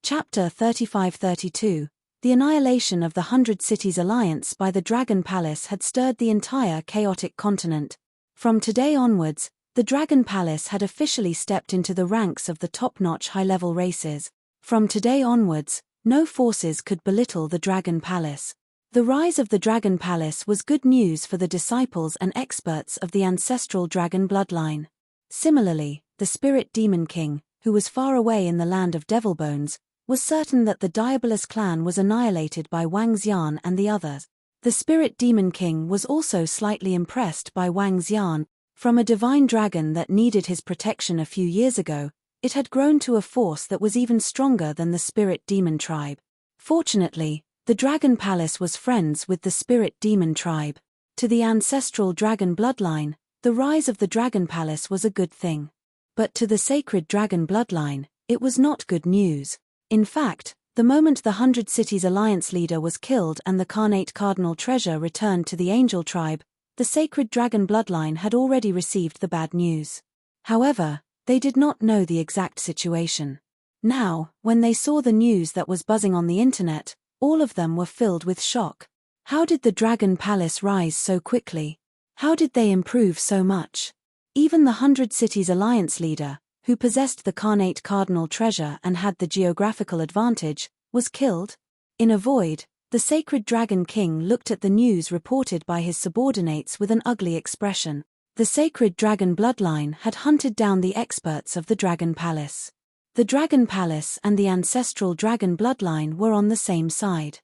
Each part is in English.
Chapter 35-32. The annihilation of the 100 Cities Alliance by the Dragon Palace had stirred the entire chaotic continent. From today onwards, the Dragon Palace had officially stepped into the ranks of the top-notch high-level races. From today onwards, no forces could belittle the Dragon Palace. The rise of the Dragon Palace was good news for the disciples and experts of the ancestral dragon bloodline. Similarly, the Spirit Demon King, who was far away in the land of Devil Bones, was certain that the Diabolus clan was annihilated by Wang Xian and the others. The Spirit Demon King was also slightly impressed by Wang Xian. From a divine dragon that needed his protection a few years ago, it had grown to a force that was even stronger than the Spirit Demon tribe. Fortunately, the Dragon Palace was friends with the Spirit Demon tribe. To the ancestral dragon bloodline, the rise of the Dragon Palace was a good thing. But to the sacred dragon bloodline, it was not good news. In fact, the moment the 100 Cities Alliance leader was killed and the Carnate Cardinal treasure returned to the Angel tribe, the sacred dragon bloodline had already received the bad news. However, they did not know the exact situation. Now, when they saw the news that was buzzing on the internet, all of them were filled with shock. How did the Dragon Palace rise so quickly? How did they improve so much? Even the 100 Cities Alliance leader, who possessed the Carnate Cardinal treasure and had the geographical advantage, was killed. In a void, the sacred Dragon King looked at the news reported by his subordinates with an ugly expression. The sacred dragon bloodline had hunted down the experts of the Dragon Palace. The Dragon Palace and the ancestral dragon bloodline were on the same side.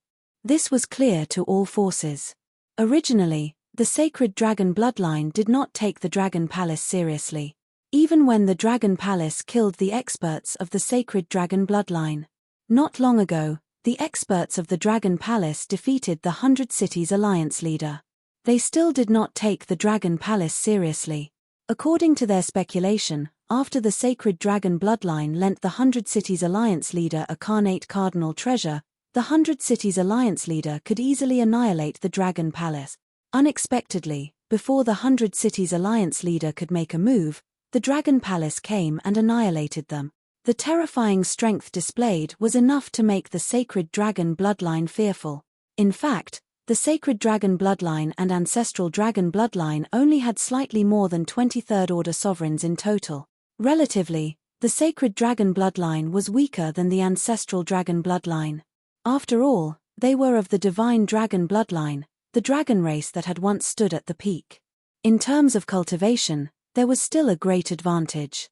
This was clear to all forces. Originally, the sacred dragon bloodline did not take the Dragon Palace seriously. Even when the Dragon Palace killed the experts of the sacred dragon bloodline. Not long ago, the experts of the Dragon Palace defeated the 100 Cities Alliance leader. They still did not take the Dragon Palace seriously. According to their speculation, after the sacred dragon bloodline lent the 100 Cities Alliance leader a Carnate Cardinal treasure, the 100 Cities Alliance leader could easily annihilate the Dragon Palace. Unexpectedly, before the 100 Cities Alliance leader could make a move, the Dragon Palace came and annihilated them. The terrifying strength displayed was enough to make the sacred dragon bloodline fearful. In fact, the sacred dragon bloodline and ancestral dragon bloodline only had slightly more than 23rd order sovereigns in total. Relatively, the sacred dragon bloodline was weaker than the ancestral dragon bloodline. After all, they were of the divine dragon bloodline, the dragon race that had once stood at the peak. In terms of cultivation, there was still a great advantage.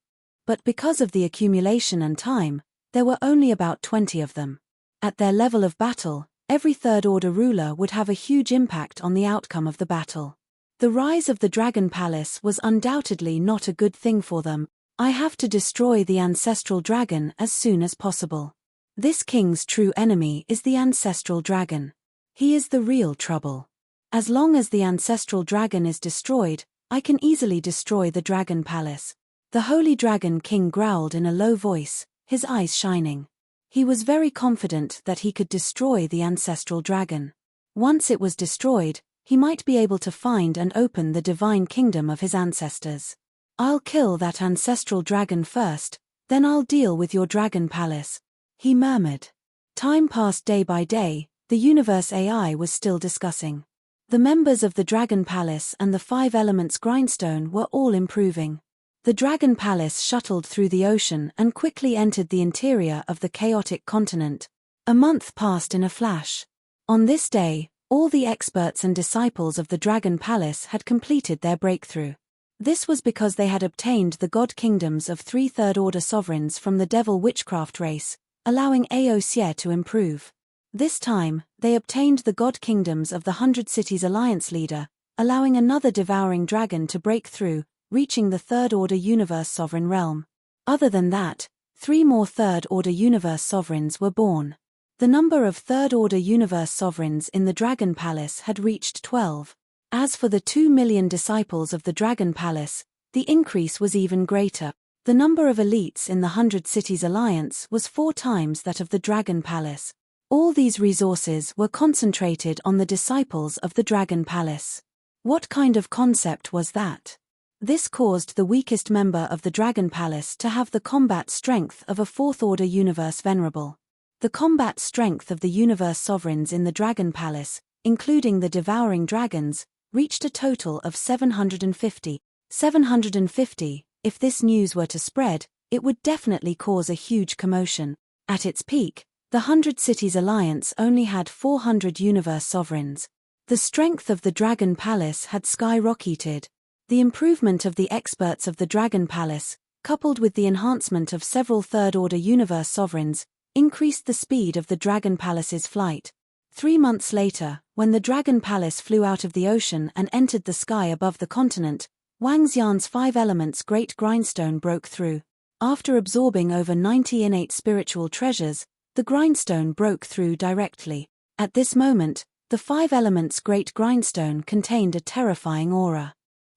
But because of the accumulation and time, there were only about 20 of them. At their level of battle, every third-order ruler would have a huge impact on the outcome of the battle. The rise of the Dragon Palace was undoubtedly not a good thing for them. I have to destroy the ancestral dragon as soon as possible. This king's true enemy is the ancestral dragon. He is the real trouble. As long as the ancestral dragon is destroyed, I can easily destroy the Dragon Palace. The Holy Dragon King growled in a low voice, his eyes shining. He was very confident that he could destroy the ancestral dragon. Once it was destroyed, he might be able to find and open the divine kingdom of his ancestors. I'll kill that ancestral dragon first, then I'll deal with your Dragon Palace, he murmured. Time passed day by day, the universe AI was still discussing. The members of the Dragon Palace and the 5 Elements grindstone were all improving. The Dragon Palace shuttled through the ocean and quickly entered the interior of the chaotic continent. A month passed in a flash. On this day, all the experts and disciples of the Dragon Palace had completed their breakthrough. This was because they had obtained the god kingdoms of 3 third-order sovereigns from the devil witchcraft race, allowing Aosia to improve. This time, they obtained the god kingdoms of the 100 Cities Alliance leader, allowing another devouring dragon to break through, reaching the third-order universe sovereign realm. Other than that, 3 more third-order universe sovereigns were born. The number of third-order universe sovereigns in the Dragon Palace had reached 12. As for the 2 million disciples of the Dragon Palace, the increase was even greater. The number of elites in the 100 Cities Alliance was 4 times that of the Dragon Palace. All these resources were concentrated on the disciples of the Dragon Palace. What kind of concept was that? This caused the weakest member of the Dragon Palace to have the combat strength of a fourth-order universe venerable. The combat strength of the universe sovereigns in the Dragon Palace, including the devouring dragons, reached a total of 750. 750, if this news were to spread, it would definitely cause a huge commotion. At its peak, the 100 Cities Alliance only had 400 universe sovereigns. The strength of the Dragon Palace had skyrocketed. The improvement of the experts of the Dragon Palace, coupled with the enhancement of several third-order universe sovereigns, increased the speed of the Dragon Palace's flight. 3 months later, when the Dragon Palace flew out of the ocean and entered the sky above the continent, Wang Xian's 5 elements Great Grindstone broke through. After absorbing over 90 innate spiritual treasures, the grindstone broke through directly. At this moment, the 5 elements Great Grindstone contained a terrifying aura.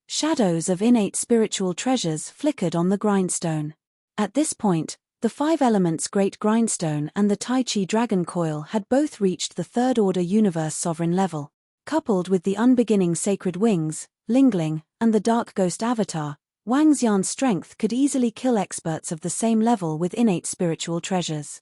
Shadows of innate spiritual treasures flickered on the grindstone. At this point, the 5 elements Great Grindstone and the Tai Chi Dragon Coil had both reached the third-order universe sovereign level. Coupled with the unbeginning Sacred Wings, Lingling, and the Dark Ghost Avatar, Wang Xian's strength could easily kill experts of the same level with innate spiritual treasures.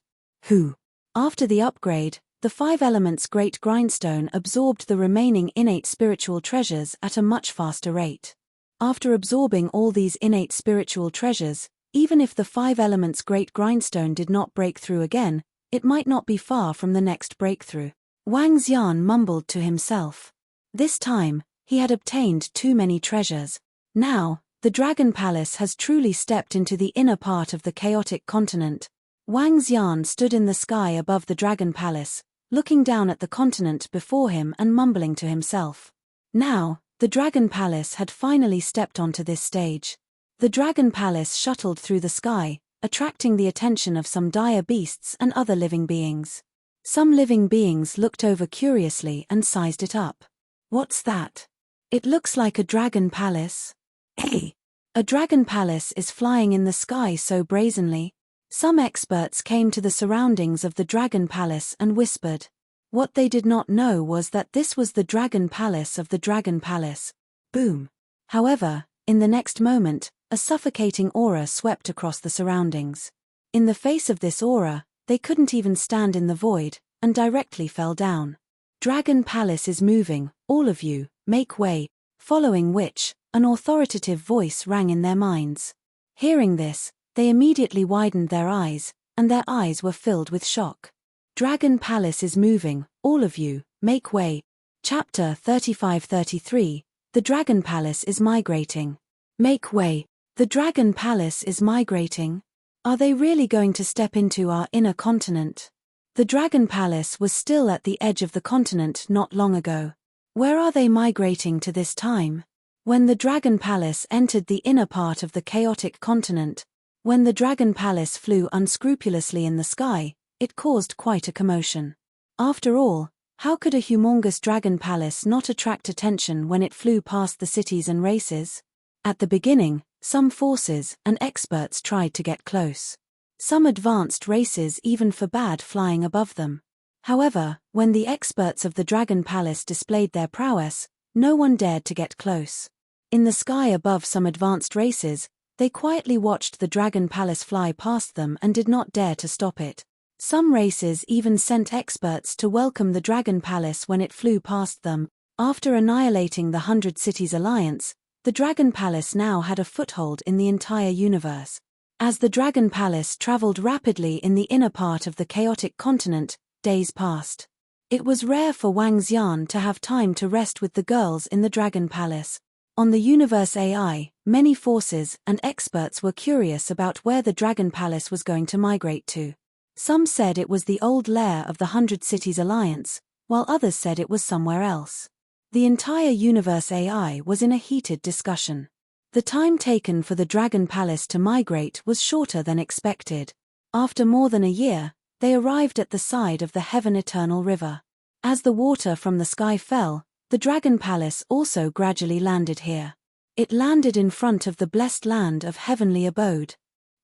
After the upgrade, the 5 elements Great Grindstone absorbed the remaining innate spiritual treasures at a much faster rate. After absorbing all these innate spiritual treasures, even if the 5 elements Great Grindstone did not break through again, it might not be far from the next breakthrough. Wang Xian mumbled to himself. This time, he had obtained too many treasures. Now, the Dragon Palace has truly stepped into the inner part of the chaotic continent. Wang Xian stood in the sky above the Dragon Palace, looking down at the continent before him and mumbling to himself. Now, the Dragon Palace had finally stepped onto this stage. The Dragon Palace shuttled through the sky, attracting the attention of some dire beasts and other living beings. Some living beings looked over curiously and sized it up. What's that? It looks like a dragon palace. Hey! A dragon palace is flying in the sky so brazenly. Some experts came to the surroundings of the Dragon Palace and whispered. What they did not know was that this was the Dragon Palace of the Dragon Palace. Boom! However, in the next moment, a suffocating aura swept across the surroundings. In the face of this aura, they couldn't even stand in the void, and directly fell down. Dragon Palace is moving, all of you, make way, following which, an authoritative voice rang in their minds. Hearing this, they immediately widened their eyes, and their eyes were filled with shock. Dragon Palace is moving, all of you, make way. Chapter 35-33, The Dragon Palace is migrating. Make way. The Dragon Palace is migrating. Are they really going to step into our inner continent? The Dragon Palace was still at the edge of the continent not long ago. Where are they migrating to this time? When the Dragon Palace entered the inner part of the chaotic continent, when the Dragon Palace flew unscrupulously in the sky, it caused quite a commotion. After all, how could a humongous Dragon Palace not attract attention when it flew past the cities and races? At the beginning, some forces and experts tried to get close. Some advanced races even forbade flying above them. However, when the experts of the Dragon Palace displayed their prowess, no one dared to get close. In the sky above some advanced races, they quietly watched the Dragon Palace fly past them and did not dare to stop it. Some races even sent experts to welcome the Dragon Palace when it flew past them. After annihilating the 100 Cities Alliance, the Dragon Palace now had a foothold in the entire universe. As the Dragon Palace traveled rapidly in the inner part of the chaotic continent, days passed. It was rare for Wang Xian to have time to rest with the girls in the Dragon Palace. On the universe AI, many forces and experts were curious about where the Dragon Palace was going to migrate to. Some said it was the old lair of the 100 Cities Alliance, while others said it was somewhere else. The entire universe AI was in a heated discussion. The time taken for the Dragon Palace to migrate was shorter than expected. After more than a year, they arrived at the side of the Heaven Eternal River. As the water from the sky fell, the Dragon Palace also gradually landed here. It landed in front of the blessed land of heavenly abode.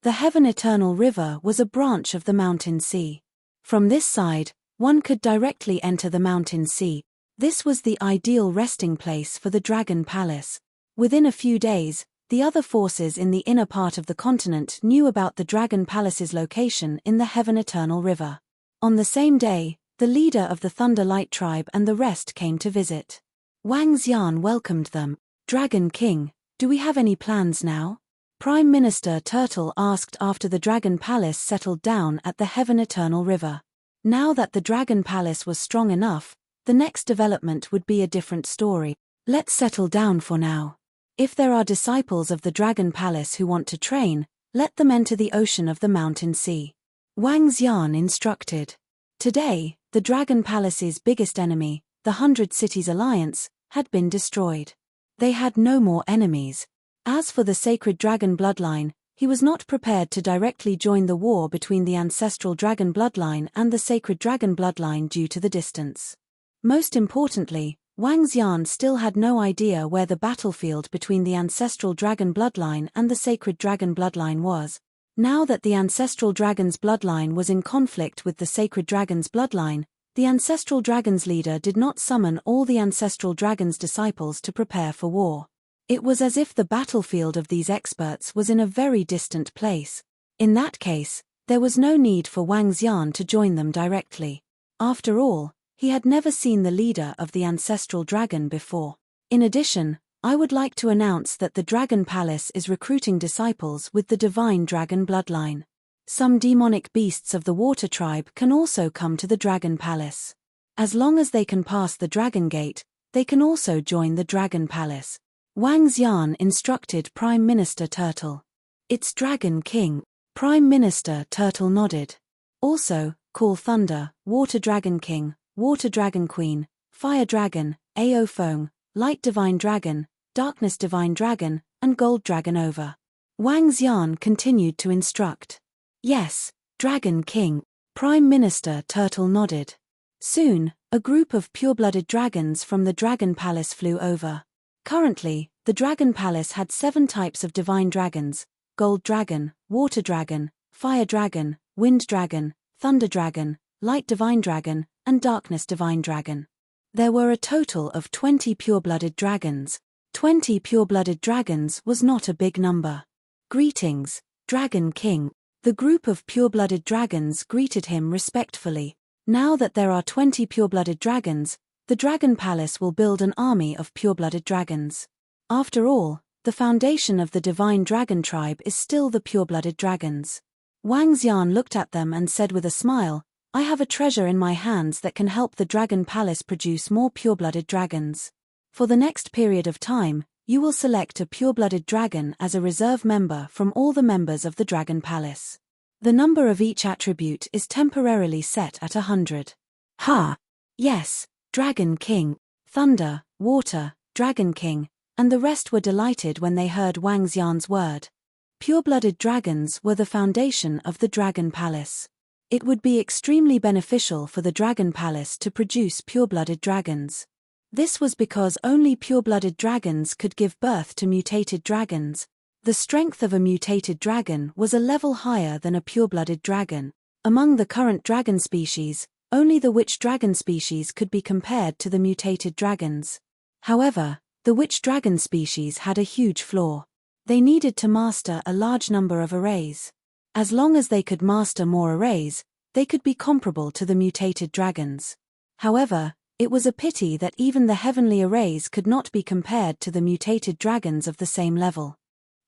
The Heaven Eternal River was a branch of the Mountain Sea. From this side, one could directly enter the Mountain Sea. This was the ideal resting place for the Dragon Palace. Within a few days, the other forces in the inner part of the continent knew about the Dragon Palace's location in the Heaven Eternal River. On the same day, the leader of the Thunder Light tribe and the rest came to visit. Wang Xian welcomed them. "Dragon King, do we have any plans now?" Prime Minister Turtle asked after the Dragon Palace settled down at the Heaven Eternal River. Now that the Dragon Palace was strong enough, the next development would be a different story. "Let's settle down for now. If there are disciples of the Dragon Palace who want to train, let them enter the ocean of the Mountain Sea," Wang Xian instructed. Today, the Dragon Palace's biggest enemy, the 100 Cities Alliance, had been destroyed. They had no more enemies. As for the sacred dragon bloodline, he was not prepared to directly join the war between the ancestral dragon bloodline and the sacred dragon bloodline due to the distance. Most importantly, Wang Xian still had no idea where the battlefield between the ancestral dragon bloodline and the sacred dragon bloodline was. Now that the ancestral dragon's bloodline was in conflict with the sacred dragon's bloodline, the ancestral dragon's leader did not summon all the ancestral dragon's disciples to prepare for war. It was as if the battlefield of these experts was in a very distant place. In that case, there was no need for Wang Xian to join them directly. After all, he had never seen the leader of the ancestral dragon before. In addition, I would like to announce that the Dragon Palace is recruiting disciples with the divine dragon bloodline. Some demonic beasts of the water tribe can also come to the Dragon Palace. As long as they can pass the Dragon Gate, they can also join the Dragon Palace. Wang Xian instructed Prime Minister Turtle. "It's Dragon King." Prime Minister Turtle nodded. "Also, call Thunder, Water Dragon King, Water Dragon Queen, Fire Dragon, Ao Feng, Light Divine Dragon, Darkness Divine Dragon, and Gold Dragon over." Wang Xian continued to instruct. "Yes, Dragon King." Prime Minister Turtle nodded. Soon, a group of pure-blooded dragons from the Dragon Palace flew over. Currently, the Dragon Palace had 7 types of divine dragons: Gold Dragon, Water Dragon, Fire Dragon, Wind Dragon, Thunder Dragon, Light Divine Dragon, and Darkness Divine Dragon. There were a total of 20 pure-blooded dragons. 20 pure-blooded dragons was not a big number. "Greetings, Dragon King." The group of pure-blooded dragons greeted him respectfully. Now that there are 20 pure-blooded dragons, the Dragon Palace will build an army of pure-blooded dragons. After all, the foundation of the divine dragon tribe is still the pure-blooded dragons. Wang Xian looked at them and said with a smile, "I have a treasure in my hands that can help the Dragon Palace produce more pure-blooded dragons. For the next period of time, you will select a pure-blooded dragon as a reserve member from all the members of the Dragon Palace. The number of each attribute is temporarily set at 100. "Ha! Yes, Dragon King." Thunder, Water, Dragon King, and the rest were delighted when they heard Wang Xian's word. Pure-blooded dragons were the foundation of the Dragon Palace. It would be extremely beneficial for the Dragon Palace to produce pure-blooded dragons. This was because only pure-blooded dragons could give birth to mutated dragons. The strength of a mutated dragon was a level higher than a pure-blooded dragon. Among the current dragon species, only the witch dragon species could be compared to the mutated dragons. However, the witch dragon species had a huge flaw. They needed to master a large number of arrays. As long as they could master more arrays, they could be comparable to the mutated dragons. However, it was a pity that even the heavenly arrays could not be compared to the mutated dragons of the same level.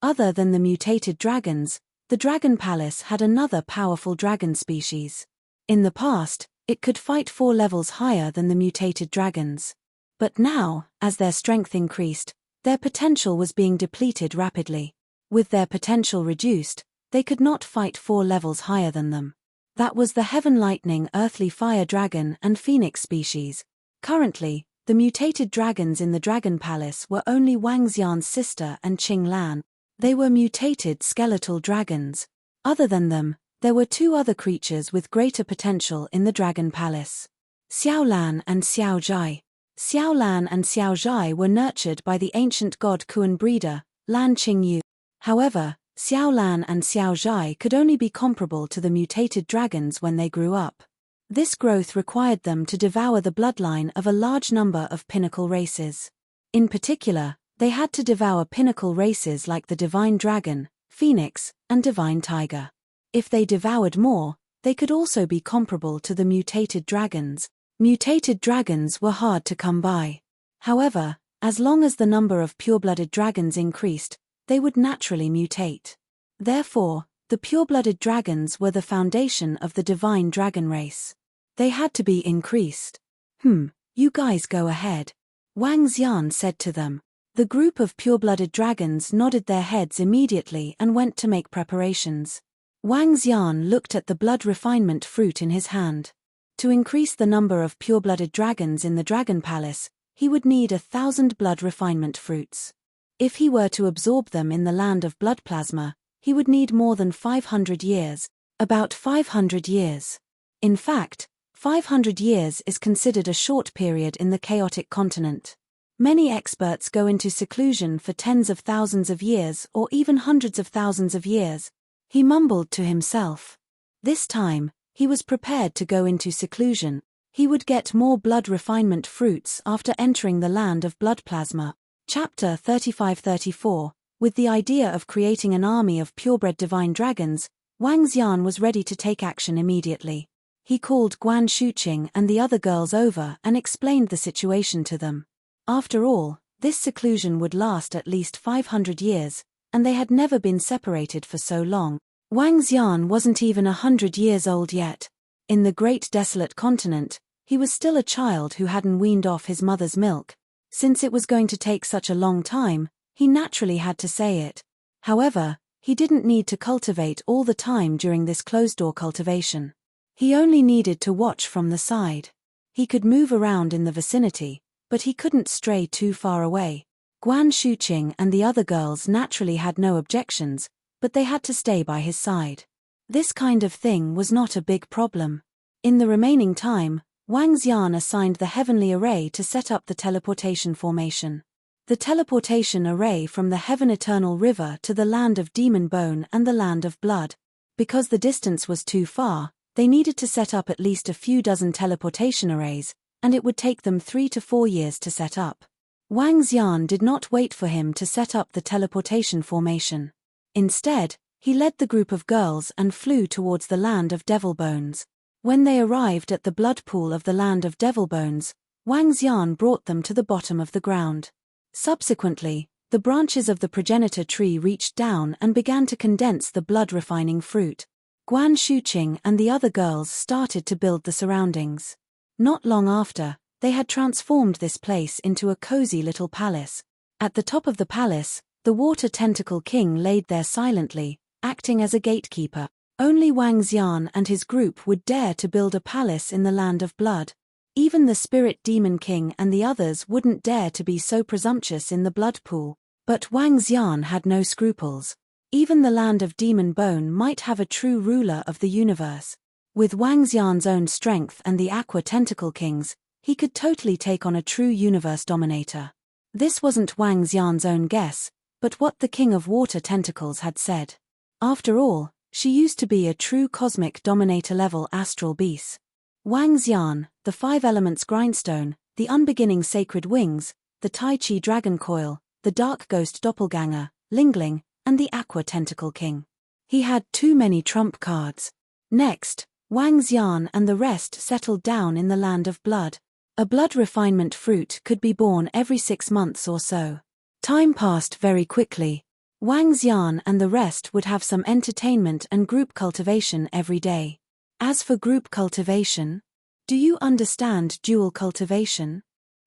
Other than the mutated dragons, the Dragon Palace had another powerful dragon species. In the past, it could fight 4 levels higher than the mutated dragons. But now, as their strength increased, their potential was being depleted rapidly. With their potential reduced, they could not fight 4 levels higher than them. That was the Heaven Lightning Earthly Fire Dragon and Phoenix species. Currently, the mutated dragons in the Dragon Palace were only Wang Xian's sister and Qing Lan. They were mutated skeletal dragons. Other than them, there were 2 other creatures with greater potential in the Dragon Palace: Xiao Lan and Xiao Zhai. Xiao Lan and Xiao Zhai were nurtured by the ancient god Kuan breeder, Lan Qingyu. However, Xiao Lan and Xiao Zhai could only be comparable to the mutated dragons when they grew up. This growth required them to devour the bloodline of a large number of pinnacle races. In particular, they had to devour pinnacle races like the Divine Dragon, Phoenix, and Divine Tiger. If they devoured more, They could also be comparable to the mutated dragons. Mutated dragons were hard to come by. However, as long as the number of pure-blooded dragons increased, they would naturally mutate. Therefore, the pure-blooded dragons were the foundation of the divine dragon race. They had to be increased. You guys go ahead," Wang Xian said to them. The group of pure-blooded dragons nodded their heads immediately and went to make preparations. Wang Xian looked at the blood refinement fruit in his hand. To increase the number of pure-blooded dragons in the Dragon Palace, he would need 1,000 blood refinement fruits. If he were to absorb them in the land of blood plasma, he would need more than 500 years, about 500 years. In fact, 500 years is considered a short period in the chaotic continent. Many experts go into seclusion for tens of thousands of years or even hundreds of thousands of years. He mumbled to himself. This time, he was prepared to go into seclusion. He would get more blood refinement fruits after entering the land of blood plasma. Chapter 35-34. With the idea of creating an army of purebred divine dragons, Wang Xian was ready to take action immediately. He called Guan Shuqing and the other girls over and explained the situation to them. After all, this seclusion would last at least 500 years, and they had never been separated for so long. Wang Xian wasn't even 100 years old yet. In the great desolate continent, he was still a child who hadn't weaned off his mother's milk. Since it was going to take such a long time, he naturally had to say it. However, he didn't need to cultivate all the time during this closed-door cultivation. He only needed to watch from the side. He could move around in the vicinity, but he couldn't stray too far away. Guan Shuqing and the other girls naturally had no objections, but they had to stay by his side. This kind of thing was not a big problem. In the remaining time, Wang Xian assigned the heavenly array to set up the teleportation formation. The teleportation array from the Heaven Eternal River to the land of Demon Bone and the land of Blood. Because the distance was too far, they needed to set up at least a few dozen teleportation arrays, and it would take them 3 to 4 years to set up. Wang Xian did not wait for him to set up the teleportation formation. Instead, he led the group of girls and flew towards the land of Devil Bones. When they arrived at the blood pool of the land of Devil Bones, Wang Xian brought them to the bottom of the ground. Subsequently, the branches of the progenitor tree reached down and began to condense the blood-refining fruit. Guan Shuqing and the other girls started to build the surroundings. Not long after, they had transformed this place into a cozy little palace. At the top of the palace, the Water Tentacle King laid there silently, acting as a gatekeeper. Only Wang Xian and his group would dare to build a palace in the land of blood. Even the Spirit Demon King and the others wouldn't dare to be so presumptuous in the blood pool. But Wang Xian had no scruples. Even the land of Demon Bone might have a true ruler of the universe. With Wang Xian's own strength and the Aqua Tentacle King's, he could totally take on a true universe dominator. This wasn't Wang Xian's own guess, but what the King of Water Tentacles had said. After all, she used to be a true cosmic dominator-level astral beast. Wang Xian, the 5 elements grindstone, the unbeginning sacred wings, the Tai Chi dragon coil, the dark ghost doppelganger, Lingling, and the Aqua Tentacle King. He had too many trump cards. Next, Wang Xian and the rest settled down in the land of blood. A blood refinement fruit could be born every 6 months or so. Time passed very quickly. Wang Xian and the rest would have some entertainment and group cultivation every day. As for group cultivation, do you understand dual cultivation?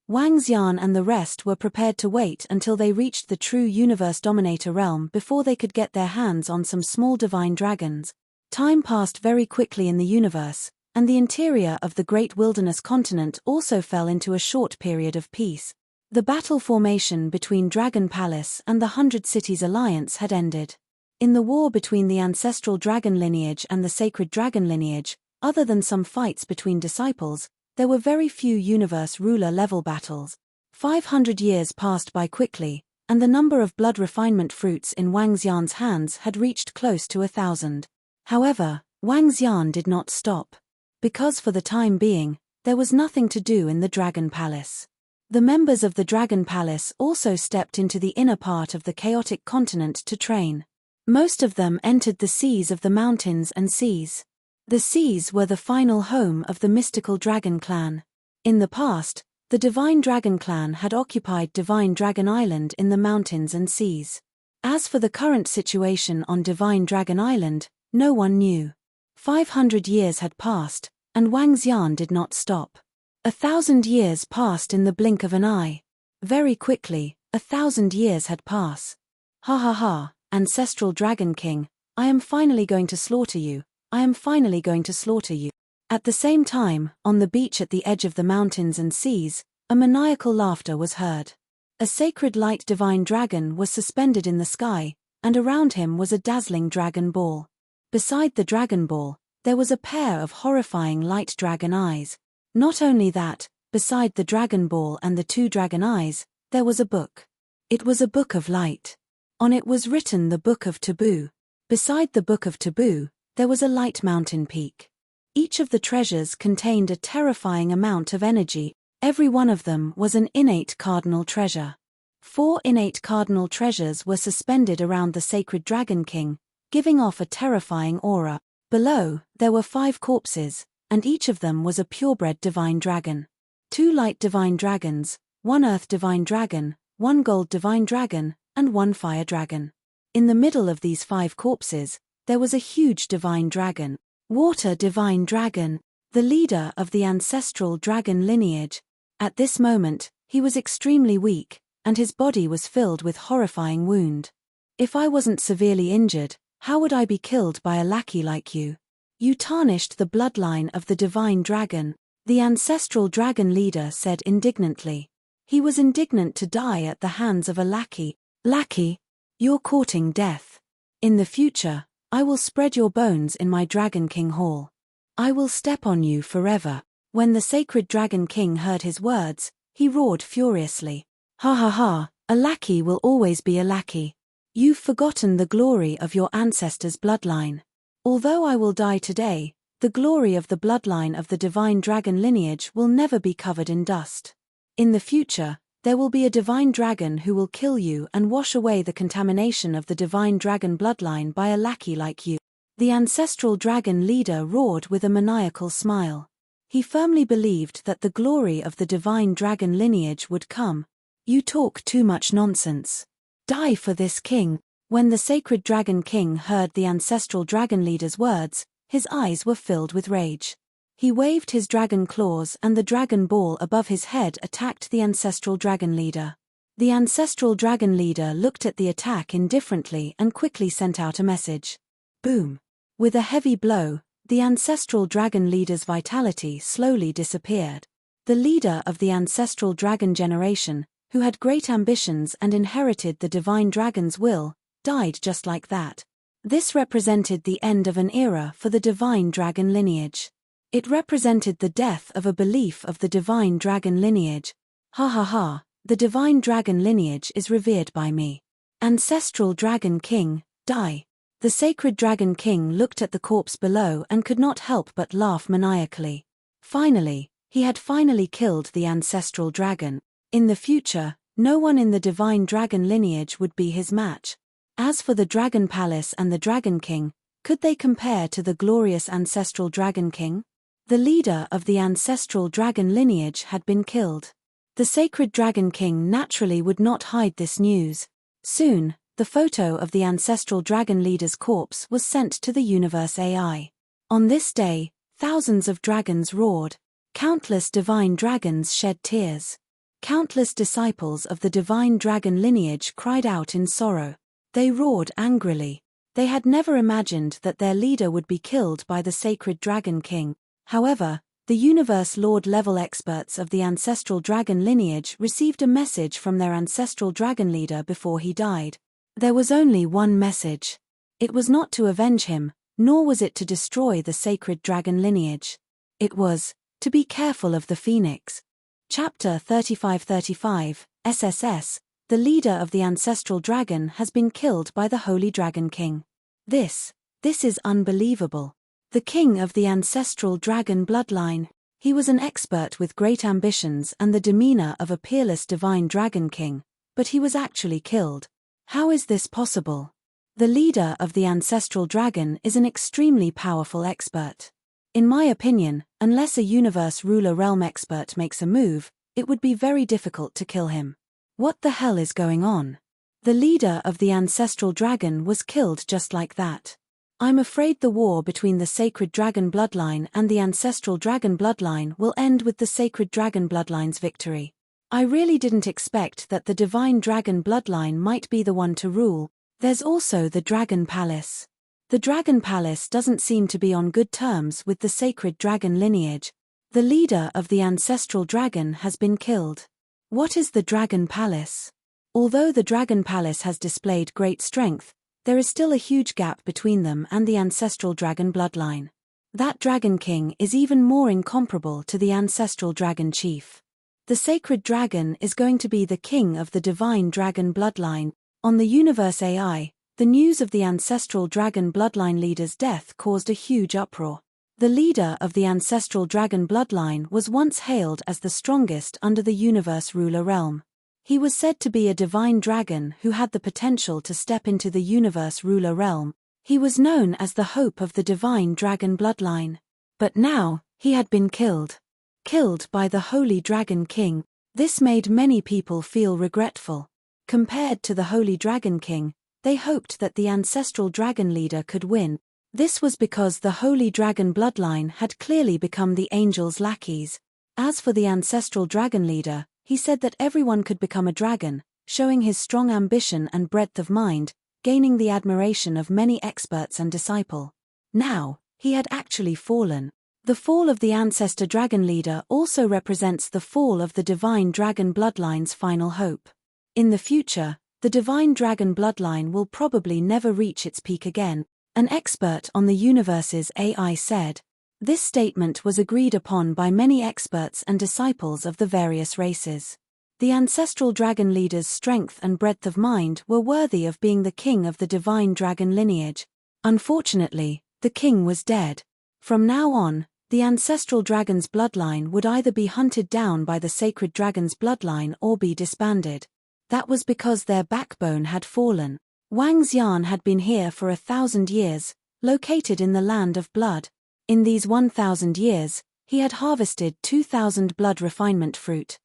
Wang Xian and the rest were prepared to wait until they reached the true universe dominator realm before they could get their hands on some small divine dragons. Time passed very quickly in the universe, and the interior of the great wilderness continent also fell into a short period of peace. The battle formation between Dragon Palace and the 100 Cities Alliance had ended. In the war between the ancestral dragon lineage and the sacred dragon lineage, other than some fights between disciples, there were very few universe ruler-level battles. 500 years passed by quickly, and the number of blood refinement fruits in Wang Xian's hands had reached close to 1,000. However, Wang Xian did not stop. Because for the time being, there was nothing to do in the Dragon Palace. The members of the Dragon Palace also stepped into the inner part of the chaotic continent to train. Most of them entered the seas of the mountains and seas. The seas were the final home of the mystical dragon clan. In the past, the Divine Dragon clan had occupied Divine Dragon Island in the mountains and seas. As for the current situation on Divine Dragon Island, no one knew. 500 years had passed, and Wang Xian did not stop. 1,000 years passed in the blink of an eye. Very quickly, 1,000 years had passed. Ha ha ha, Ancestral Dragon King, I am finally going to slaughter you, I am finally going to slaughter you. At the same time, on the beach at the edge of the mountains and seas, a maniacal laughter was heard. A sacred light divine dragon was suspended in the sky, and around him was a dazzling dragon ball. Beside the dragon ball, there was a pair of horrifying light dragon eyes. Not only that, beside the dragon ball and the two dragon eyes, there was a book. It was a book of light. On it was written the Book of Taboo. Beside the Book of Taboo, there was a light mountain peak. Each of the treasures contained a terrifying amount of energy. Every one of them was an innate cardinal treasure. 4 innate cardinal treasures were suspended around the sacred Dragon King, giving off a terrifying aura. Below, there were 5 corpses, and each of them was a purebred divine dragon. 2 light divine dragons, 1 earth divine dragon, 1 gold divine dragon, and 1 fire dragon. In the middle of these 5 corpses, there was a huge divine dragon. Water divine dragon, the leader of the ancestral dragon lineage. At this moment, he was extremely weak, and his body was filled with horrifying wound. If I wasn't severely injured, how would I be killed by a lackey like you? You tarnished the bloodline of the divine dragon, the ancestral dragon leader said indignantly. He was indignant to die at the hands of a lackey. Lackey, you're courting death. In the future, I will spread your bones in my Dragon King Hall. I will step on you forever. When the sacred Dragon King heard his words, he roared furiously. Ha ha ha, a lackey will always be a lackey. You've forgotten the glory of your ancestors' bloodline. Although I will die today, the glory of the bloodline of the divine dragon lineage will never be covered in dust. In the future, there will be a divine dragon who will kill you and wash away the contamination of the divine dragon bloodline by a lackey like you. The ancestral dragon leader roared with a maniacal smile. He firmly believed that the glory of the divine dragon lineage would come. You talk too much nonsense. Die for this king. When the sacred Dragon King heard the ancestral dragon leader's words, his eyes were filled with rage. He waved his dragon claws and the dragon ball above his head attacked the ancestral dragon leader. The ancestral dragon leader looked at the attack indifferently and quickly sent out a message. Boom! With a heavy blow, the ancestral dragon leader's vitality slowly disappeared. The leader of the ancestral dragon generation, who had great ambitions and inherited the divine dragon's will, died just like that. This represented the end of an era for the divine dragon lineage. It represented the death of a belief of the divine dragon lineage. Ha ha ha, the divine dragon lineage is revered by me. Ancestral Dragon King, die. The sacred Dragon King looked at the corpse below and could not help but laugh maniacally. Finally, he had finally killed the ancestral dragon. In the future, no one in the divine dragon lineage would be his match. As for the Dragon Palace and the Dragon King, could they compare to the glorious ancestral Dragon King? The leader of the ancestral dragon lineage had been killed. The sacred Dragon King naturally would not hide this news. Soon, the photo of the ancestral dragon leader's corpse was sent to the universe AI. On this day, thousands of dragons roared. Countless divine dragons shed tears. Countless disciples of the divine dragon lineage cried out in sorrow. They roared angrily. They had never imagined that their leader would be killed by the sacred Dragon King. However, the universe lord-level experts of the ancestral dragon lineage received a message from their ancestral dragon leader before he died. There was only one message. It was not to avenge him, nor was it to destroy the sacred dragon lineage. It was, to be careful of the phoenix. Chapter 3535, SSS, the leader of the ancestral dragon has been killed by the Holy Dragon King. This is unbelievable. The king of the ancestral dragon bloodline, he was an expert with great ambitions and the demeanor of a peerless divine dragon king, but he was actually killed. How is this possible? The leader of the ancestral dragon is an extremely powerful expert. In my opinion, unless a universe ruler realm expert makes a move, it would be very difficult to kill him. What the hell is going on? The leader of the ancestral dragon was killed just like that. I'm afraid the war between the sacred dragon bloodline and the ancestral dragon bloodline will end with the sacred dragon bloodline's victory. I really didn't expect that the divine dragon bloodline might be the one to rule. There's also the Dragon Palace. The Dragon Palace doesn't seem to be on good terms with the sacred dragon lineage. The leader of the ancestral dragon has been killed. What is the Dragon Palace? Although the Dragon Palace has displayed great strength, there is still a huge gap between them and the ancestral dragon bloodline. That Dragon King is even more incomparable to the ancestral dragon chief. The sacred dragon is going to be the king of the divine dragon bloodline. On the Universe AI, the news of the ancestral dragon bloodline leader's death caused a huge uproar. The leader of the ancestral dragon bloodline was once hailed as the strongest under the universe ruler realm. He was said to be a divine dragon who had the potential to step into the universe ruler realm. He was known as the hope of the divine dragon bloodline. But now, he had been killed. Killed by the Holy Dragon King. This made many people feel regretful. Compared to the Holy Dragon King, they hoped that the ancestral dragon leader could win. This was because the Holy Dragon bloodline had clearly become the angel's lackeys. As for the ancestral dragon leader, he said that everyone could become a dragon, showing his strong ambition and breadth of mind, gaining the admiration of many experts and disciples. Now, he had actually fallen. The fall of the ancestor dragon leader also represents the fall of the divine dragon bloodline's final hope. In the future, the divine dragon bloodline will probably never reach its peak again, an expert on the universe's AI said. This statement was agreed upon by many experts and disciples of the various races. The ancestral dragon leader's strength and breadth of mind were worthy of being the king of the divine dragon lineage. Unfortunately, the king was dead. From now on, the ancestral dragon's bloodline would either be hunted down by the sacred dragon's bloodline or be disbanded. That was because their backbone had fallen. Wang Xian had been here for 1,000 years, located in the land of blood. In these 1,000 years, he had harvested 2,000 blood refinement fruit.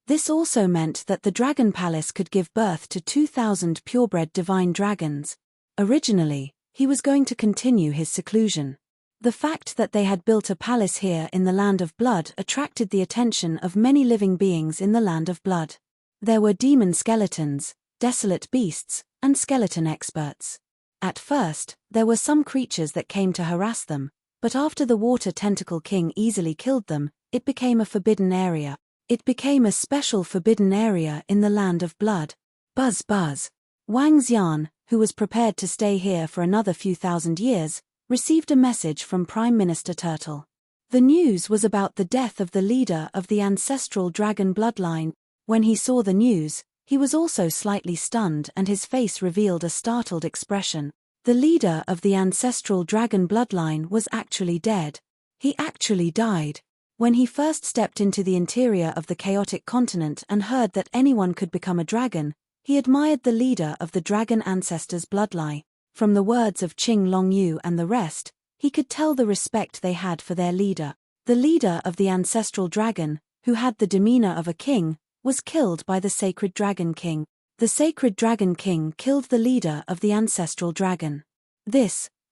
This also meant that the Dragon Palace could give birth to 2,000 purebred divine dragons. Originally, he was going to continue his seclusion. The fact that they had built a palace here in the land of blood attracted the attention of many living beings in the land of blood. There were demon skeletons, desolate beasts, and skeleton experts. At first, there were some creatures that came to harass them, but after the Water Tentacle King easily killed them, it became a forbidden area. It became a special forbidden area in the land of blood. Buzz buzz. Wang Xian, who was prepared to stay here for another few thousand years, received a message from Prime Minister Turtle. The news was about the death of the leader of the ancestral dragon bloodline. When he saw the news, he was also slightly stunned and his face revealed a startled expression. The leader of the ancestral dragon bloodline was actually dead. He actually died. When he first stepped into the interior of the chaotic continent and heard that anyone could become a dragon, he admired the leader of the dragon ancestors' bloodline. From the words of Qing Longyu and the rest, he could tell the respect they had for their leader. The leader of the ancestral dragon, who had the demeanor of a king, was killed by the sacred dragon king. The sacred dragon king killed the leader of the ancestral dragon.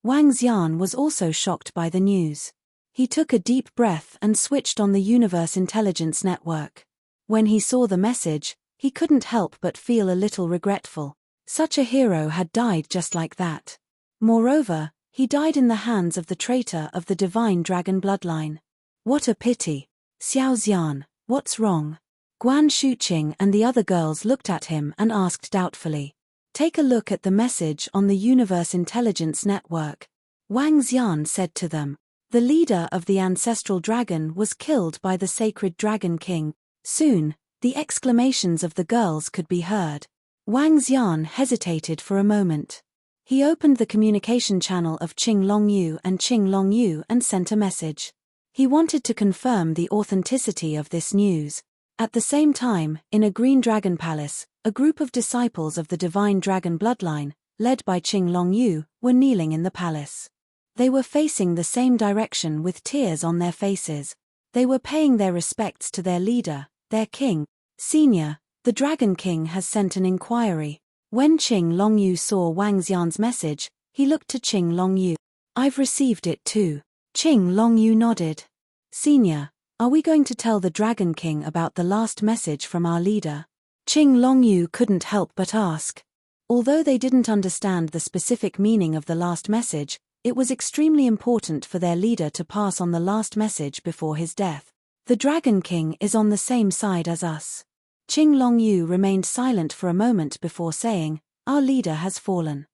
Wang Xian was also shocked by the news. He took a deep breath and switched on the Universe Intelligence Network. When he saw the message, he couldn't help but feel a little regretful. Such a hero had died just like that. Moreover, he died in the hands of the traitor of the divine dragon bloodline. What a pity. Xiao Xian, what's wrong? Guan Shuqing and the other girls looked at him and asked doubtfully. Take a look at the message on the Universe Intelligence Network. Wang Xian said to them. The leader of the ancestral dragon was killed by the sacred dragon king. Soon, the exclamations of the girls could be heard. Wang Xian hesitated for a moment. He opened the communication channel of Qing Longyu and sent a message. He wanted to confirm the authenticity of this news. At the same time, in a green dragon palace, a group of disciples of the divine dragon bloodline, led by Qing Longyu, were kneeling in the palace. They were facing the same direction with tears on their faces. They were paying their respects to their leader, their king. Senior, the Dragon King has sent an inquiry. When Qing Longyu saw Wang Xian's message, he looked to Qing Longyu. I've received it too. Qing Longyu nodded. Senior, are we going to tell the Dragon King about the last message from our leader? Qing Longyu couldn't help but ask. Although they didn't understand the specific meaning of the last message, it was extremely important for their leader to pass on the last message before his death. The Dragon King is on the same side as us. Qing Longyu remained silent for a moment before saying, our leader has fallen.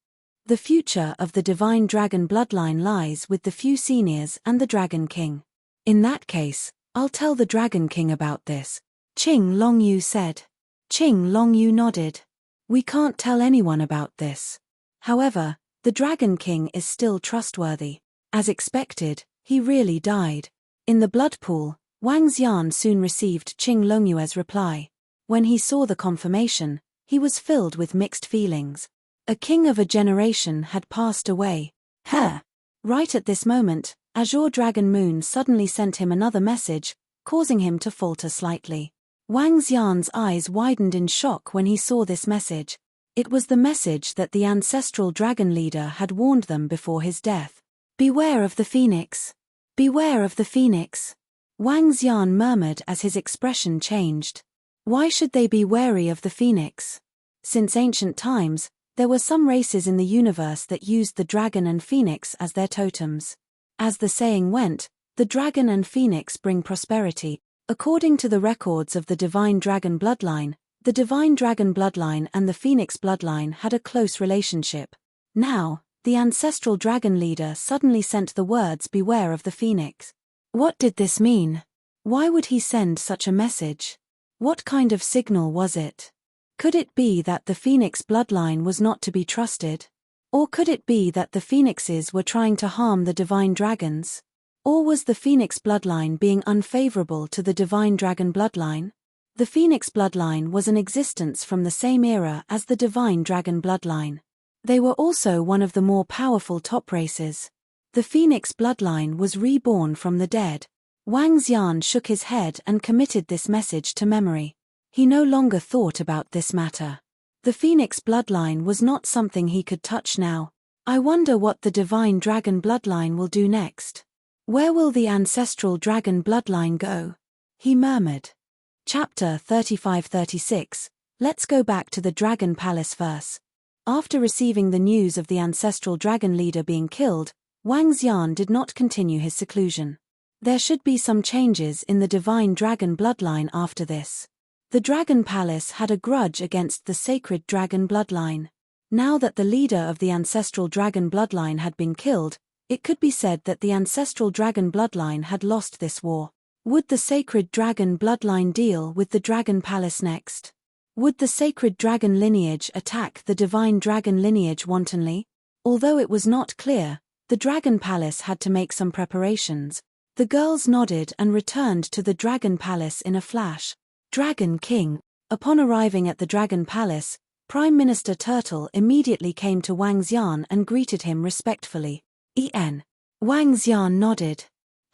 The future of the divine dragon bloodline lies with the few seniors and the Dragon King. In that case, I'll tell the Dragon King about this, Qing Longyu said. Qing Longyu nodded. We can't tell anyone about this. However, the Dragon King is still trustworthy. As expected, he really died. In the blood pool, Wang Xian soon received Qing Longyu's reply. When he saw the confirmation, he was filled with mixed feelings. A king of a generation had passed away. Right at this moment, Azure Dragon Moon suddenly sent him another message, causing him to falter slightly. Wang Xian's eyes widened in shock when he saw this message. It was the message that the ancestral dragon leader had warned them before his death. Beware of the phoenix. Beware of the phoenix. Wang Xian murmured as his expression changed. Why should they be wary of the phoenix? Since ancient times, there were some races in the universe that used the dragon and phoenix as their totems. As the saying went, the dragon and phoenix bring prosperity. According to the records of the divine dragon bloodline, the divine dragon bloodline and the phoenix bloodline had a close relationship. Now, the ancestral dragon leader suddenly sent the words beware of the phoenix. What did this mean? Why would he send such a message? What kind of signal was it? Could it be that the phoenix bloodline was not to be trusted? Or could it be that the phoenixes were trying to harm the divine dragons? Or was the phoenix bloodline being unfavorable to the divine dragon bloodline? The phoenix bloodline was in existence from the same era as the divine dragon bloodline. They were also one of the more powerful top races. The phoenix bloodline was reborn from the dead. Wang Xian shook his head and committed this message to memory. He no longer thought about this matter. The phoenix bloodline was not something he could touch now. I wonder what the divine dragon bloodline will do next. Where will the ancestral dragon bloodline go? He murmured. Chapter 35-36. Let's go back to the Dragon Palace first. After receiving the news of the ancestral dragon leader being killed, Wang Xian did not continue his seclusion. There should be some changes in the divine dragon bloodline after this. The Dragon Palace had a grudge against the sacred dragon bloodline. Now that the leader of the ancestral dragon bloodline had been killed, it could be said that the ancestral dragon bloodline had lost this war. Would the sacred dragon bloodline deal with the Dragon Palace next? Would the sacred dragon lineage attack the divine dragon lineage wantonly? Although it was not clear, the Dragon Palace had to make some preparations. The girls nodded and returned to the Dragon Palace in a flash. Dragon King. Upon arriving at the Dragon Palace, Prime Minister Turtle immediately came to Wang Xian and greeted him respectfully. Wang Xian nodded.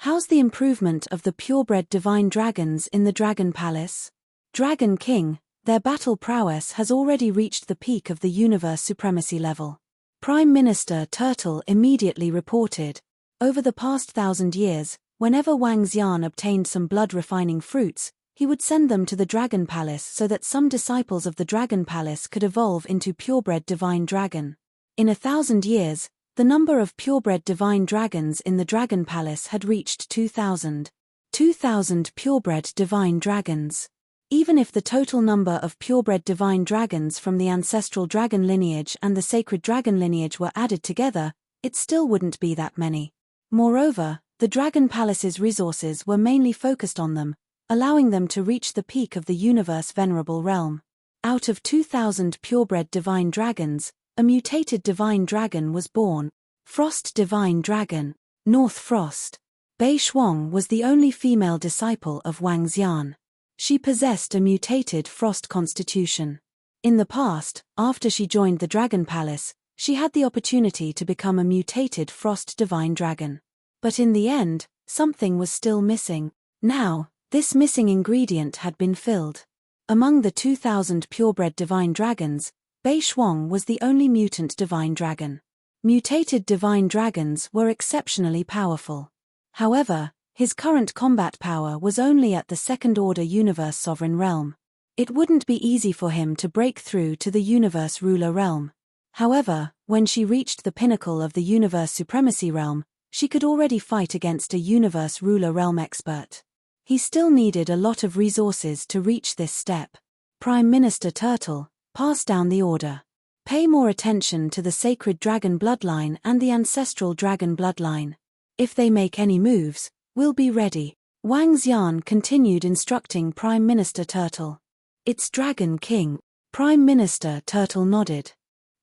How's the improvement of the purebred divine dragons in the Dragon Palace? Dragon King, their battle prowess has already reached the peak of the universe supremacy level. Prime Minister Turtle immediately reported. Over the past 1,000 years, whenever Wang Xian obtained some blood-refining fruits, he would send them to the Dragon Palace so that some disciples of the Dragon Palace could evolve into purebred divine dragon. In 1,000 years, the number of purebred divine dragons in the Dragon Palace had reached 2,000. 2,000 purebred divine dragons. Even if the total number of purebred divine dragons from the ancestral dragon lineage and the sacred dragon lineage were added together, it still wouldn't be that many. Moreover, the Dragon Palace's resources were mainly focused on them, allowing them to reach the peak of the universe venerable realm. Out of 2,000 purebred divine dragons, a mutated divine dragon was born. Frost Divine Dragon, North Frost. Bei Shuang was the only female disciple of Wang Xian. She possessed a mutated frost constitution. In the past, after she joined the Dragon Palace, She had the opportunity to become a mutated frost divine dragon. But in the end, something was still missing. Now, this missing ingredient had been filled. Among the 2,000 purebred divine dragons, Bei Shuang was the only mutant divine dragon. Mutated divine dragons were exceptionally powerful. However, his current combat power was only at the second-order universe sovereign realm. It wouldn't be easy for him to break through to the universe ruler realm. However, when she reached the pinnacle of the universe supremacy realm, she could already fight against a universe ruler realm expert. He still needed a lot of resources to reach this step. Prime Minister Turtle, pass down the order. Pay more attention to the sacred dragon bloodline and the ancestral dragon bloodline. If they make any moves, we'll be ready. Wang Xian continued instructing Prime Minister Turtle. It's Dragon King. Prime Minister Turtle nodded.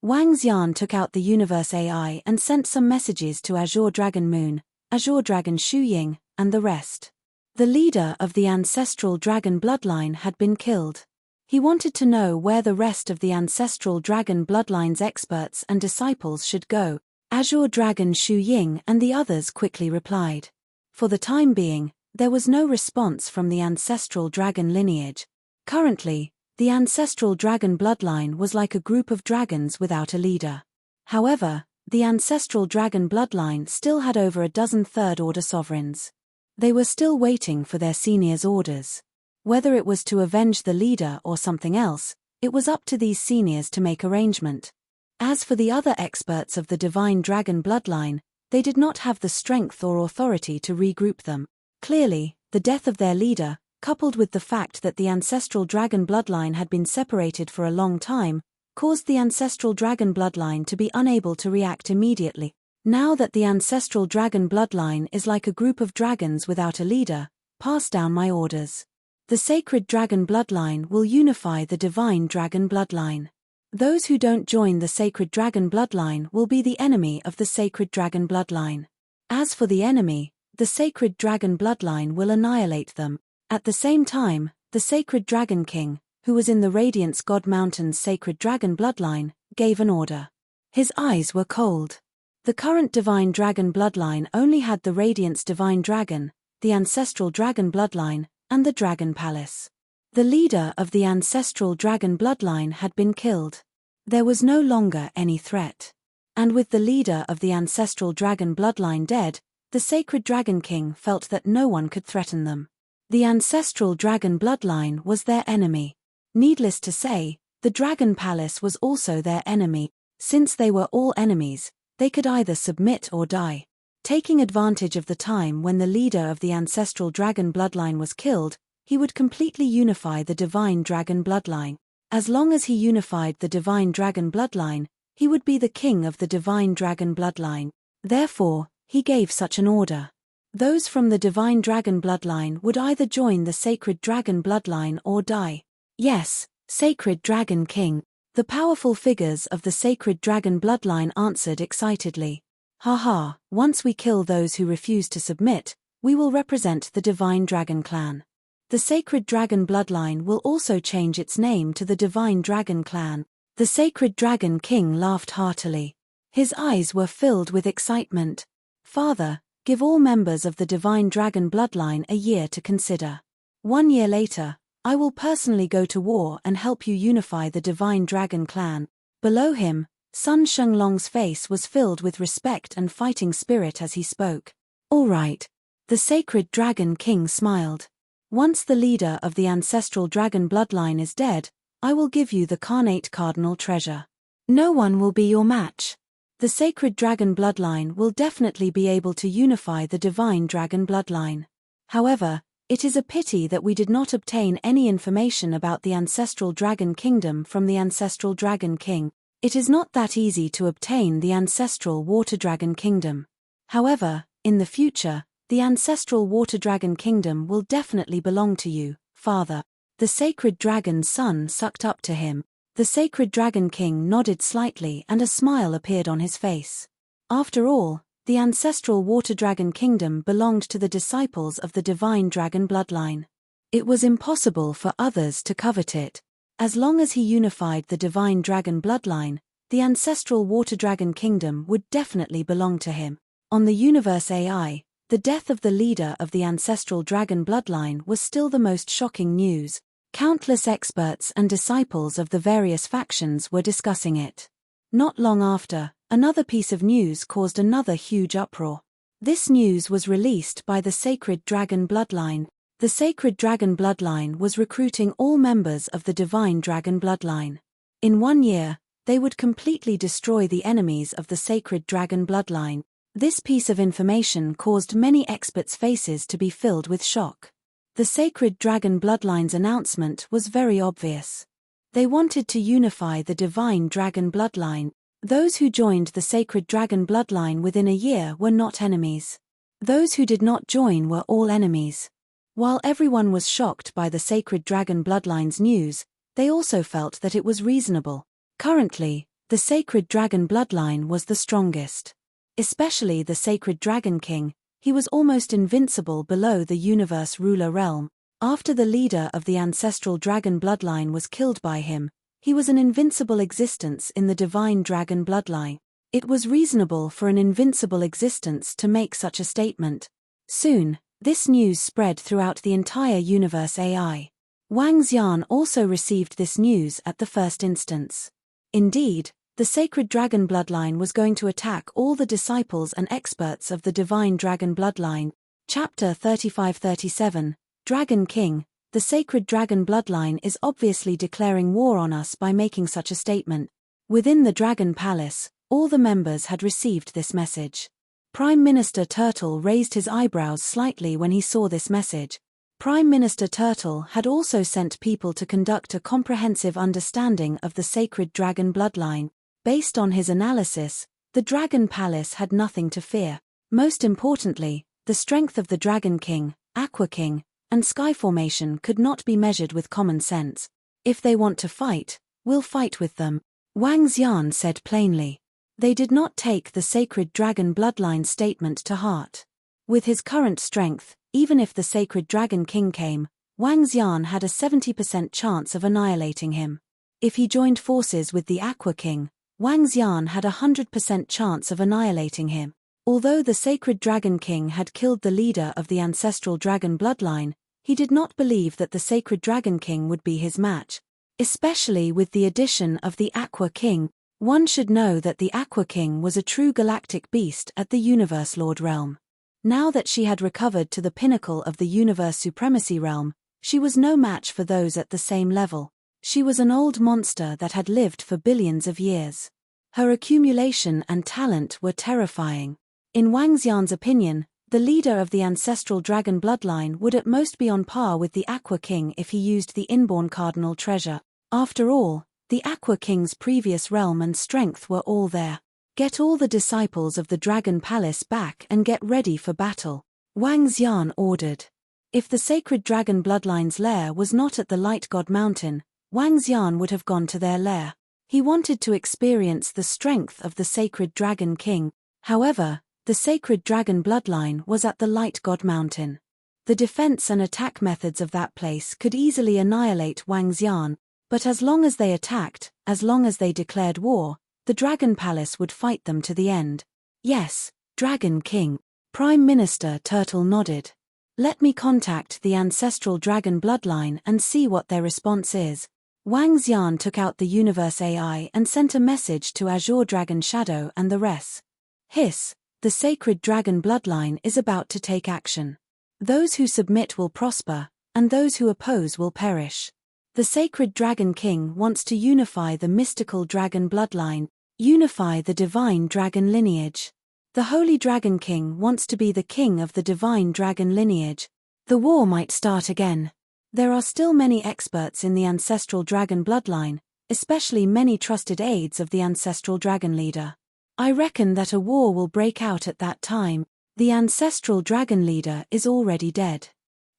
Wang Xian took out the Universe AI and sent some messages to Azure Dragon Moon, Azure Dragon Shu Ying, and the rest. The leader of the ancestral dragon bloodline had been killed. He wanted to know where the rest of the ancestral dragon bloodline's experts and disciples should go. Azure Dragon Shu Ying and the others quickly replied. For the time being, there was no response from the ancestral dragon lineage. Currently, the ancestral dragon bloodline was like a group of dragons without a leader. However, the ancestral dragon bloodline still had over a dozen third-order sovereigns. They were still waiting for their seniors' orders. Whether it was to avenge the leader or something else, it was up to these seniors to make arrangement. As for the other experts of the divine dragon bloodline, they did not have the strength or authority to regroup them. Clearly, the death of their leader, coupled with the fact that the ancestral dragon bloodline had been separated for a long time, caused the ancestral dragon bloodline to be unable to react immediately. Now that the ancestral dragon bloodline is like a group of dragons without a leader, pass down my orders. The sacred dragon bloodline will unify the divine dragon bloodline. Those who don't join the sacred dragon bloodline will be the enemy of the sacred dragon bloodline. As for the enemy, the sacred dragon bloodline will annihilate them. At the same time, the sacred dragon king, who was in the Radiance God Mountain's sacred dragon bloodline, gave an order. His eyes were cold. The current divine dragon bloodline only had the Radiance divine dragon, the ancestral dragon bloodline, and the dragon palace. The leader of the ancestral dragon bloodline had been killed. There was no longer any threat. And with the leader of the ancestral dragon bloodline dead, the sacred dragon king felt that no one could threaten them. The ancestral dragon bloodline was their enemy. Needless to say, the dragon palace was also their enemy. Since they were all enemies, they could either submit or die. Taking advantage of the time when the leader of the ancestral dragon bloodline was killed, he would completely unify the divine dragon bloodline. As long as he unified the divine dragon bloodline, he would be the king of the divine dragon bloodline. Therefore, he gave such an order. Those from the divine dragon bloodline would either join the sacred dragon bloodline or die. Yes, sacred dragon king. The powerful figures of the sacred dragon bloodline answered excitedly. Haha, once we kill those who refuse to submit, we will represent the divine dragon clan. The sacred dragon bloodline will also change its name to the divine dragon clan. The sacred dragon king laughed heartily. His eyes were filled with excitement. Father, give all members of the divine dragon bloodline a year to consider. 1 year later, I will personally go to war and help you unify the divine dragon clan. Below him, Sun Shenglong's face was filled with respect and fighting spirit as he spoke. All right. The sacred dragon king smiled. Once the leader of the ancestral dragon bloodline is dead, I will give you the carnate cardinal treasure. No one will be your match. The sacred dragon bloodline will definitely be able to unify the divine dragon bloodline. However, it is a pity that we did not obtain any information about the ancestral dragon kingdom from the ancestral dragon king. It is not that easy to obtain the ancestral water dragon kingdom. However, in the future, the ancestral water dragon kingdom will definitely belong to you, father. The sacred dragon's son sucked up to him. The sacred dragon king nodded slightly and a smile appeared on his face. After all, the ancestral water dragon kingdom belonged to the disciples of the divine dragon bloodline. It was impossible for others to covet it. As long as he unified the divine dragon bloodline, the ancestral water dragon kingdom would definitely belong to him. On the universe AI, the death of the leader of the ancestral dragon bloodline was still the most shocking news. Countless experts and disciples of the various factions were discussing it. Not long after, another piece of news caused another huge uproar. This news was released by the Sacred Dragon Bloodline. The Sacred Dragon Bloodline was recruiting all members of the Divine Dragon Bloodline. In 1 year, they would completely destroy the enemies of the Sacred Dragon Bloodline. This piece of information caused many experts' faces to be filled with shock. The Sacred Dragon Bloodline's announcement was very obvious. They wanted to unify the Divine Dragon Bloodline. Those who joined the Sacred Dragon Bloodline within a year were not enemies. Those who did not join were all enemies. While everyone was shocked by the Sacred Dragon Bloodline's news, they also felt that it was reasonable. Currently, the Sacred Dragon Bloodline was the strongest. Especially the Sacred Dragon King, he was almost invincible below the universe ruler realm. After the leader of the ancestral dragon bloodline was killed by him, he was an invincible existence in the divine dragon bloodline. It was reasonable for an invincible existence to make such a statement. Soon, this news spread throughout the entire universe AI. Wang Xian also received this news at the first instance. Indeed, the Sacred Dragon Bloodline was going to attack all the disciples and experts of the Divine Dragon Bloodline. Chapter 35-37, Dragon King. The Sacred Dragon Bloodline is obviously declaring war on us by making such a statement. Within the Dragon Palace, all the members had received this message. Prime Minister Turtle raised his eyebrows slightly when he saw this message. Prime Minister Turtle had also sent people to conduct a comprehensive understanding of the Sacred Dragon Bloodline. Based on his analysis, the Dragon Palace had nothing to fear. Most importantly, the strength of the Dragon King, Aqua King, and Sky Formation could not be measured with common sense. If they want to fight, we'll fight with them, Wang Xian said plainly. They did not take the Sacred Dragon Bloodline statement to heart. With his current strength, even if the Sacred Dragon King came, Wang Xian had a 70% chance of annihilating him. If he joined forces with the Aqua King, Wang Xian had a 100% chance of annihilating him. Although the Sacred Dragon King had killed the leader of the ancestral dragon bloodline, he did not believe that the Sacred Dragon King would be his match. Especially with the addition of the Aqua King, one should know that the Aqua King was a true galactic beast at the Universe Lord realm. Now that she had recovered to the pinnacle of the Universe Supremacy realm, she was no match for those at the same level. She was an old monster that had lived for billions of years. Her accumulation and talent were terrifying. In Wang Xian's opinion, the leader of the ancestral dragon bloodline would at most be on par with the Aqua King if he used the inborn cardinal treasure. After all, the Aqua King's previous realm and strength were all there. Get all the disciples of the Dragon Palace back and get ready for battle, Wang Xian ordered. If the Sacred Dragon Bloodline's lair was not at the Light God Mountain, Wang Xian would have gone to their lair. He wanted to experience the strength of the Sacred Dragon King. However, the Sacred Dragon Bloodline was at the Light God Mountain. The defense and attack methods of that place could easily annihilate Wang Xian, but as long as they attacked, as long as they declared war, the Dragon Palace would fight them to the end. Yes, Dragon King. Prime Minister Turtle nodded. Let me contact the ancestral dragon bloodline and see what their response is. Wang Xian took out the Universe AI and sent a message to Azure Dragon Shadow and the rest. Hiss, the Sacred Dragon Bloodline is about to take action. Those who submit will prosper, and those who oppose will perish. The Sacred Dragon King wants to unify the mystical dragon bloodline, unify the divine dragon lineage. The Holy Dragon King wants to be the king of the divine dragon lineage. The war might start again. There are still many experts in the ancestral dragon bloodline, especially many trusted aides of the ancestral dragon leader. I reckon that a war will break out at that time. The ancestral dragon leader is already dead.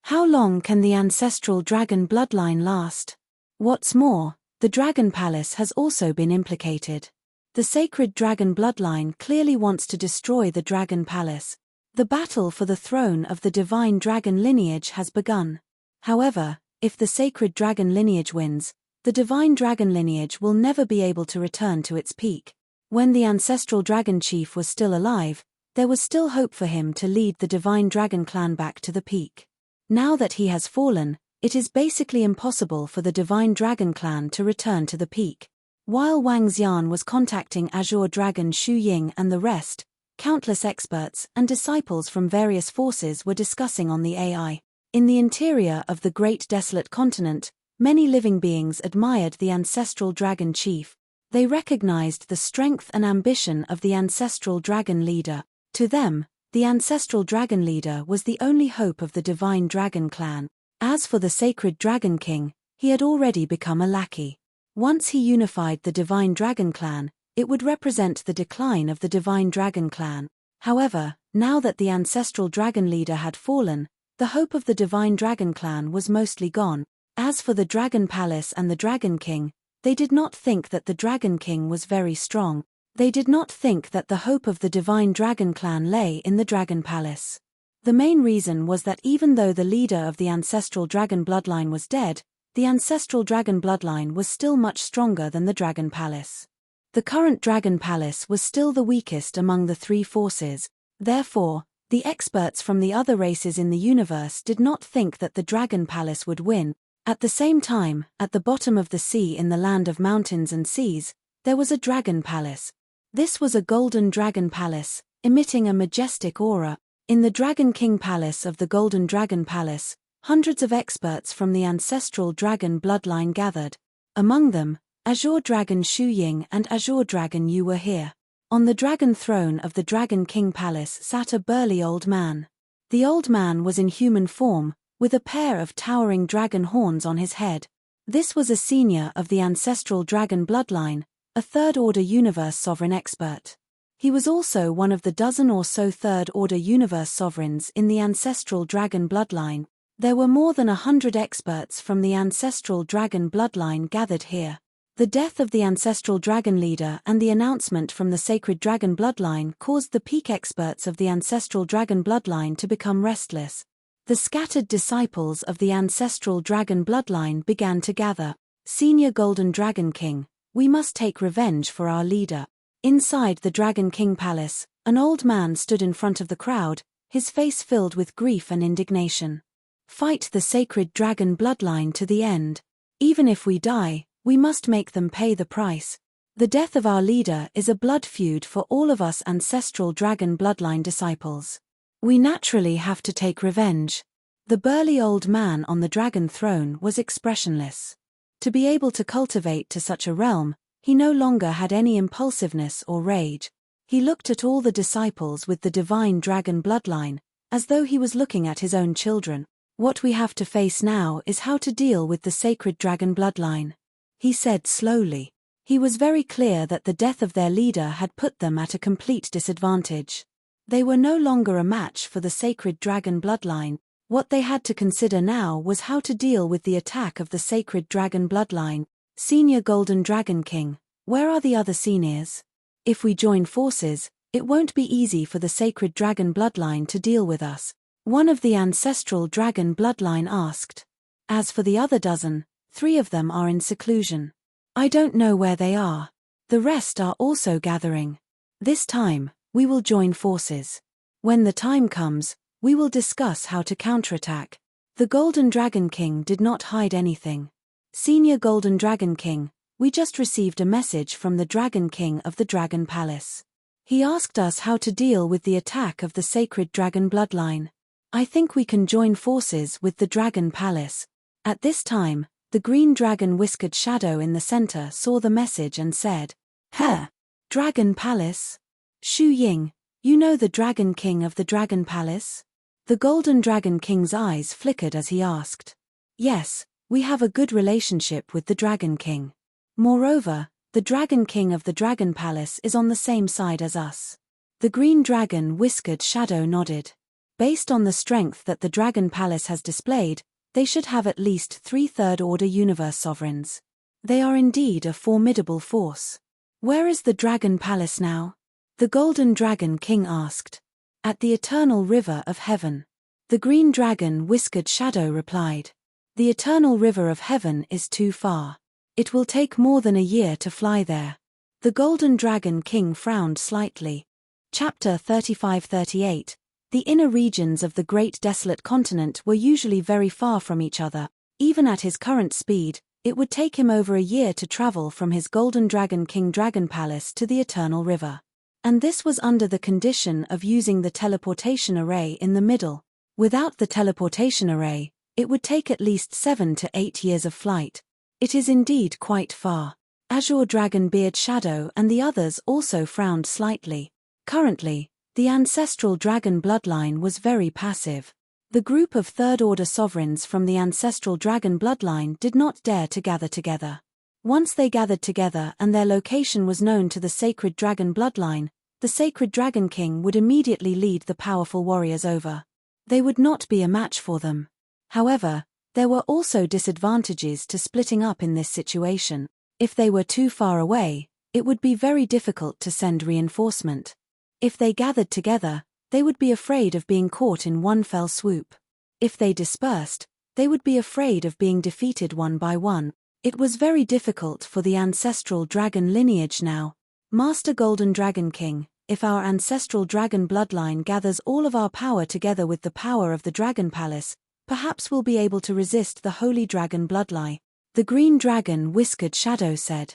How long can the ancestral dragon bloodline last? What's more, the Dragon Palace has also been implicated. The Sacred Dragon Bloodline clearly wants to destroy the Dragon Palace. The battle for the throne of the divine dragon lineage has begun. However, if the Sacred Dragon lineage wins, the divine dragon lineage will never be able to return to its peak. When the ancestral dragon chief was still alive, there was still hope for him to lead the divine dragon clan back to the peak. Now that he has fallen, it is basically impossible for the divine dragon clan to return to the peak. While Wang Xian was contacting Azure Dragon Xu Ying and the rest, countless experts and disciples from various forces were discussing on the AI. In the interior of the Great Desolate Continent, many living beings admired the ancestral dragon chief. They recognized the strength and ambition of the ancestral dragon leader. To them, the ancestral dragon leader was the only hope of the divine dragon clan. As for the sacred dragon king, he had already become a lackey. Once he unified the divine dragon clan, it would represent the decline of the divine dragon clan. However, now that the ancestral dragon leader had fallen, the hope of the divine dragon clan was mostly gone. As for the dragon palace and the dragon king, they did not think that the dragon king was very strong. They did not think that the hope of the divine dragon clan lay in the dragon palace. The main reason was that even though the leader of the ancestral dragon bloodline was dead, the ancestral dragon bloodline was still much stronger than the dragon palace. The current dragon palace was still the weakest among the three forces. Therefore, the experts from the other races in the universe did not think that the dragon palace would win. At the same time, at the bottom of the sea in the land of mountains and seas, there was a dragon palace. This was a golden dragon palace, emitting a majestic aura. In the Dragon King Palace of the Golden Dragon Palace, hundreds of experts from the ancestral dragon bloodline gathered. Among them, Azure Dragon Xu Ying and Azure Dragon Yu were here. On the dragon throne of the Dragon King Palace sat a burly old man. The old man was in human form, with a pair of towering dragon horns on his head. This was a senior of the ancestral dragon bloodline, a third-order universe sovereign expert. He was also one of the dozen or so third-order universe sovereigns in the ancestral dragon bloodline. There were more than 100 experts from the ancestral dragon bloodline gathered here. The death of the ancestral dragon leader and the announcement from the sacred dragon bloodline caused the peak experts of the ancestral dragon bloodline to become restless. The scattered disciples of the ancestral dragon bloodline began to gather. Senior Golden Dragon King, we must take revenge for our leader. Inside the Dragon King Palace, an old man stood in front of the crowd, his face filled with grief and indignation. Fight the sacred dragon bloodline to the end. Even if we die, we must make them pay the price. The death of our leader is a blood feud for all of us ancestral dragon bloodline disciples. We naturally have to take revenge. The burly old man on the dragon throne was expressionless. To be able to cultivate to such a realm, he no longer had any impulsiveness or rage. He looked at all the disciples with the divine dragon bloodline, as though he was looking at his own children. What we have to face now is how to deal with the sacred dragon bloodline, he said slowly. He was very clear that the death of their leader had put them at a complete disadvantage. They were no longer a match for the sacred dragon bloodline. What they had to consider now was how to deal with the attack of the sacred dragon bloodline. Senior Golden Dragon King, where are the other seniors? If we join forces, it won't be easy for the sacred dragon bloodline to deal with us, one of the ancestral dragon bloodline asked. As for the other dozen, 3 of them are in seclusion. I don't know where they are. The rest are also gathering. This time, we will join forces. When the time comes, we will discuss how to counterattack. The Golden Dragon King did not hide anything. Senior Golden Dragon King, we just received a message from the Dragon King of the Dragon Palace. He asked us how to deal with the attack of the sacred dragon bloodline. I think we can join forces with the Dragon Palace. At this time, the green dragon whiskered shadow in the center saw the message and said, "Huh? Dragon Palace? Xu Ying, you know the Dragon King of the Dragon Palace?" The Golden Dragon King's eyes flickered as he asked. "Yes, we have a good relationship with the Dragon King. Moreover, the Dragon King of the Dragon Palace is on the same side as us." The green dragon whiskered shadow nodded. Based on the strength that the Dragon Palace has displayed, they should have at least 3 third-order universe sovereigns. They are indeed a formidable force. Where is the Dragon Palace now? The Golden Dragon King asked. At the Eternal River of Heaven. The green dragon whiskered shadow replied. The Eternal River of Heaven is too far. It will take more than a year to fly there. The Golden Dragon King frowned slightly. Chapter 35-38. The inner regions of the Great Desolate Continent were usually very far from each other. Even at his current speed, it would take him over a year to travel from his Golden Dragon King Dragon Palace to the Eternal River. And this was under the condition of using the teleportation array in the middle. Without the teleportation array, it would take at least 7 to 8 years of flight. It is indeed quite far. Azure Dragon Beard Shadow and the others also frowned slightly. Currently, the ancestral dragon bloodline was very passive. The group of third-order sovereigns from the ancestral dragon bloodline did not dare to gather together. Once they gathered together and their location was known to the sacred dragon bloodline, the sacred dragon king would immediately lead the powerful warriors over. They would not be a match for them. However, there were also disadvantages to splitting up in this situation. If they were too far away, it would be very difficult to send reinforcement. If they gathered together, they would be afraid of being caught in one fell swoop. If they dispersed, they would be afraid of being defeated one by one. It was very difficult for the ancestral dragon lineage now. Master Golden Dragon King, if our ancestral dragon bloodline gathers all of our power together with the power of the Dragon Palace, perhaps we'll be able to resist the Holy Dragon bloodline. The Green Dragon Whiskered Shadow said.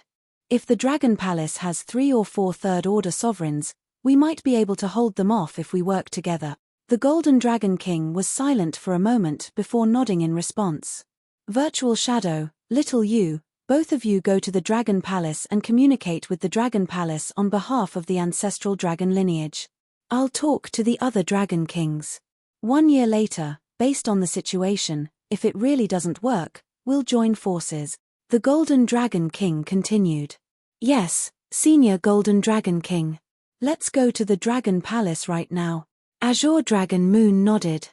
If the Dragon Palace has 3 or 4 third-order sovereigns, we might be able to hold them off if we work together. The Golden Dragon King was silent for a moment before nodding in response. Virtual Shadow, Little You, both of you go to the Dragon Palace and communicate with the Dragon Palace on behalf of the ancestral dragon lineage. I'll talk to the other Dragon Kings. 1 year later, based on the situation, if it really doesn't work, we'll join forces. The Golden Dragon King continued. Yes, Senior Golden Dragon King. Let's go to the Dragon Palace right now. Azure Dragon Moon nodded.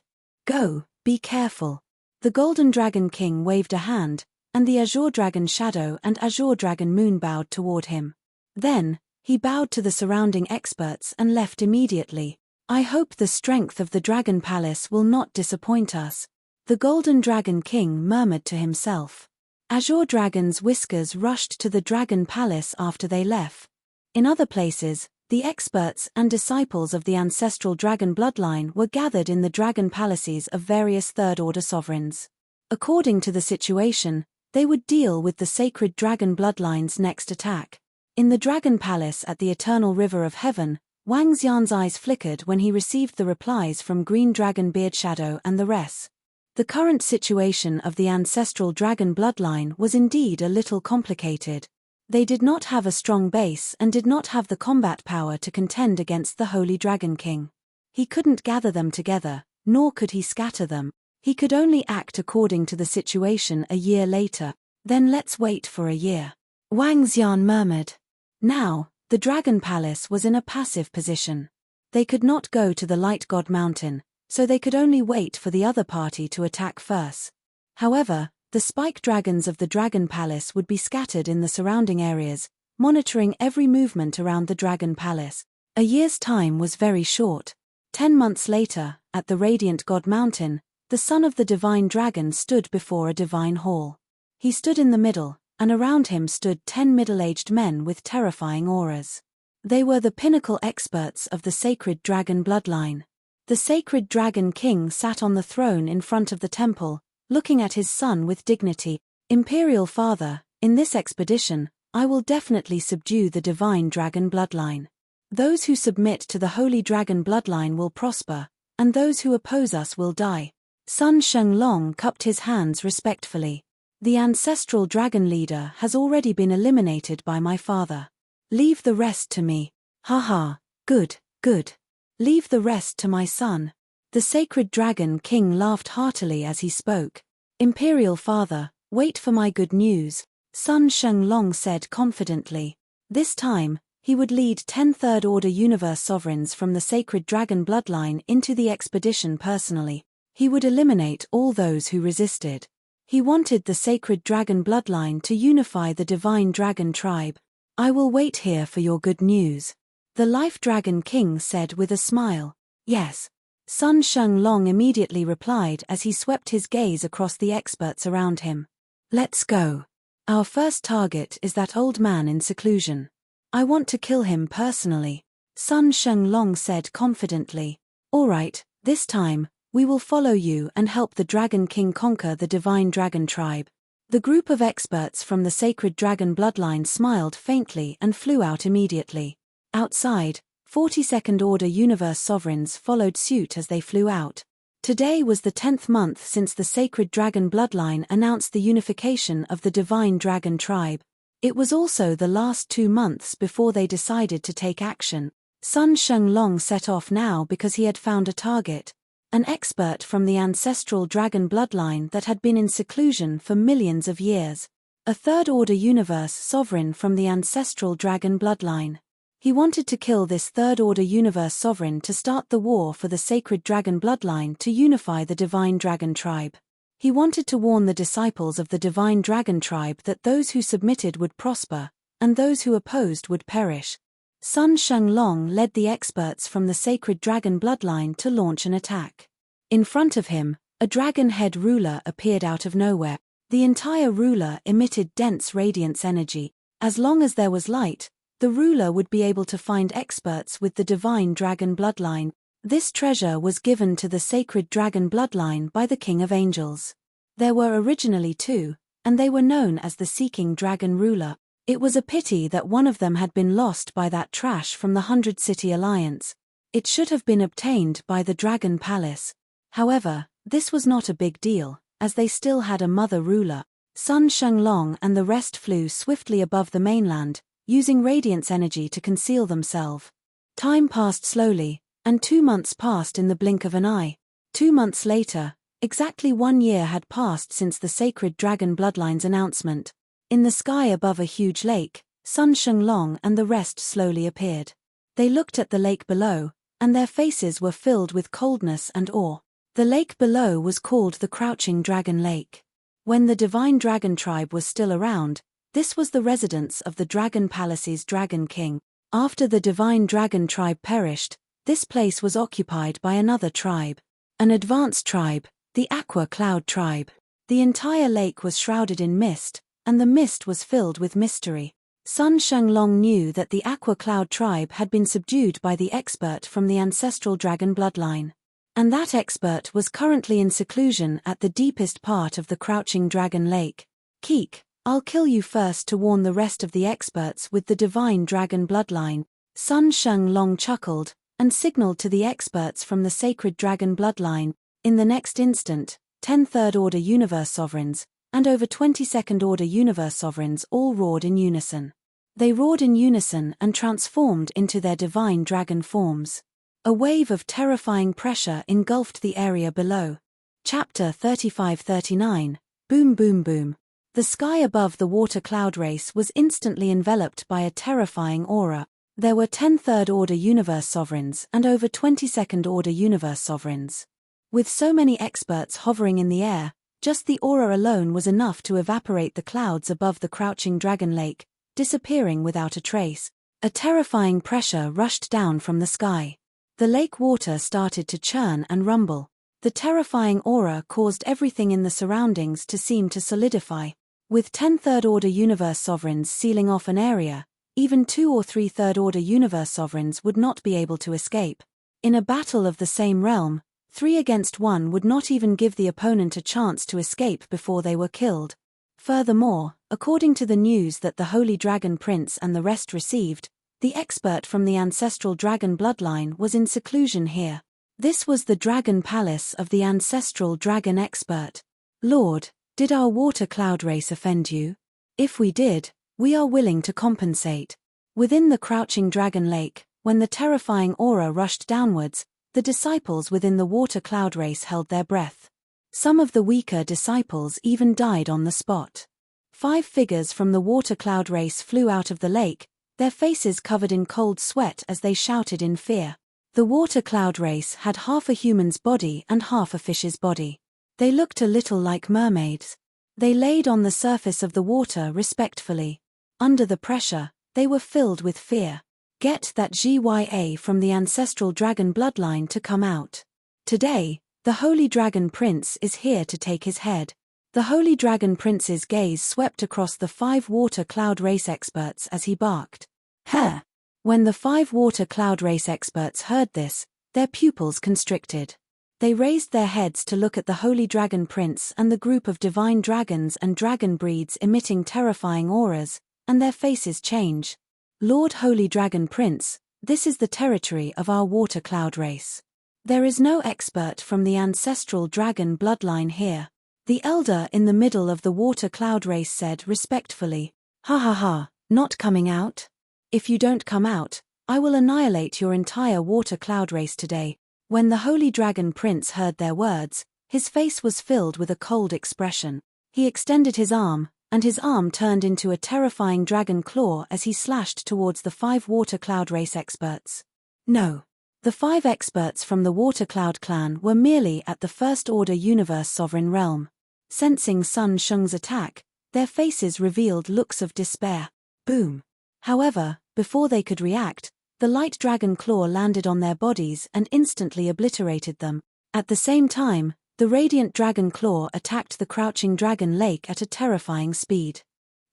Go, be careful. The Golden Dragon King waved a hand, and the Azure Dragon Shadow and Azure Dragon Moon bowed toward him. Then, he bowed to the surrounding experts and left immediately. I hope the strength of the Dragon Palace will not disappoint us. The Golden Dragon King murmured to himself. Azure Dragon's whiskers rushed to the Dragon Palace after they left. In other places, the experts and disciples of the ancestral dragon bloodline were gathered in the Dragon Palaces of various third-order sovereigns. According to the situation, they would deal with the sacred dragon bloodline's next attack. In the Dragon Palace at the Eternal River of Heaven, Wang Xian's eyes flickered when he received the replies from Green Dragon Beard Shadow and the rest. The current situation of the ancestral dragon bloodline was indeed a little complicated. They did not have a strong base and did not have the combat power to contend against the Holy Dragon King. He couldn't gather them together, nor could he scatter them. He could only act according to the situation a year later. Then let's wait for a year. Wang Xian murmured. Now, the Dragon Palace was in a passive position. They could not go to the Light God Mountain, so they could only wait for the other party to attack first. However, the spike dragons of the Dragon Palace would be scattered in the surrounding areas, monitoring every movement around the Dragon Palace. A year's time was very short. 10 months later, at the Radiant God Mountain, the son of the Divine Dragon stood before a divine hall. He stood in the middle, and around him stood 10 middle-aged men with terrifying auras. They were the pinnacle experts of the sacred dragon bloodline. The sacred dragon king sat on the throne in front of the temple, looking at his son with dignity. Imperial Father, in this expedition, I will definitely subdue the divine dragon bloodline. Those who submit to the holy dragon bloodline will prosper, and those who oppose us will die. Sun Shenglong cupped his hands respectfully. The ancestral dragon leader has already been eliminated by my father. Leave the rest to me. Haha, good, good. Leave the rest to my son. The sacred dragon king laughed heartily as he spoke. Imperial Father, wait for my good news, Sun Shenglong said confidently. This time, he would lead 10 third-order universe sovereigns from the sacred dragon bloodline into the expedition personally. He would eliminate all those who resisted. He wanted the sacred dragon bloodline to unify the divine dragon tribe. I will wait here for your good news. The Life Dragon King said with a smile. Yes. Sun Shenglong immediately replied as he swept his gaze across the experts around him. Let's go. Our first target is that old man in seclusion. I want to kill him personally, Sun Shenglong said confidently. All right, this time, we will follow you and help the Dragon King conquer the Divine Dragon Tribe. The group of experts from the Sacred Dragon bloodline smiled faintly and flew out immediately. Outside, 42nd Order Universe sovereigns followed suit as they flew out. Today was the 10th month since the Sacred Dragon bloodline announced the unification of the Divine Dragon Tribe. It was also the last 2 months before they decided to take action. Sun Shenglong set off now because he had found a target. An expert from the ancestral dragon bloodline that had been in seclusion for millions of years. A Third Order Universe sovereign from the ancestral dragon bloodline. He wanted to kill this Third Order Universe sovereign to start the war for the Sacred Dragon bloodline to unify the Divine Dragon Tribe. He wanted to warn the disciples of the Divine Dragon Tribe that those who submitted would prosper, and those who opposed would perish. Sun Shenglong led the experts from the Sacred Dragon bloodline to launch an attack. In front of him, a dragon head ruler appeared out of nowhere. The entire ruler emitted dense radiance energy. As long as there was light, the ruler would be able to find experts with the Divine Dragon bloodline. This treasure was given to the Sacred Dragon bloodline by the King of Angels. There were originally 2, and they were known as the Seeking Dragon Ruler. It was a pity that one of them had been lost by that trash from the 100 City Alliance. It should have been obtained by the Dragon Palace. However, this was not a big deal, as they still had a mother ruler. Sun Shenglong and the rest flew swiftly above the mainland, using radiance energy to conceal themselves. Time passed slowly, and 2 months passed in the blink of an eye. 2 months later, exactly 1 year had passed since the Sacred Dragon bloodline's announcement. In the sky above a huge lake, Sun Shenglong and the rest slowly appeared. They looked at the lake below, and their faces were filled with coldness and awe. The lake below was called the Crouching Dragon Lake. When the Divine Dragon Tribe was still around, this was the residence of the Dragon Palace's Dragon King. After the Divine Dragon Tribe perished, this place was occupied by another tribe. An advanced tribe, the Aqua Cloud Tribe. The entire lake was shrouded in mist, and the mist was filled with mystery. Sun Shenglong knew that the Aqua Cloud Tribe had been subdued by the expert from the ancestral dragon bloodline. And that expert was currently in seclusion at the deepest part of the Crouching Dragon Lake. Keek, I'll kill you first to warn the rest of the experts with the Divine Dragon bloodline. Sun Shenglong chuckled, and signaled to the experts from the Sacred Dragon bloodline. In the next instant, 10 Third Order Universe sovereigns, and over 22nd Order Universe sovereigns all roared in unison. They roared in unison and transformed into their divine dragon forms. A wave of terrifying pressure engulfed the area below. Chapter 35-39, Boom Boom Boom. The sky above the water cloud race was instantly enveloped by a terrifying aura. There were 10 Third Order Universe sovereigns and over 22nd Order Universe sovereigns. With so many experts hovering in the air, just the aura alone was enough to evaporate the clouds above the Crouching Dragon Lake, disappearing without a trace. A terrifying pressure rushed down from the sky. The lake water started to churn and rumble. The terrifying aura caused everything in the surroundings to seem to solidify. With 10 Third Order Universe sovereigns sealing off an area, even 2 or 3 Third Order Universe sovereigns would not be able to escape. In a battle of the same realm, 3 against 1 would not even give the opponent a chance to escape before they were killed. Furthermore, according to the news that the Holy Dragon Prince and the rest received, the expert from the ancestral dragon bloodline was in seclusion here. This was the Dragon Palace of the ancestral dragon expert. Lord, did our water cloud race offend you? If we did, we are willing to compensate. Within the Crouching Dragon Lake, when the terrifying aura rushed downwards, the disciples within the water cloud race held their breath. Some of the weaker disciples even died on the spot. 5 figures from the water cloud race flew out of the lake, their faces covered in cold sweat as they shouted in fear. The water cloud race had half a human's body and half a fish's body. They looked a little like mermaids. They laid on the surface of the water respectfully. Under the pressure, they were filled with fear. Get that GYA from the ancestral dragon bloodline to come out. Today, the Holy Dragon Prince is here to take his head. The Holy Dragon Prince's gaze swept across the 5 water cloud race experts as he barked. "Huh!" When the 5 water cloud race experts heard this, their pupils constricted. They raised their heads to look at the Holy Dragon Prince and the group of divine dragons and dragon breeds emitting terrifying auras, and their faces change. "Lord Holy Dragon Prince, this is the territory of our water cloud race. There is no expert from the ancestral dragon bloodline here." The elder in the middle of the water cloud race said respectfully, "Ha ha ha, not coming out? If you don't come out, I will annihilate your entire water cloud race today." When the Holy Dragon Prince heard their words, his face was filled with a cold expression. He extended his arm, and his arm turned into a terrifying dragon claw as he slashed towards the 5 water cloud race experts. No. The 5 experts from the Water Cloud clan were merely at the First Order Universe Sovereign Realm. Sensing Sun Sheng's attack, their faces revealed looks of despair. Boom. However, before they could react, the light dragon claw landed on their bodies and instantly obliterated them. At the same time, the radiant dragon claw attacked the crouching dragon lake at a terrifying speed.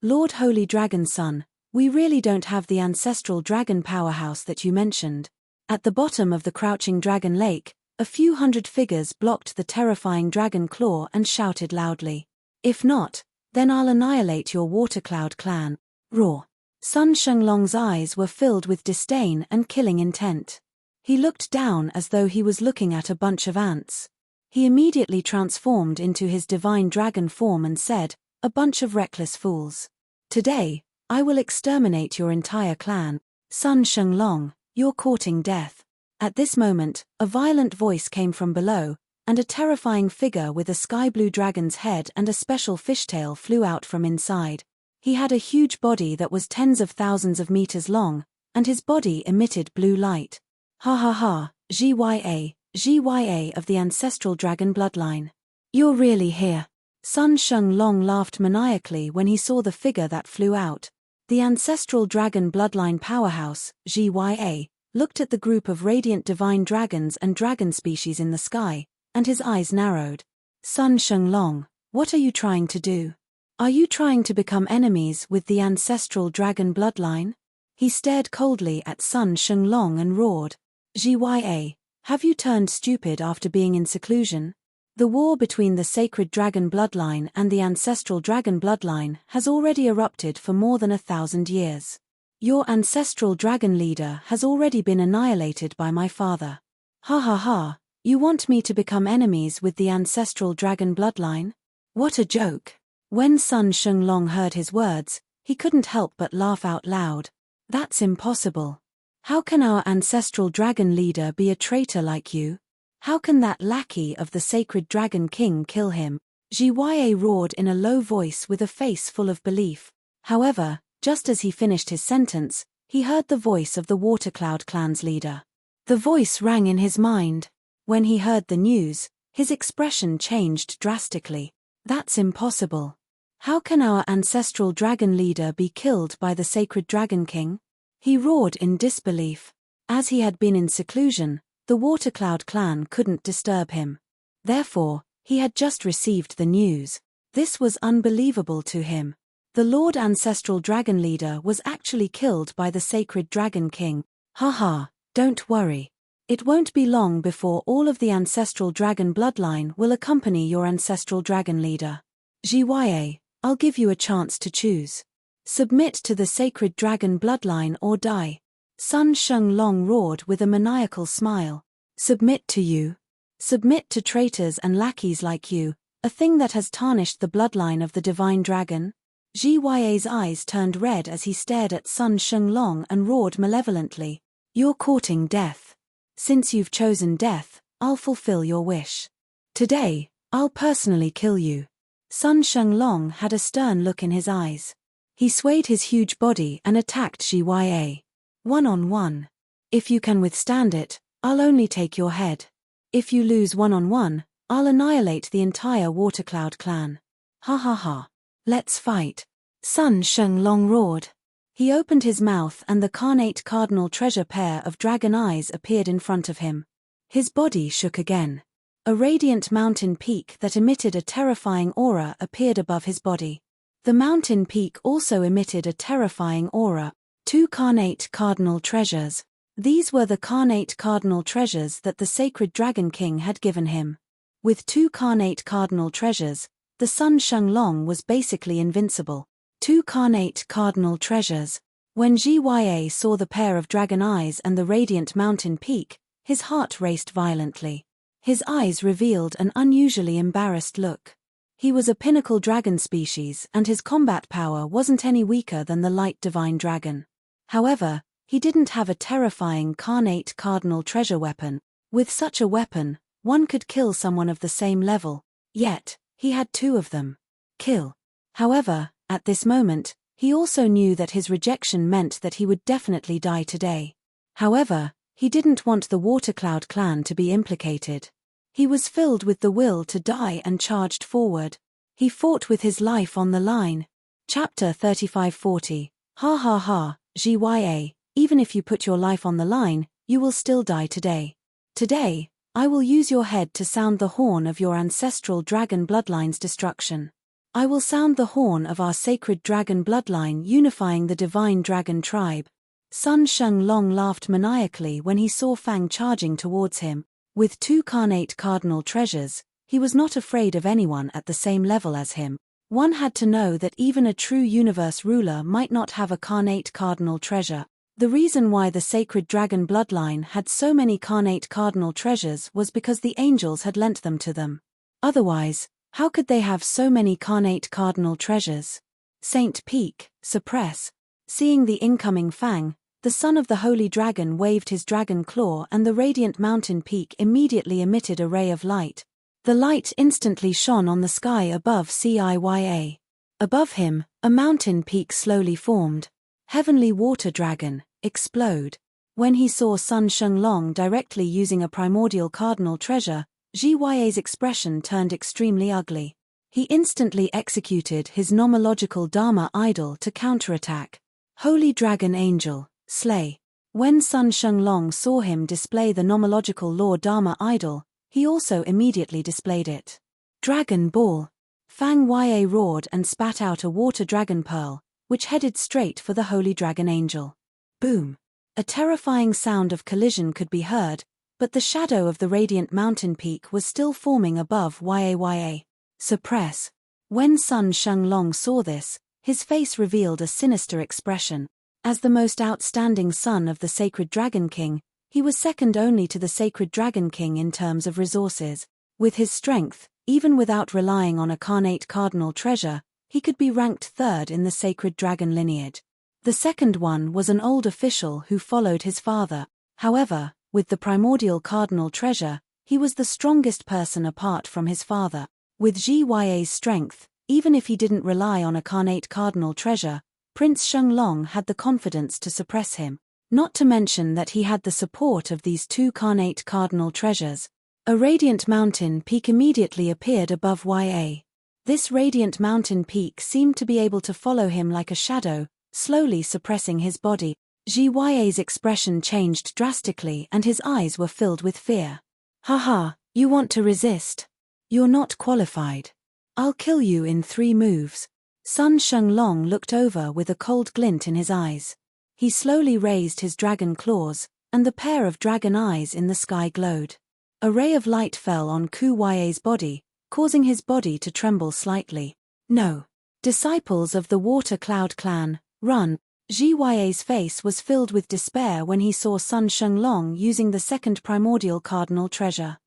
"Lord Holy Dragon Son, we really don't have the ancestral dragon powerhouse that you mentioned." At the bottom of the crouching dragon lake, a few hundred figures blocked the terrifying dragon claw and shouted loudly, "If not, then I'll annihilate your water cloud clan." Roar. Sun Shenglong's eyes were filled with disdain and killing intent. He looked down as though he was looking at a bunch of ants. He immediately transformed into his divine dragon form and said, "A bunch of reckless fools. Today, I will exterminate your entire clan. Sun Shenglong, you're courting death." At this moment, a violent voice came from below, and a terrifying figure with a sky-blue dragon's head and a special fishtail flew out from inside. He had a huge body that was tens of thousands of meters long, and his body emitted blue light. "Ha ha ha, GYA of the ancestral dragon bloodline. You're really here." Sun Shenglong laughed maniacally when he saw the figure that flew out. The ancestral dragon bloodline powerhouse, GYA, looked at the group of radiant divine dragons and dragon species in the sky, and his eyes narrowed. "Sun Shenglong, what are you trying to do? Are you trying to become enemies with the ancestral dragon bloodline?" He stared coldly at Sun Shenglong and roared, "GYA, have you turned stupid after being in seclusion? The war between the sacred dragon bloodline and the ancestral dragon bloodline has already erupted for more than 1,000 years. Your ancestral dragon leader has already been annihilated by my father. Ha ha ha, you want me to become enemies with the ancestral dragon bloodline? What a joke." When Sun Shenglong heard his words, he couldn't help but laugh out loud. "That's impossible. How can our ancestral dragon leader be a traitor like you? How can that lackey of the sacred dragon king kill him?" GYA roared in a low voice with a face full of belief. However, just as he finished his sentence, he heard the voice of the Water Cloud clan's leader. The voice rang in his mind. When he heard the news, his expression changed drastically. "That's impossible. How can our ancestral dragon leader be killed by the sacred dragon king?" He roared in disbelief. As he had been in seclusion, the Water Cloud clan couldn't disturb him. Therefore, he had just received the news. This was unbelievable to him. The Lord Ancestral Dragon Leader was actually killed by the Sacred Dragon King. Haha, don't worry. It won't be long before all of the Ancestral Dragon bloodline will accompany your Ancestral Dragon Leader. GYA, I'll give you a chance to choose. Submit to the Sacred Dragon bloodline or die. Sun Shenglong roared with a maniacal smile. Submit to you? Submit to traitors and lackeys like you, a thing that has tarnished the bloodline of the Divine Dragon? GYA's eyes turned red as he stared at Sun Shenglong and roared malevolently. You're courting death. Since you've chosen death, I'll fulfill your wish. Today, I'll personally kill you. Sun Shenglong had a stern look in his eyes. He swayed his huge body and attacked GYA. One-on-one. If you can withstand it, I'll only take your head. If you lose one-on-one, I'll annihilate the entire Water Cloud clan. Ha ha ha. Let's fight. Sun Shenglong roared. He opened his mouth and the carnate cardinal treasure pair of dragon eyes appeared in front of him. His body shook again. A radiant mountain peak that emitted a terrifying aura appeared above his body. The mountain peak also emitted a terrifying aura. 2 carnate cardinal treasures. These were the carnate cardinal treasures that the sacred Dragon King had given him. With 2 carnate cardinal treasures, the Sun Shenglong was basically invincible. 2 carnate cardinal treasures. When Zhya saw the pair of dragon eyes and the radiant mountain peak, his heart raced violently. His eyes revealed an unusually embarrassed look. He was a pinnacle dragon species and his combat power wasn't any weaker than the light divine dragon. However, he didn't have a terrifying carnate cardinal treasure weapon. With such a weapon, one could kill someone of the same level. Yet, he had 2 of them. Kill. However, at this moment, he also knew that his rejection meant that he would definitely die today. However, he didn't want the Watercloud clan to be implicated. He was filled with the will to die and charged forward. He fought with his life on the line. Chapter 3540. Ha ha ha, Zhya, even if you put your life on the line, you will still die today. Today, I will use your head to sound the horn of your ancestral dragon bloodline's destruction. I will sound the horn of our sacred dragon bloodline unifying the divine dragon tribe. Sun Shenglong laughed maniacally when he saw Fang charging towards him. With 2 carnate cardinal treasures, he was not afraid of anyone at the same level as him. One had to know that even a true universe ruler might not have a carnate cardinal treasure. The reason why the sacred dragon bloodline had so many carnate cardinal treasures was because the angels had lent them to them. Otherwise, how could they have so many carnate cardinal treasures? Saint Peak, suppress. Seeing the incoming Fang, the son of the holy dragon waved his dragon claw and the radiant mountain peak immediately emitted a ray of light. The light instantly shone on the sky above Ciya. Above him, a mountain peak slowly formed. Heavenly water dragon, explode. When he saw Sun Shenglong directly using a primordial cardinal treasure, Zhya's expression turned extremely ugly. He instantly executed his nomological Dharma idol to counterattack. Holy Dragon Angel, slay. When Sun Shenglong saw him display the nomological law Dharma idol, he also immediately displayed it. Dragon Ball. Fang Ya roared and spat out a water dragon pearl, which headed straight for the Holy Dragon Angel. Boom. A terrifying sound of collision could be heard, but the shadow of the radiant mountain peak was still forming above Ya. Suppress. When Sun Shenglong saw this, his face revealed a sinister expression. As the most outstanding son of the sacred Dragon King, he was second only to the sacred Dragon King in terms of resources. With his strength, even without relying on a carnate cardinal treasure, he could be ranked 3rd in the sacred dragon lineage. The second one was an old official who followed his father. However, with the primordial cardinal treasure, he was the strongest person apart from his father. With Zhya's strength, even if he didn't rely on a carnate cardinal treasure, Prince Shenglong had the confidence to suppress him. Not to mention that he had the support of these 2 carnate cardinal treasures. A radiant mountain peak immediately appeared above Ya. This radiant mountain peak seemed to be able to follow him like a shadow, slowly suppressing his body. Zhya's expression changed drastically and his eyes were filled with fear. Haha, you want to resist? You're not qualified. I'll kill you in 3 moves. Sun Shenglong looked over with a cold glint in his eyes. He slowly raised his dragon claws, and the pair of dragon eyes in the sky glowed. A ray of light fell on Ku Ya's body, causing his body to tremble slightly. No. Disciples of the Water Cloud clan, run. Zhya's face was filled with despair when he saw Sun Shenglong using the second primordial cardinal treasure.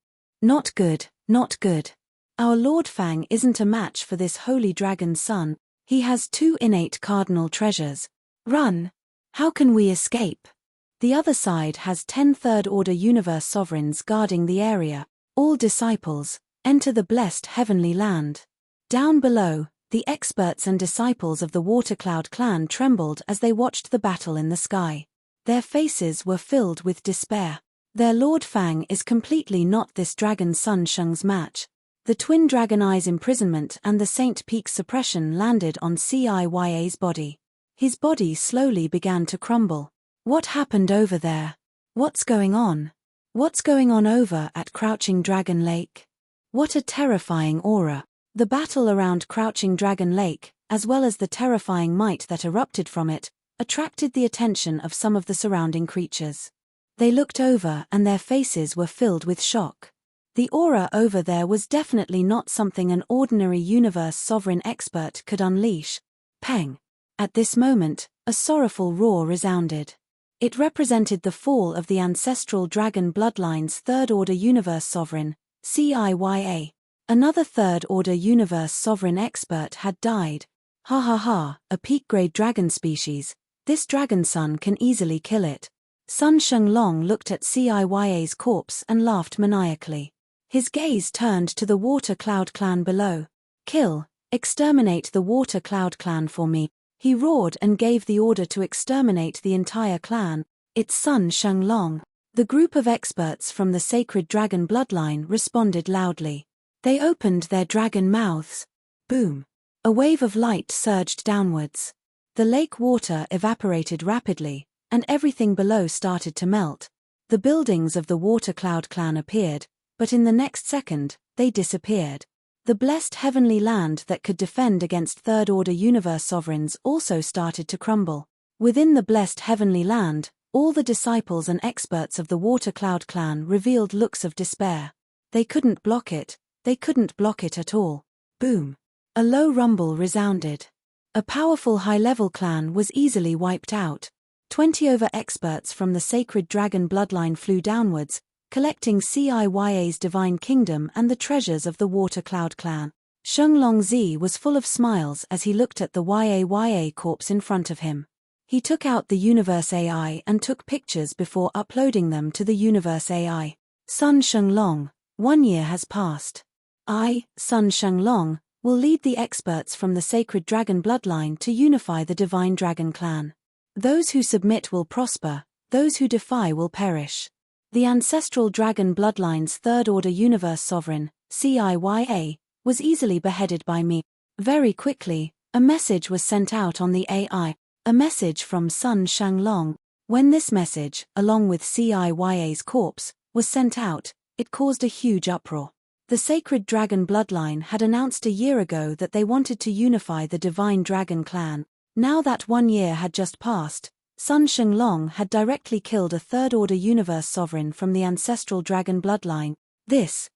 Not good, not good. Our Lord Fang isn't a match for this holy dragon's son. He has 2 innate cardinal treasures. Run! How can we escape? The other side has 10 third-order universe sovereigns guarding the area. All disciples, enter the blessed heavenly land. Down below, the experts and disciples of the Watercloud clan trembled as they watched the battle in the sky. Their faces were filled with despair. Their Lord Fang is completely not this dragon Sun Sheng's match. The twin dragon eyes' imprisonment and the Saint Peak's suppression landed on Ciya's body. His body slowly began to crumble. What happened over there? What's going on? What's going on over at Crouching Dragon Lake? What a terrifying aura. The battle around Crouching Dragon Lake, as well as the terrifying might that erupted from it, attracted the attention of some of the surrounding creatures. They looked over and their faces were filled with shock. The aura over there was definitely not something an ordinary universe sovereign expert could unleash. Pang! At this moment, a sorrowful roar resounded. It represented the fall of the ancestral dragon bloodline's third-order universe sovereign, CIYA. Another third-order universe sovereign expert had died. Ha ha ha, a peak-grade dragon species. This dragon son can easily kill it. Sun Shenlong looked at CIYA's corpse and laughed maniacally. His gaze turned to the Water Cloud clan below. Kill, exterminate the Water Cloud clan for me. He roared and gave the order to exterminate the entire clan. It's Sun Shenlong. The group of experts from the sacred dragon bloodline responded loudly. They opened their dragon mouths. Boom. A wave of light surged downwards. The lake water evaporated rapidly, and everything below started to melt. The buildings of the Water Cloud clan appeared, but in the next second, they disappeared. The blessed heavenly land that could defend against third-order universe sovereigns also started to crumble. Within the blessed heavenly land, all the disciples and experts of the Water Cloud clan revealed looks of despair. They couldn't block it. They couldn't block it at all. Boom. A low rumble resounded. A powerful high-level clan was easily wiped out. 20 over experts from the sacred dragon bloodline flew downwards, collecting CIYA's divine kingdom and the treasures of the Water Cloud clan. Shenlong Zi was full of smiles as he looked at the YAYA corpse in front of him. He took out the Universe AI and took pictures before uploading them to the Universe AI. Sun Shenlong, 1 year has passed. I, Sun Shenlong, will lead the experts from the sacred dragon bloodline to unify the divine dragon clan. Those who submit will prosper, those who defy will perish. The ancestral dragon bloodline's third-order universe sovereign, CIYA, was easily beheaded by me. Very quickly, a message was sent out on the AI, a message from Sun Shenlong. When this message, along with CIYA's corpse, was sent out, it caused a huge uproar. The sacred dragon bloodline had announced a year ago that they wanted to unify the divine dragon clan. Now that 1 year had just passed, Sun Shenlong had directly killed a third-order universe sovereign from the ancestral dragon bloodline. This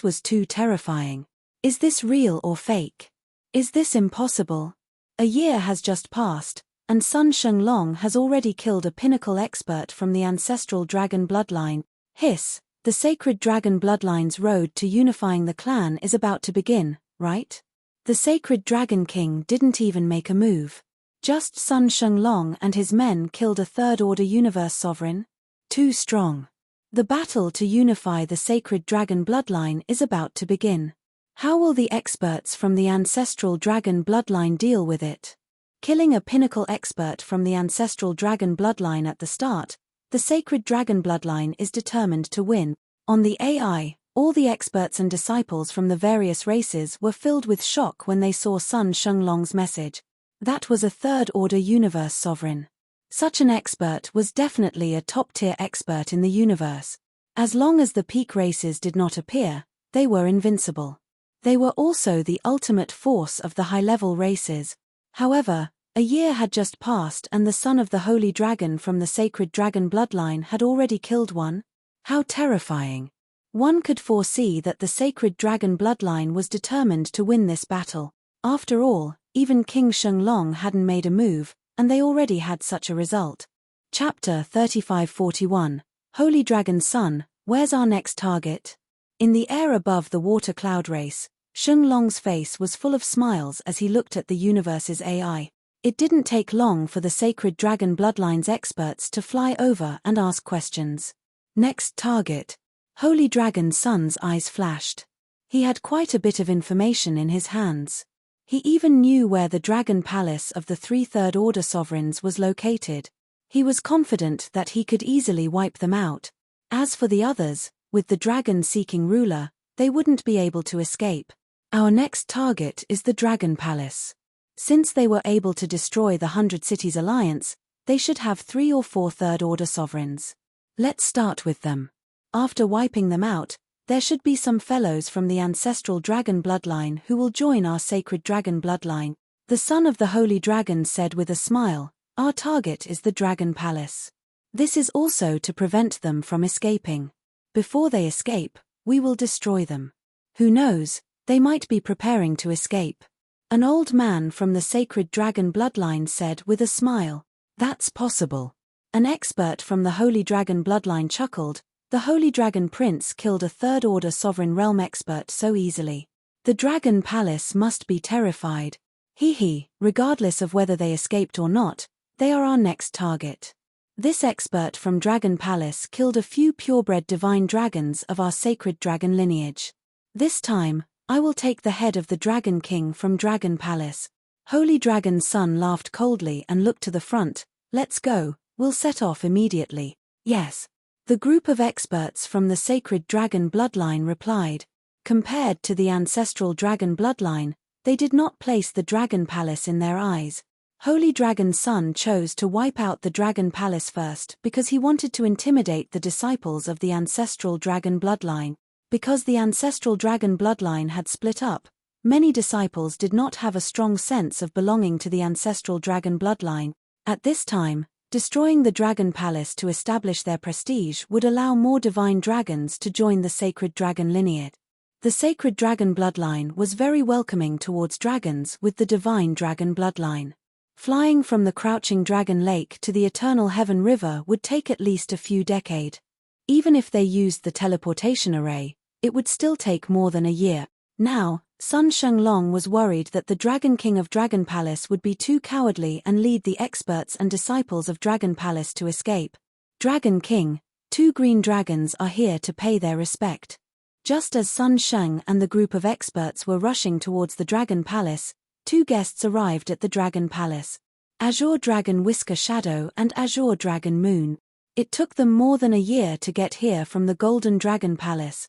was too terrifying. Is this real or fake? Is this impossible? A year has just passed, and Sun Shenlong has already killed a pinnacle expert from the ancestral dragon bloodline. Hiss, the sacred dragon bloodline's road to unifying the clan is about to begin, right? The sacred dragon king didn't even make a move. Just Sun Shenlong and his men killed a third-order universe sovereign? Too strong. The battle to unify the sacred dragon bloodline is about to begin. How will the experts from the ancestral dragon bloodline deal with it? Killing a pinnacle expert from the ancestral dragon bloodline at the start, the sacred dragon bloodline is determined to win. On the AI, all the experts and disciples from the various races were filled with shock when they saw Sun Shenlong's message. That was a third-order universe sovereign. Such an expert was definitely a top-tier expert in the universe. As long as the peak races did not appear, they were invincible. They were also the ultimate force of the high-level races. However, a year had just passed and the son of the holy dragon from the sacred dragon bloodline had already killed one. How terrifying. One could foresee that the sacred dragon bloodline was determined to win this battle. After all, even King Shenlong hadn't made a move, and they already had such a result. Chapter 3541, Holy Dragon's Son, where's our next target? In the air above the water cloud race, Shenlong's face was full of smiles as he looked at the universe's AI. It didn't take long for the sacred dragon bloodline's experts to fly over and ask questions. Next target. Holy Dragon's Son's eyes flashed. He had quite a bit of information in his hands. He even knew where the Dragon Palace of the 3 third-order sovereigns was located. He was confident that he could easily wipe them out. As for the others, with the dragon-seeking ruler, they wouldn't be able to escape. Our next target is the Dragon Palace. Since they were able to destroy the 100 Cities Alliance, they should have 3 or 4 third-order sovereigns. Let's start with them. After wiping them out, There should be some fellows from the ancestral dragon bloodline who will join our sacred dragon bloodline. The son of the holy dragon said with a smile, our target is the dragon palace. This is also to prevent them from escaping. Before they escape, we will destroy them. Who knows, they might be preparing to escape. An old man from the sacred dragon bloodline said with a smile, that's possible. An expert from the holy dragon bloodline chuckled, the holy dragon prince killed a third-order sovereign realm expert so easily. The dragon palace must be terrified. Regardless of whether they escaped or not, they are our next target. This expert from Dragon Palace killed a few purebred divine dragons of our sacred dragon lineage. This time, I will take the head of the Dragon King from Dragon Palace. Holy Dragon's son laughed coldly and looked to the front. Let's go, we'll set off immediately. Yes. The group of experts from the sacred dragon bloodline replied. Compared to the ancestral dragon bloodline, they did not place the Dragon Palace in their eyes. Holy Dragon's son chose to wipe out the Dragon Palace first because he wanted to intimidate the disciples of the ancestral dragon bloodline. Because the ancestral dragon bloodline had split up, many disciples did not have a strong sense of belonging to the ancestral dragon bloodline. At this time, destroying the Dragon Palace to establish their prestige would allow more divine dragons to join the sacred dragon lineage. The sacred dragon bloodline was very welcoming towards dragons with the divine dragon bloodline. Flying from the crouching dragon lake to the eternal heaven river would take at least a few decades. Even if they used the teleportation array, it would still take more than a year. Now, Sun Shenglong was worried that the Dragon King of Dragon Palace would be too cowardly and lead the experts and disciples of Dragon Palace to escape. Dragon King, 2 green dragons are here to pay their respect. Just as Sun Sheng and the group of experts were rushing towards the Dragon Palace, 2 guests arrived at the Dragon Palace. Azure Dragon Whisker Shadow and Azure Dragon Moon. It took them more than a year to get here from the Golden Dragon Palace.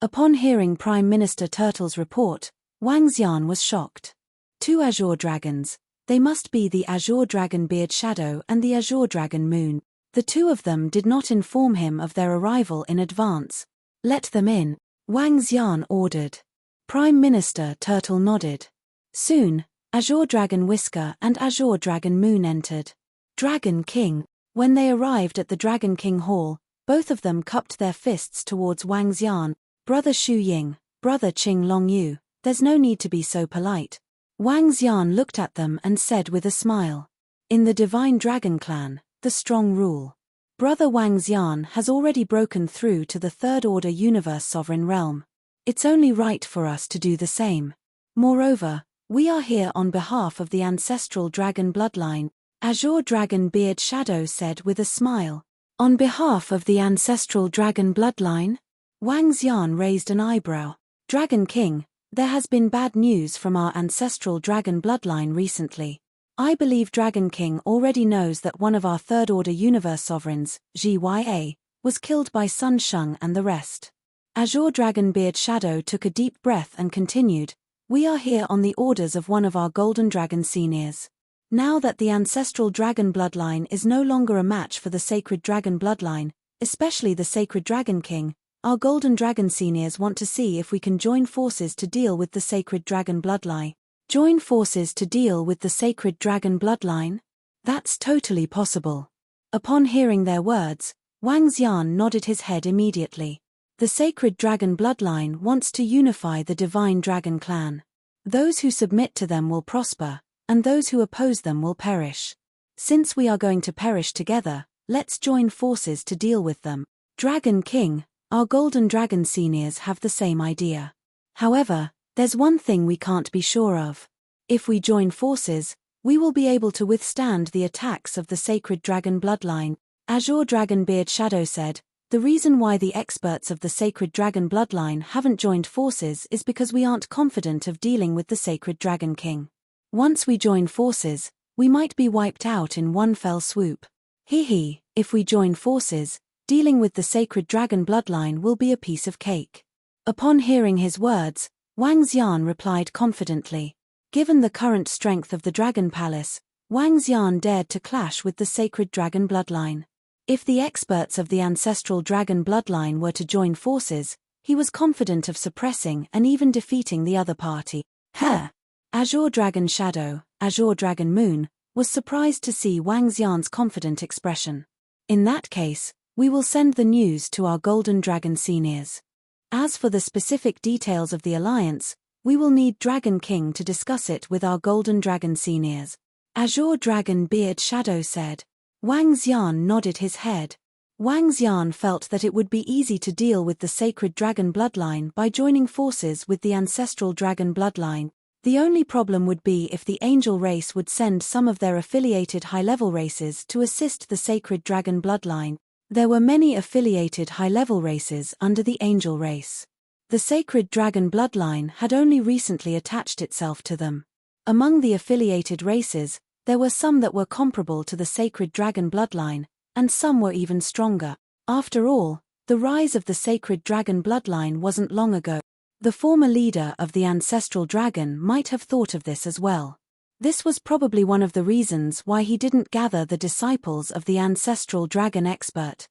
Upon hearing Prime Minister Turtle's report, Wang Xian was shocked. 2 Azure Dragons, they must be the Azure Dragon Beard Shadow and the Azure Dragon Moon. The 2 of them did not inform him of their arrival in advance. Let them in, Wang Xian ordered. Prime Minister Turtle nodded. Soon, Azure Dragon Whisker and Azure Dragon Moon entered. Dragon King. When they arrived at the Dragon King Hall, both of them cupped their fists towards Wang Xian. Brother Xu Ying, Brother Qing Long Yu, there's no need to be so polite. Wang Xian looked at them and said with a smile. In the Divine Dragon Clan, the strong rule. Brother Wang Xian has already broken through to the Third Order Universe Sovereign Realm. It's only right for us to do the same. Moreover, we are here on behalf of the ancestral dragon bloodline, Azure Dragon Beard Shadow said with a smile. On behalf of the ancestral dragon bloodline? Wang Xian raised an eyebrow. Dragon King, there has been bad news from our ancestral dragon bloodline recently. I believe Dragon King already knows that one of our Third Order Universe Sovereigns, Zya, was killed by Sun Sheng and the rest. Azure Dragon Beard Shadow took a deep breath and continued, we are here on the orders of one of our Golden Dragon seniors. Now that the ancestral dragon bloodline is no longer a match for the sacred dragon bloodline, especially the sacred Dragon King, our Golden Dragon seniors want to see if we can join forces to deal with the sacred dragon bloodline. Join forces to deal with the sacred dragon bloodline? That's totally possible. Upon hearing their words, Wang Xian nodded his head immediately. The sacred dragon bloodline wants to unify the divine dragon clan. Those who submit to them will prosper, and those who oppose them will perish. Since we are going to perish together, let's join forces to deal with them. Dragon King, our Golden Dragon seniors have the same idea. However, there's one thing we can't be sure of. If we join forces, we will be able to withstand the attacks of the sacred dragon bloodline, Azure Dragon Beard Shadow said. The reason why the experts of the sacred dragon bloodline haven't joined forces is because we aren't confident of dealing with the sacred Dragon King. Once we join forces, we might be wiped out in one fell swoop. If we join forces, dealing with the sacred dragon bloodline will be a piece of cake. Upon hearing his words, Wang Xian replied confidently. Given the current strength of the Dragon Palace, Wang Xian dared to clash with the sacred dragon bloodline. If the experts of the ancestral dragon bloodline were to join forces, he was confident of suppressing and even defeating the other party. Azure Dragon Shadow, Azure Dragon Moon, was surprised to see Wang Xian's confident expression. In that case, we will send the news to our Golden Dragon seniors. As for the specific details of the alliance, we will need Dragon King to discuss it with our Golden Dragon seniors. Azure Dragon Beard Shadow said. Wang Xian nodded his head. Wang Xian felt that it would be easy to deal with the sacred dragon bloodline by joining forces with the ancestral dragon bloodline. The only problem would be if the angel race would send some of their affiliated high-level races to assist the sacred dragon bloodline. There were many affiliated high-level races under the angel race. The sacred dragon bloodline had only recently attached itself to them. Among the affiliated races, there were some that were comparable to the sacred dragon bloodline, and some were even stronger. After all, the rise of the sacred dragon bloodline wasn't long ago. The former leader of the ancestral dragon might have thought of this as well. This was probably one of the reasons why he didn't gather the disciples of the ancestral dragon expert.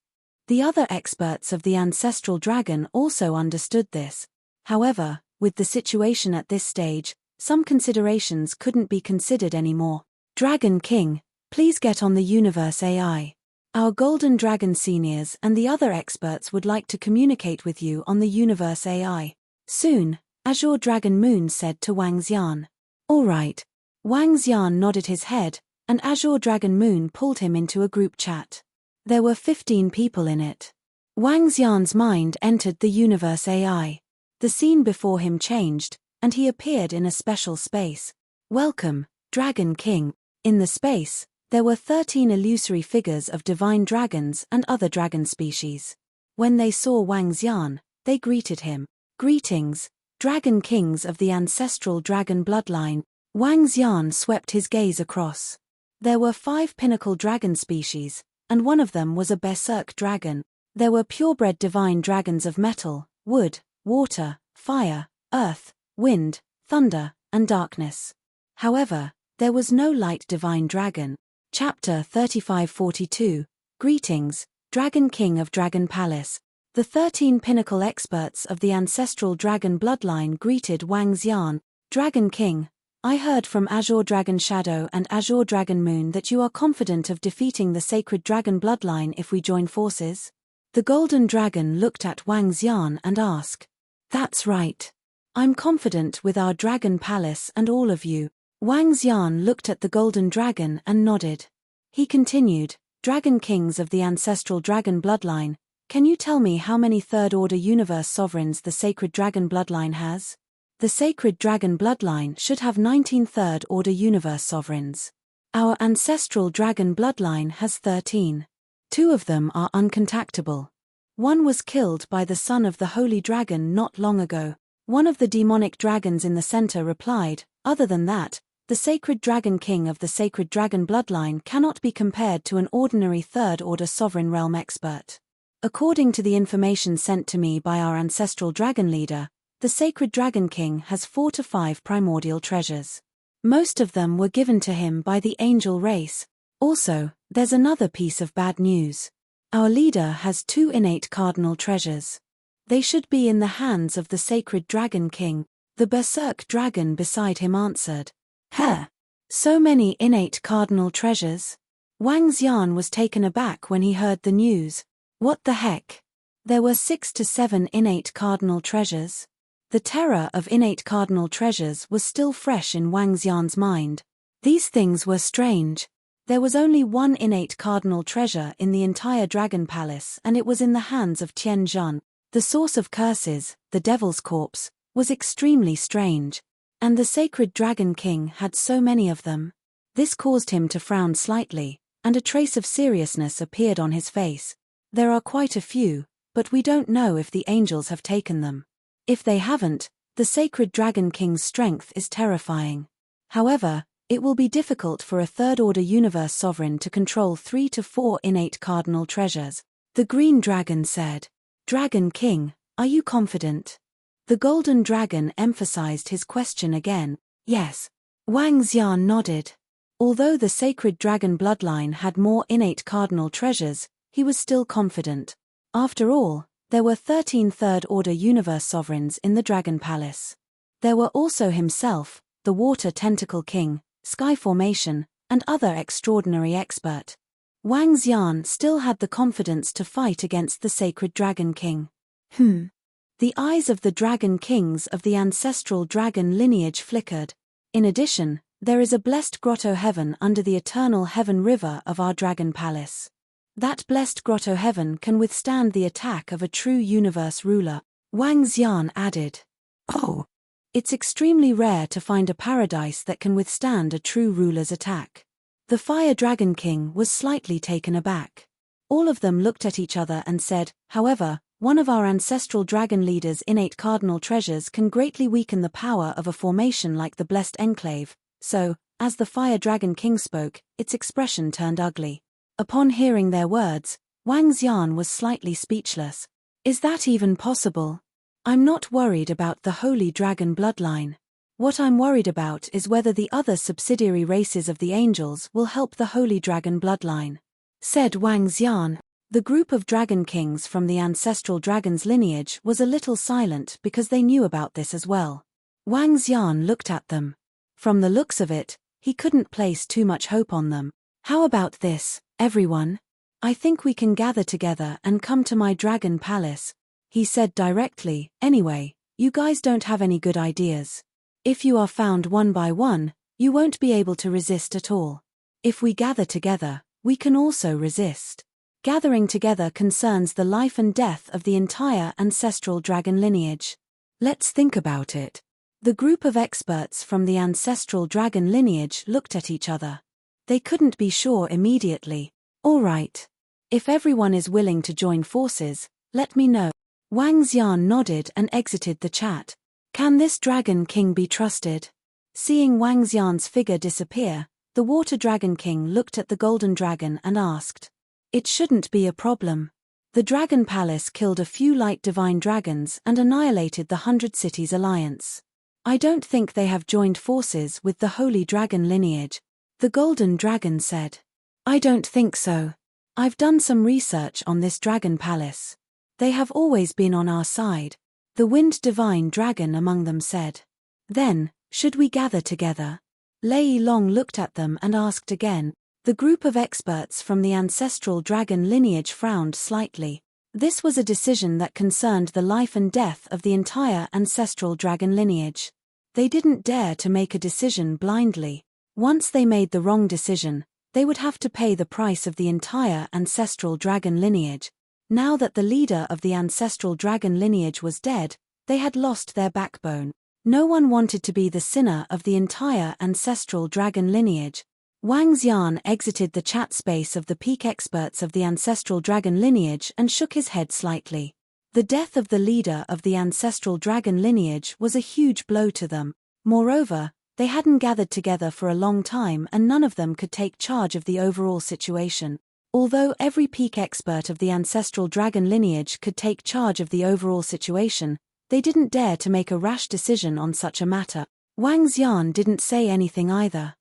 The other experts of the ancestral dragon also understood this. However, with the situation at this stage, some considerations couldn't be considered anymore. Dragon King, please get on the Universe AI. Our Golden Dragon seniors and the other experts would like to communicate with you on the Universe AI. Soon, Azure Dragon Moon said to Wang Xian. All right. Wang Xian nodded his head, and Azure Dragon Moon pulled him into a group chat. There were 15 people in it. Wang Xian's mind entered the Universe AI. The scene before him changed, and he appeared in a special space. Welcome, Dragon King. In the space, there were 13 illusory figures of divine dragons and other dragon species. When they saw Wang Xian, they greeted him. Greetings, Dragon Kings of the ancestral dragon bloodline. Wang Xian swept his gaze across. There were 5 pinnacle dragon species, and one of them was a berserk dragon. There were purebred divine dragons of metal, wood, water, fire, earth, wind, thunder, and darkness. However, there was no light divine dragon. Chapter 3542, Greetings, Dragon King of Dragon Palace. The 13 pinnacle experts of the ancestral dragon bloodline greeted Wang Xian. Dragon King, I heard from Azure Dragon Shadow and Azure Dragon Moon that you are confident of defeating the sacred dragon bloodline if we join forces. The Golden Dragon looked at Wang Xian and asked. That's right. I'm confident with our Dragon Palace and all of you. Wang Xian looked at the Golden Dragon and nodded. He continued, Dragon Kings of the ancestral dragon bloodline, can you tell me how many third-order universe sovereigns the sacred dragon bloodline has? The sacred dragon bloodline should have 19 third-order universe sovereigns. Our ancestral dragon bloodline has 13. 2 of them are uncontactable. One was killed by the son of the holy dragon not long ago. One of the demonic dragons in the center replied, other than that, the sacred dragon king of the sacred dragon bloodline cannot be compared to an ordinary third-order sovereign realm expert. According to the information sent to me by our ancestral dragon leader, the sacred dragon king has 4 to 5 primordial treasures. Most of them were given to him by the angel race. Also, there's another piece of bad news. Our leader has 2 innate cardinal treasures. They should be in the hands of the sacred dragon king. The berserk dragon beside him answered. So many innate cardinal treasures? Wang Xian was taken aback when he heard the news. What the heck? There were 6 to 7 innate cardinal treasures. The terror of innate cardinal treasures was still fresh in Wang Xian's mind. These things were strange. There was only 1 innate cardinal treasure in the entire Dragon Palace, and it was in the hands of Tian Zhan. The source of curses, the Devil's Corpse, was extremely strange. And the sacred Dragon King had so many of them. This caused him to frown slightly, and a trace of seriousness appeared on his face. There are quite a few, but we don't know if the angels have taken them. If they haven't, the sacred Dragon King's strength is terrifying. However, it will be difficult for a third-order universe sovereign to control 3 to 4 innate cardinal treasures. The Green Dragon said, Dragon King, are you confident? The Golden Dragon emphasized his question again. Yes. Wang Xian nodded. Although the sacred dragon bloodline had more innate cardinal treasures, he was still confident. After all, there were 13 Third-Order Universe Sovereigns in the Dragon Palace. There were also himself, the Water Tentacle King, Sky Formation, and other extraordinary expert. Wang Xian still had the confidence to fight against the Sacred Dragon King. The eyes of the Dragon Kings of the ancestral dragon lineage flickered. In addition, there is a blessed grotto heaven under the eternal heaven river of our Dragon Palace. That blessed grotto heaven can withstand the attack of a true universe ruler, Wang Xian added. Oh! It's extremely rare to find a paradise that can withstand a true ruler's attack. The Fire Dragon King was slightly taken aback. All of them looked at each other and said, however, one of our ancestral dragon leaders' innate cardinal treasures can greatly weaken the power of a formation like the Blessed Enclave, so, as the Fire Dragon King spoke, its expression turned ugly. Upon hearing their words, Wang Xian was slightly speechless. Is that even possible? I'm not worried about the Holy Dragon bloodline. What I'm worried about is whether the other subsidiary races of the angels will help the Holy Dragon bloodline, said Wang Xian. The group of Dragon Kings from the ancestral dragon's lineage was a little silent because they knew about this as well. Wang Xian looked at them. From the looks of it, he couldn't place too much hope on them. How about this, everyone? I think we can gather together and come to my Dragon Palace, he said directly. Anyway, you guys don't have any good ideas. If you are found one by one, you won't be able to resist at all. If we gather together, we can also resist. Gathering together concerns the life and death of the entire ancestral dragon lineage. Let's think about it. The group of experts from the ancestral dragon lineage looked at each other. They couldn't be sure immediately. All right. If everyone is willing to join forces, let me know. Wang Xian nodded and exited the chat. Can this Dragon King be trusted? Seeing Wang Xian's figure disappear, the Water Dragon King looked at the Golden Dragon and asked. It shouldn't be a problem. The Dragon Palace killed a few light divine dragons and annihilated the 100 Cities Alliance. I don't think they have joined forces with the Holy Dragon lineage, the Golden Dragon said. I don't think so. I've done some research on this Dragon Palace. They have always been on our side, the Wind Divine Dragon among them said. Then, should we gather together? Lei Long looked at them and asked again. The group of experts from the ancestral dragon lineage frowned slightly. This was a decision that concerned the life and death of the entire ancestral dragon lineage. They didn't dare to make a decision blindly. Once they made the wrong decision, they would have to pay the price of the entire ancestral dragon lineage. Now that the leader of the ancestral dragon lineage was dead, they had lost their backbone. No one wanted to be the sinner of the entire ancestral dragon lineage. Wang Xian exited the chat space of the peak experts of the ancestral dragon lineage and shook his head slightly. The death of the leader of the ancestral dragon lineage was a huge blow to them. Moreover, they hadn't gathered together for a long time and none of them could take charge of the overall situation. Although every peak expert of the ancestral dragon lineage could take charge of the overall situation, they didn't dare to make a rash decision on such a matter. Wang Xian didn't say anything either.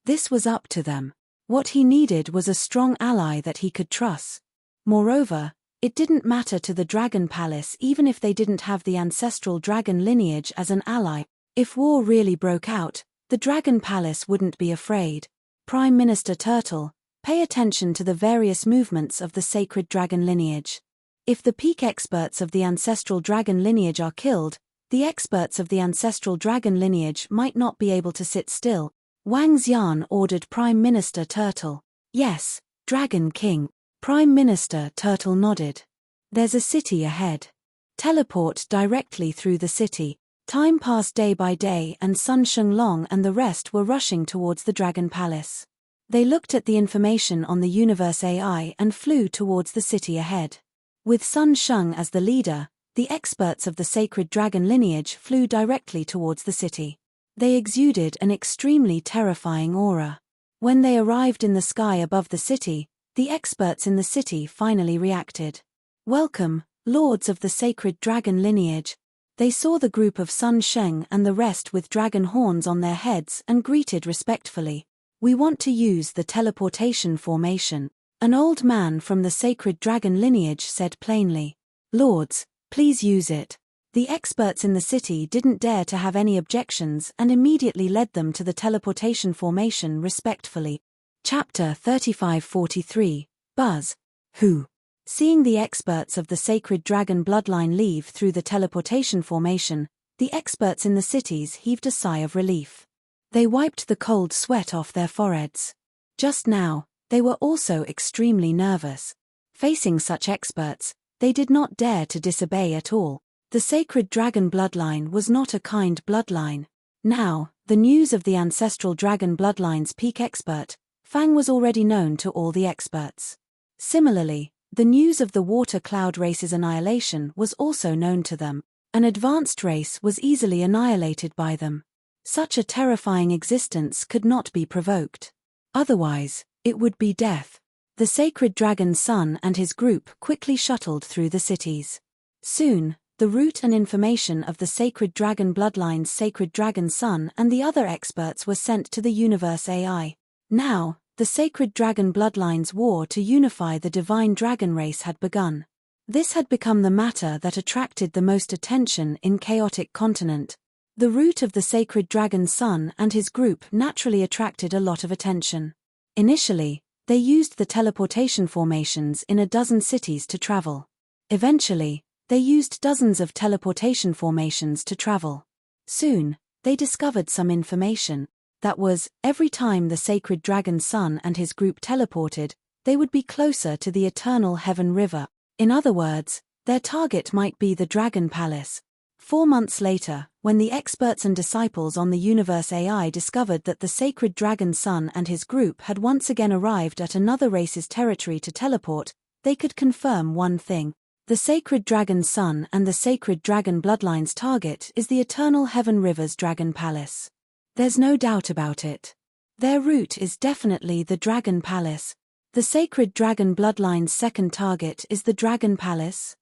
This was up to them. What he needed was a strong ally that he could trust. Moreover, it didn't matter to the Dragon Palace even if they didn't have the ancestral dragon lineage as an ally. If war really broke out, the Dragon Palace wouldn't be afraid. Prime Minister Turtle, pay attention to the various movements of the sacred dragon lineage. If the peak experts of the ancestral dragon lineage are killed, the experts of the ancestral dragon lineage might not be able to sit still. Wang Xian ordered Prime Minister Turtle. Yes, Dragon King. Prime Minister Turtle nodded. There's a city ahead. Teleport directly through the city. Time passed day by day and Sun Shenglong and the rest were rushing towards the Dragon Palace. They looked at the information on the Universe AI and flew towards the city ahead. With Sun Sheng as the leader, the experts of the sacred dragon lineage flew directly towards the city. They exuded an extremely terrifying aura. When they arrived in the sky above the city, the experts in the city finally reacted. Welcome, lords of the sacred dragon lineage. They saw the group of Sun Sheng and the rest with dragon horns on their heads and greeted respectfully. We want to use the teleportation formation. An old man from the sacred dragon lineage said plainly. Lords, please use it. The experts in the city didn't dare to have any objections and immediately led them to the teleportation formation respectfully. Chapter 35-43, Buzz. Who? Seeing the experts of the sacred dragon bloodline leave through the teleportation formation, the experts in the cities heaved a sigh of relief. They wiped the cold sweat off their foreheads. Just now, they were also extremely nervous. Facing such experts, they did not dare to disobey at all. The sacred dragon bloodline was not a kind bloodline. Now, the news of the ancestral dragon bloodline's peak expert, Fang, was already known to all the experts. Similarly, the news of the water cloud race's annihilation was also known to them. An advanced race was easily annihilated by them. Such a terrifying existence could not be provoked. Otherwise, it would be death. The sacred dragon's son and his group quickly shuttled through the cities. Soon, the route and information of the sacred dragon bloodline's sacred dragon son and the other experts were sent to the universe AI. Now, the sacred dragon bloodline's war to unify the divine dragon race had begun. This had become the matter that attracted the most attention in chaotic continent. The route of the sacred dragon son and his group naturally attracted a lot of attention. Initially, they used the teleportation formations in a dozen cities to travel. Eventually, they used dozens of teleportation formations to travel. Soon, they discovered some information. That was, every time the sacred dragon son and his group teleported, they would be closer to the eternal heaven river. In other words, their target might be the Dragon Palace. 4 months later, when the experts and disciples on the universe AI discovered that the sacred dragon son and his group had once again arrived at another race's territory to teleport, they could confirm one thing. The sacred dragon son and the sacred dragon bloodline's target is the eternal heaven river's Dragon Palace. There's no doubt about it. Their route is definitely the Dragon Palace. The sacred dragon bloodline's second target is the Dragon Palace.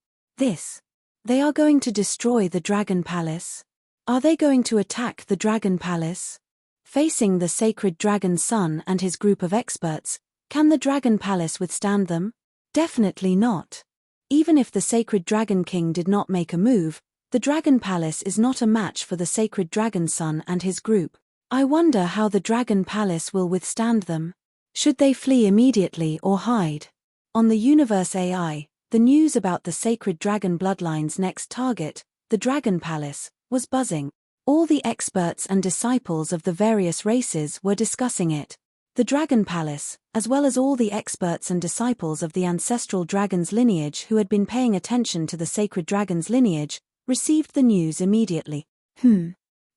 They are going to destroy the Dragon Palace. Are they going to attack the Dragon Palace? Facing the sacred dragon son and his group of experts, can the Dragon Palace withstand them? Definitely not. Even if the sacred dragon king did not make a move, the Dragon Palace is not a match for the sacred dragon son and his group. I wonder how the Dragon Palace will withstand them. Should they flee immediately or hide? On the universe AI, the news about the sacred dragon bloodline's next target, the Dragon Palace, was buzzing. All the experts and disciples of the various races were discussing it. The Dragon Palace, as well as all the experts and disciples of the ancestral dragon's lineage who had been paying attention to the sacred dragon's lineage, received the news immediately.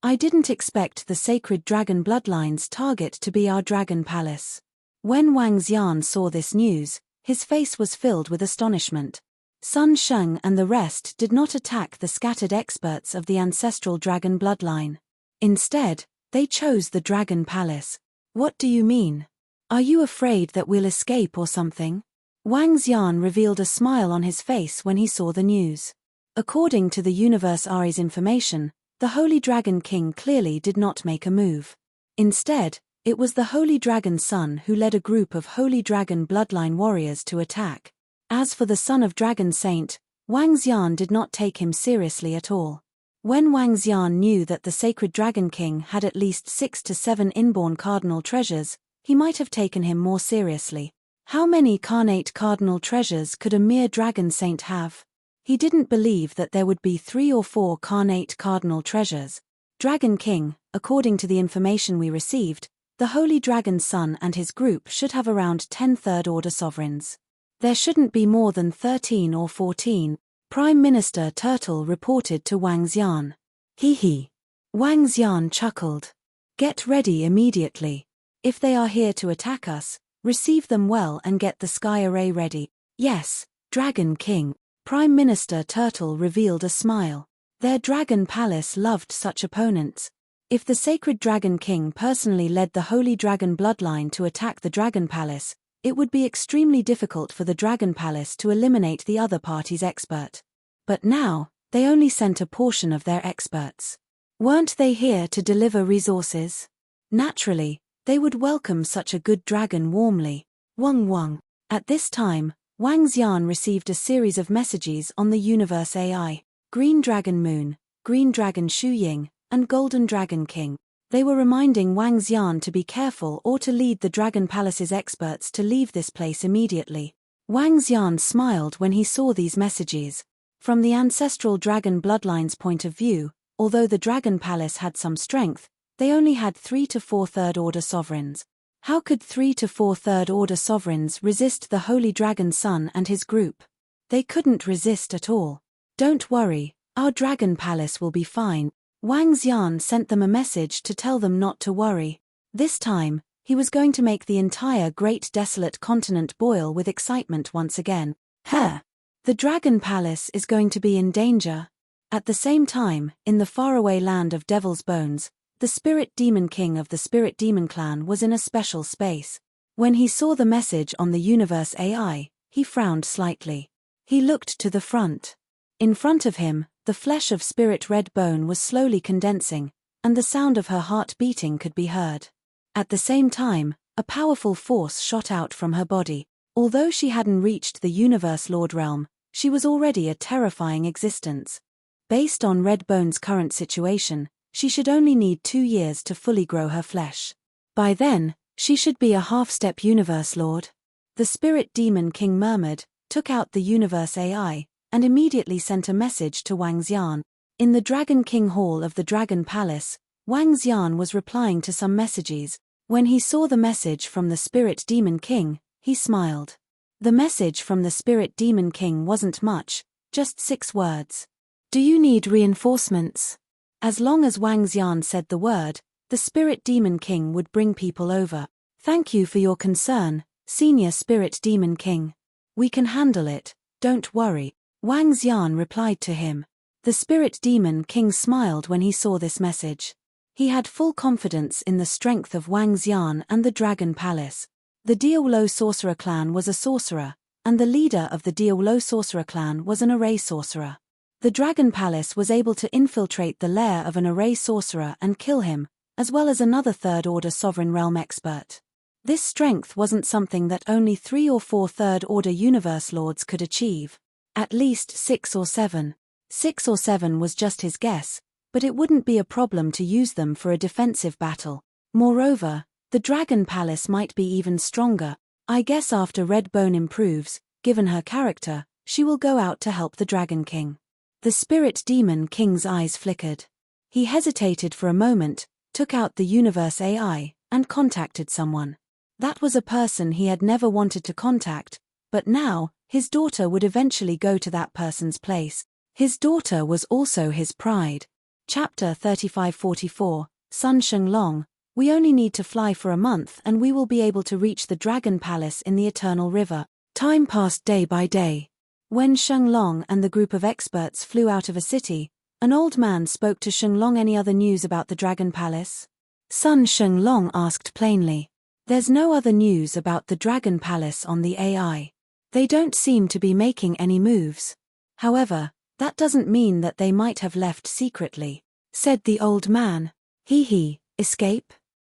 I didn't expect the sacred dragon bloodline's target to be our Dragon Palace. When Wang Xian saw this news, his face was filled with astonishment. Sun Sheng and the rest did not attack the scattered experts of the ancestral dragon bloodline. Instead, they chose the Dragon Palace. What do you mean? Are you afraid that we'll escape or something? Wang Xian revealed a smile on his face when he saw the news. According to the universe Ari's information, the Holy Dragon King clearly did not make a move. Instead, it was the Holy Dragon Son who led a group of Holy Dragon bloodline warriors to attack. As for the Son of Dragon Saint, Wang Xian did not take him seriously at all. When Wang Xian knew that the Sacred Dragon King had at least 6 to 7 inborn cardinal treasures, he might have taken him more seriously. How many carnate cardinal treasures could a mere Dragon Saint have? He didn't believe that there would be 3 or 4 carnate cardinal treasures. Dragon King, according to the information we received, the Holy Dragon Son and his group should have around 10 third-order sovereigns. There shouldn't be more than 13 or 14, Prime Minister Turtle reported to Wang Xian. Hee. Wang Xian chuckled. Get ready immediately. If they are here to attack us, receive them well and get the sky array ready. Yes, Dragon King. Prime Minister Turtle revealed a smile. Their Dragon Palace loved such opponents. If the Sacred Dragon King personally led the Holy Dragon bloodline to attack the Dragon Palace, it would be extremely difficult for the Dragon Palace to eliminate the other party's expert. But now, they only sent a portion of their experts. Weren't they here to deliver resources? Naturally, they would welcome such a good dragon warmly. Wang. At this time, Wang Xian received a series of messages on the Universe AI: Green Dragon Moon, Green Dragon Shu Ying, and Golden Dragon King. They were reminding Wang Xian to be careful or to lead the Dragon Palace's experts to leave this place immediately. Wang Xian smiled when he saw these messages. From the ancestral dragon bloodline's point of view, although the Dragon Palace had some strength, they only had 3 to 4 third-order sovereigns. How could 3 to 4 third-order sovereigns resist the Holy Dragon Sun and his group? They couldn't resist at all. Don't worry, our Dragon Palace will be fine. Wang Xian sent them a message to tell them not to worry. This time, he was going to make the entire great desolate continent boil with excitement once again. The Dragon Palace is going to be in danger. At the same time, in the faraway land of Devil's Bones, the Spirit Demon King of the Spirit Demon Clan was in a special space. When he saw the message on the Universe AI, he frowned slightly. He looked to the front. In front of him, the flesh of Spirit Red Bone was slowly condensing, and the sound of her heart beating could be heard. At the same time, a powerful force shot out from her body. Although she hadn't reached the Universe Lord realm, she was already a terrifying existence. Based on Red Bone's current situation, she should only need 2 years to fully grow her flesh. By then, she should be a half-step Universe Lord. The Spirit Demon King murmured, took out the Universe AI, and immediately sent a message to Wang Xian. In the Dragon King Hall of the Dragon Palace, Wang Xian was replying to some messages. When he saw the message from the Spirit Demon King, he smiled. The message from the Spirit Demon King wasn't much, just 6 words. Do you need reinforcements? As long as Wang Xian said the word, the Spirit Demon King would bring people over. Thank you for your concern, Senior Spirit Demon King. We can handle it, don't worry. Wang Xian replied to him. The Spirit Demon King smiled when he saw this message. He had full confidence in the strength of Wang Xian and the Dragon Palace. The Diaolo Sorcerer Clan was a sorcerer, and the leader of the Diaolo Sorcerer Clan was an array sorcerer. The Dragon Palace was able to infiltrate the lair of an array sorcerer and kill him, as well as another third-order sovereign realm expert. This strength wasn't something that only 3 or 4 third-order universe lords could achieve. At least 6 or 7. 6 or 7 was just his guess, but it wouldn't be a problem to use them for a defensive battle. Moreover, the Dragon Palace might be even stronger. I guess after Red Bone improves, given her character, she will go out to help the Dragon King. The Spirit Demon King's eyes flickered. He hesitated for a moment, took out the Universe AI, and contacted someone. That was a person he had never wanted to contact, but now, his daughter would eventually go to that person's place. His daughter was also his pride. Chapter 3544, Sun Shenglong. We only need to fly for a month and we will be able to reach the Dragon Palace in the Eternal River. Time passed day by day. When Shenglong and the group of experts flew out of a city, an old man spoke to Shenglong. Any other news about the Dragon Palace? Sun Shenglong asked plainly. There's no other news about the Dragon Palace on the AI. They don't seem to be making any moves. However, that doesn't mean that they might have left secretly, said the old man. Escape?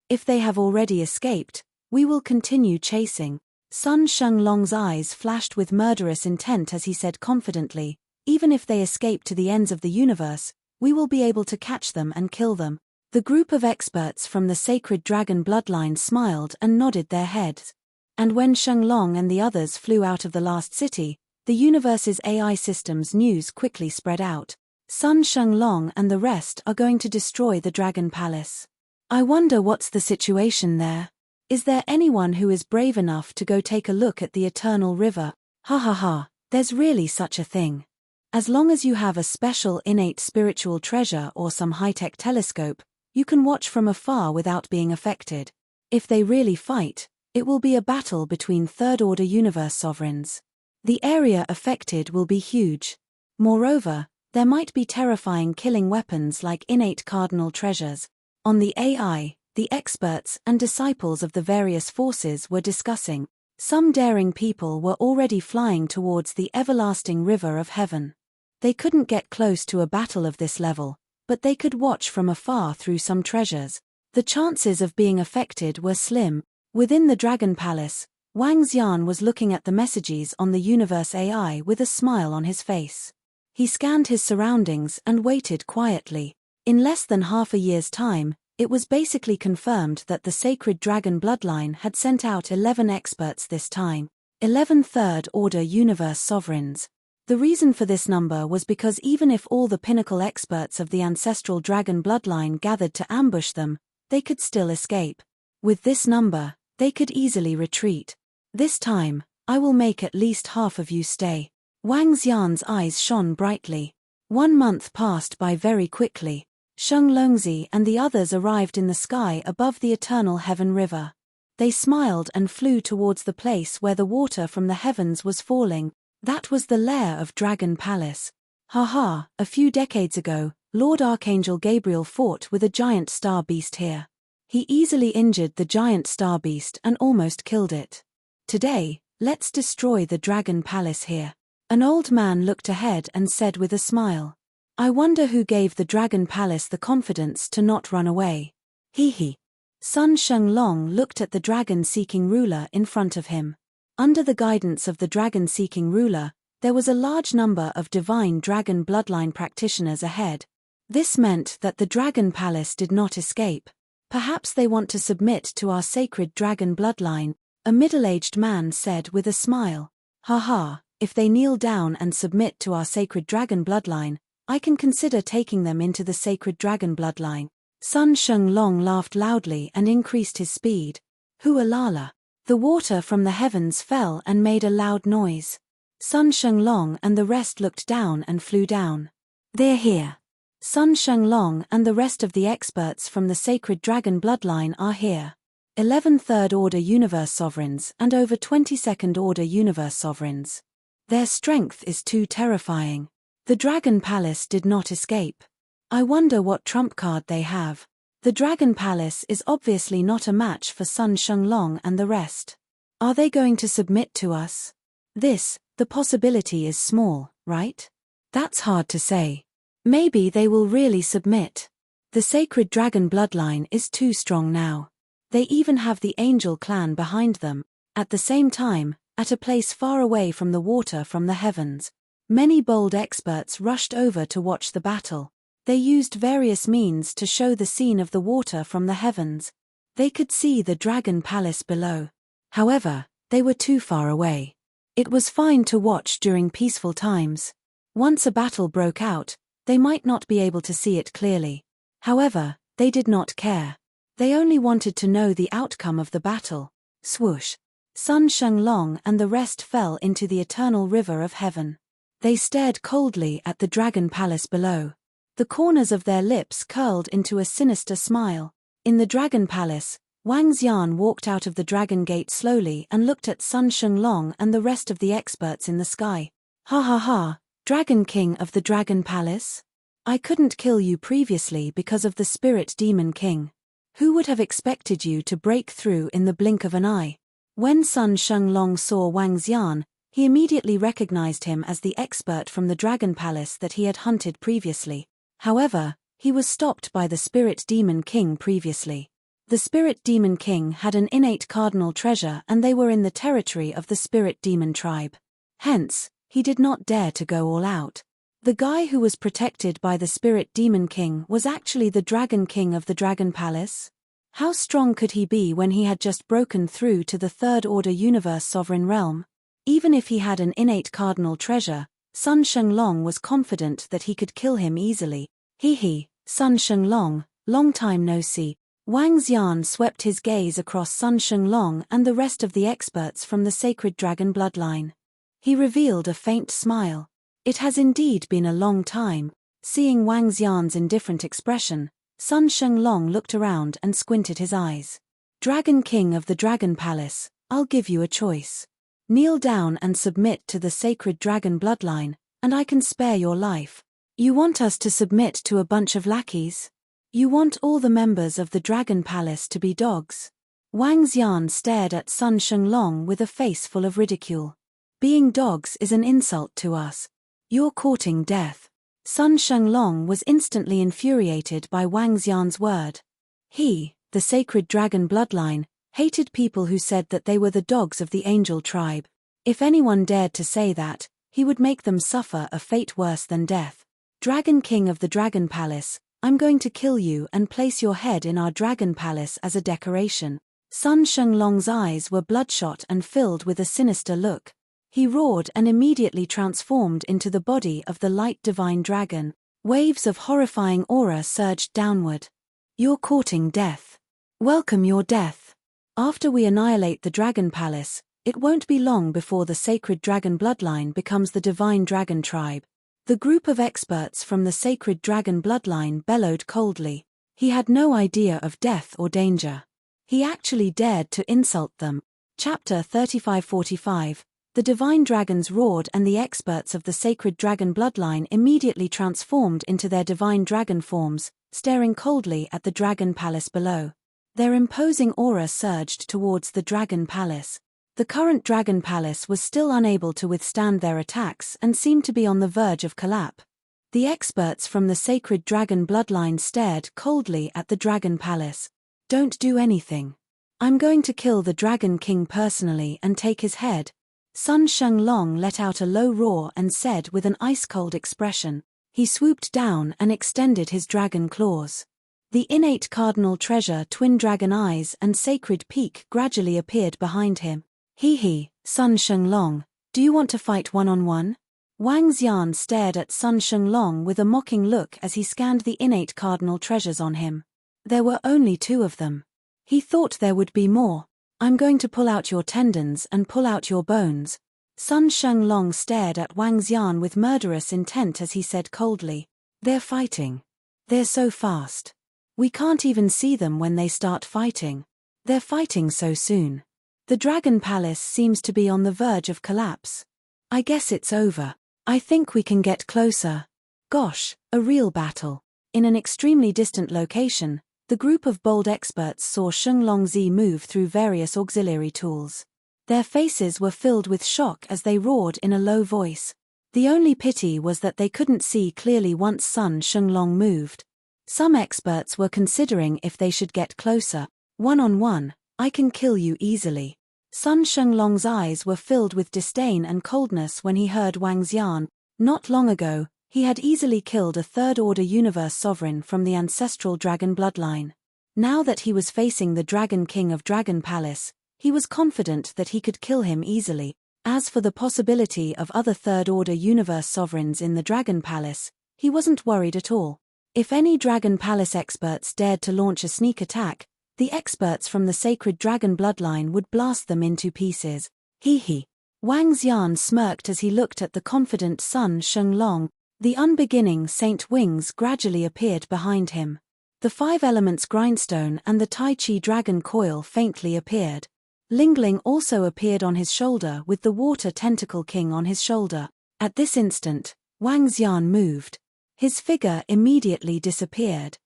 If they have already escaped, we will continue chasing. Sun Shenglong's eyes flashed with murderous intent as he said confidently, even if they escape to the ends of the universe, we will be able to catch them and kill them. The group of experts from the sacred dragon bloodline smiled and nodded their heads. And when Shenglong and the others flew out of the last city, the universe's AI systems news quickly spread out. Sun Shenglong and the rest are going to destroy the Dragon Palace. I wonder what's the situation there. Is there anyone who is brave enough to go take a look at the Eternal River? There's really such a thing. As long as you have a special innate spiritual treasure or some high-tech telescope, you can watch from afar without being affected. If they really fight, it will be a battle between third-order universe sovereigns. The area affected will be huge. Moreover, there might be terrifying killing weapons like innate cardinal treasures. On the AI, the experts and disciples of the various forces were discussing. Some daring people were already flying towards the everlasting river of heaven. They couldn't get close to a battle of this level, but they could watch from afar through some treasures. The chances of being affected were slim. Within the Dragon Palace, Wang Xian was looking at the messages on the universe AI with a smile on his face. He scanned his surroundings and waited quietly. In less than half a year's time, it was basically confirmed that the sacred dragon bloodline had sent out 11 experts this time. 11 third-order universe sovereigns. The reason for this number was because even if all the pinnacle experts of the ancestral dragon bloodline gathered to ambush them, they could still escape. With this number, they could easily retreat. This time, I will make at least half of you stay. Wang Xian's eyes shone brightly. 1 month passed by very quickly. Sheng Longzi and the others arrived in the sky above the eternal heaven river. They smiled and flew towards the place where the water from the heavens was falling. That was the lair of Dragon Palace. Haha, a few decades ago, Lord Archangel Gabriel fought with a giant star beast here. He easily injured the giant star beast and almost killed it. Today, let's destroy the Dragon Palace here. An old man looked ahead and said with a smile. I wonder who gave the Dragon Palace the confidence to not run away. Hee. Sun Shenglong looked at the dragon-seeking ruler in front of him. Under the guidance of the dragon-seeking ruler, there was a large number of divine dragon bloodline practitioners ahead. This meant that the Dragon Palace did not escape. Perhaps they want to submit to our sacred dragon bloodline, a middle-aged man said with a smile. Haha, if they kneel down and submit to our sacred dragon bloodline, I can consider taking them into the sacred dragon bloodline. Sun Shenglong laughed loudly and increased his speed. Hualala. The water from the heavens fell and made a loud noise. Sun Shenglong and the rest looked down and flew down. They're here. Sun Shenglong and the rest of the experts from the sacred dragon bloodline are here. 11 third-order universe sovereigns and over 20 second-order universe sovereigns. Their strength is too terrifying. The Dragon Palace did not escape. I wonder what trump card they have. The Dragon Palace is obviously not a match for Sun Shenglong and the rest. Are they going to submit to us? The possibility is small, right? That's hard to say. Maybe they will really submit. The sacred dragon bloodline is too strong now. They even have the angel clan behind them. At the same time, at a place far away from the water from the heavens, many bold experts rushed over to watch the battle. They used various means to show the scene of the water from the heavens. They could see the Dragon Palace below. However, they were too far away. It was fine to watch during peaceful times. Once a battle broke out, they might not be able to see it clearly. However, they did not care. They only wanted to know the outcome of the battle. Swoosh. Sun Shenglong and the rest fell into the eternal river of heaven. They stared coldly at the Dragon Palace below. The corners of their lips curled into a sinister smile. In the Dragon Palace, Wang Xian walked out of the Dragon Gate slowly and looked at Sun Shenglong and the rest of the experts in the sky. Ha ha ha, Dragon King of the Dragon Palace? I couldn't kill you previously because of the Spirit Demon King. Who would have expected you to break through in the blink of an eye? When Sun Shenglong saw Wang Xian, he immediately recognized him as the expert from the Dragon Palace that he had hunted previously. However, he was stopped by the Spirit Demon King previously. The Spirit Demon King had an innate cardinal treasure and they were in the territory of the Spirit Demon tribe. Hence, he did not dare to go all out. The guy who was protected by the Spirit Demon King was actually the Dragon King of the Dragon Palace. How strong could he be when he had just broken through to the third-order universe sovereign realm? Even if he had an innate cardinal treasure, Sun Shenglong was confident that he could kill him easily. Hee, Sun Shenglong, long time no see. Wang Xian swept his gaze across Sun Shenglong and the rest of the experts from the sacred dragon bloodline. He revealed a faint smile. It has indeed been a long time. Seeing Wang Xian's indifferent expression, Sun Shenglong looked around and squinted his eyes. Dragon King of the Dragon Palace, I'll give you a choice. Kneel down and submit to the sacred dragon bloodline, and I can spare your life. You want us to submit to a bunch of lackeys? You want all the members of the Dragon Palace to be dogs? Wang Xian stared at Sun Shenglong with a face full of ridicule. Being dogs is an insult to us. You're courting death. Sun Shenglong was instantly infuriated by Wang Xian's word. He, the sacred dragon bloodline, Hated people who said that they were the dogs of the angel tribe. If anyone dared to say that, he would make them suffer a fate worse than death. Dragon King of the Dragon Palace, I'm going to kill you and place your head in our Dragon Palace as a decoration. Sun Shenlong's eyes were bloodshot and filled with a sinister look. He roared and immediately transformed into the body of the light divine dragon. Waves of horrifying aura surged downward. You're courting death. Welcome your death. After we annihilate the Dragon Palace, it won't be long before the sacred dragon bloodline becomes the divine dragon tribe. The group of experts from the sacred dragon bloodline bellowed coldly. He had no idea of death or danger. He actually dared to insult them. Chapter 35-45. The divine dragons roared and the experts of the sacred dragon bloodline immediately transformed into their divine dragon forms, staring coldly at the dragon palace below. Their imposing aura surged towards the dragon palace. The current dragon palace was still unable to withstand their attacks and seemed to be on the verge of collapse. The experts from the sacred dragon bloodline stared coldly at the dragon palace. Don't do anything. I'm going to kill the Dragon King personally and take his head. Sun Shenlong let out a low roar and said with an ice-cold expression. He swooped down and extended his dragon claws. The innate cardinal treasure, twin dragon eyes and sacred peak gradually appeared behind him. He, Sun Shenlong, do you want to fight one-on-one? Wang Xian stared at Sun Shenlong with a mocking look as he scanned the innate cardinal treasures on him. There were only 2 of them. He thought there would be more. I'm going to pull out your tendons and pull out your bones. Sun Shenlong stared at Wang Xian with murderous intent as he said coldly. They're fighting. They're so fast. We can't even see them when they start fighting. They're fighting so soon. The Dragon Palace seems to be on the verge of collapse. I guess it's over. I think we can get closer. Gosh, a real battle. In an extremely distant location, the group of bold experts saw Shenlongzi move through various auxiliary tools. Their faces were filled with shock as they roared in a low voice. The only pity was that they couldn't see clearly once Sun Shenlong moved. Some experts were considering if they should get closer. One-on-one, I can kill you easily. Sun Shenlong's eyes were filled with disdain and coldness when he heard Wang Xian. Not long ago, he had easily killed a third-order universe sovereign from the ancestral dragon bloodline. Now that he was facing the Dragon King of Dragon Palace, he was confident that he could kill him easily. As for the possibility of other third-order universe sovereigns in the Dragon Palace, he wasn't worried at all. If any Dragon Palace experts dared to launch a sneak attack, the experts from the sacred dragon bloodline would blast them into pieces. He. Wang Xian smirked as he looked at the confident Sun Shenlong. The unbeginning Saint Wings gradually appeared behind him. The 5 elements grindstone and the Tai Chi dragon coil faintly appeared. Lingling also appeared on his shoulder with the water tentacle king on his shoulder. At this instant, Wang Xian moved. His figure immediately disappeared.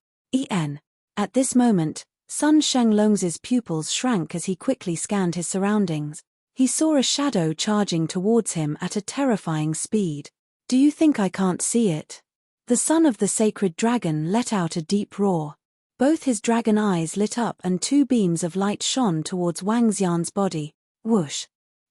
At this moment, Sun Shenlong's pupils shrank as he quickly scanned his surroundings. He saw a shadow charging towards him at a terrifying speed. Do you think I can't see it? The son of the sacred dragon let out a deep roar. Both his dragon eyes lit up and 2 beams of light shone towards Wang Xian's body. Whoosh.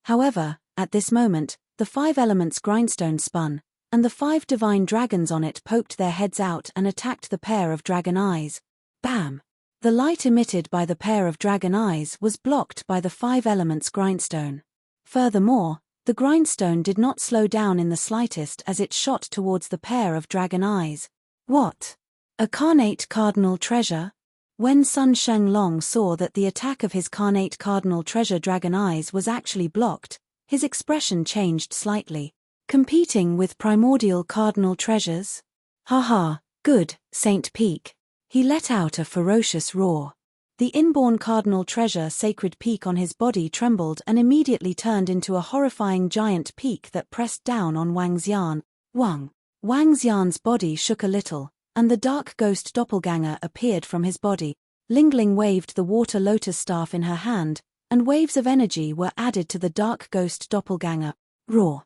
However, at this moment, the 5 elements grindstone spun, and the 5 divine dragons on it poked their heads out and attacked the pair of dragon eyes. Bam! The light emitted by the pair of dragon eyes was blocked by the 5 elements grindstone. Furthermore, the grindstone did not slow down in the slightest as it shot towards the pair of dragon eyes. What? A carnate cardinal treasure? When Sun Shenlong saw that the attack of his carnate cardinal treasure dragon eyes was actually blocked, his expression changed slightly. Competing with primordial cardinal treasures? Haha, good, Saint Peak. He let out a ferocious roar. The inborn cardinal treasure sacred peak on his body trembled and immediately turned into a horrifying giant peak that pressed down on Wang Xian. Wang Xian's body shook a little, and the dark ghost doppelganger appeared from his body. Lingling waved the water lotus staff in her hand, and waves of energy were added to the dark ghost doppelganger. Roar.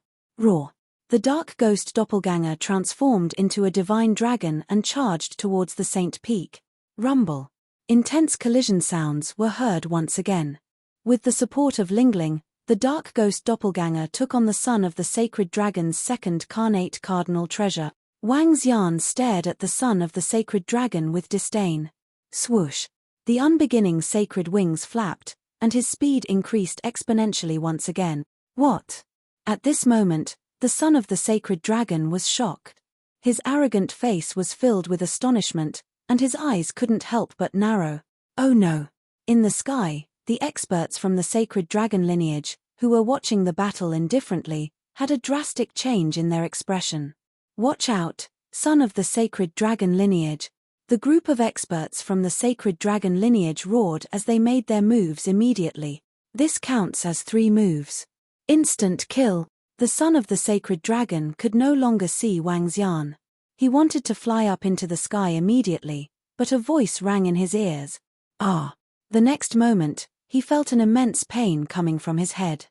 The dark ghost doppelganger transformed into a divine dragon and charged towards the Saint Peak. Rumble. Intense collision sounds were heard once again. With the support of Lingling, the dark ghost doppelganger took on the son of the sacred dragon's second carnate cardinal treasure. Wang Xian stared at the son of the sacred dragon with disdain. Swoosh! The unbeginning sacred wings flapped, and his speed increased exponentially once again. What? At this moment, the son of the sacred dragon was shocked. His arrogant face was filled with astonishment, and his eyes couldn't help but narrow. Oh no! In the sky, the experts from the sacred dragon lineage, who were watching the battle indifferently, had a drastic change in their expression. Watch out, son of the sacred dragon lineage! The group of experts from the sacred dragon lineage roared as they made their moves immediately. This counts as 3 moves. Instant kill! The son of the sacred dragon could no longer see Wang Xian. He wanted to fly up into the sky immediately, but a voice rang in his ears. Ah! The next moment, he felt an immense pain coming from his head.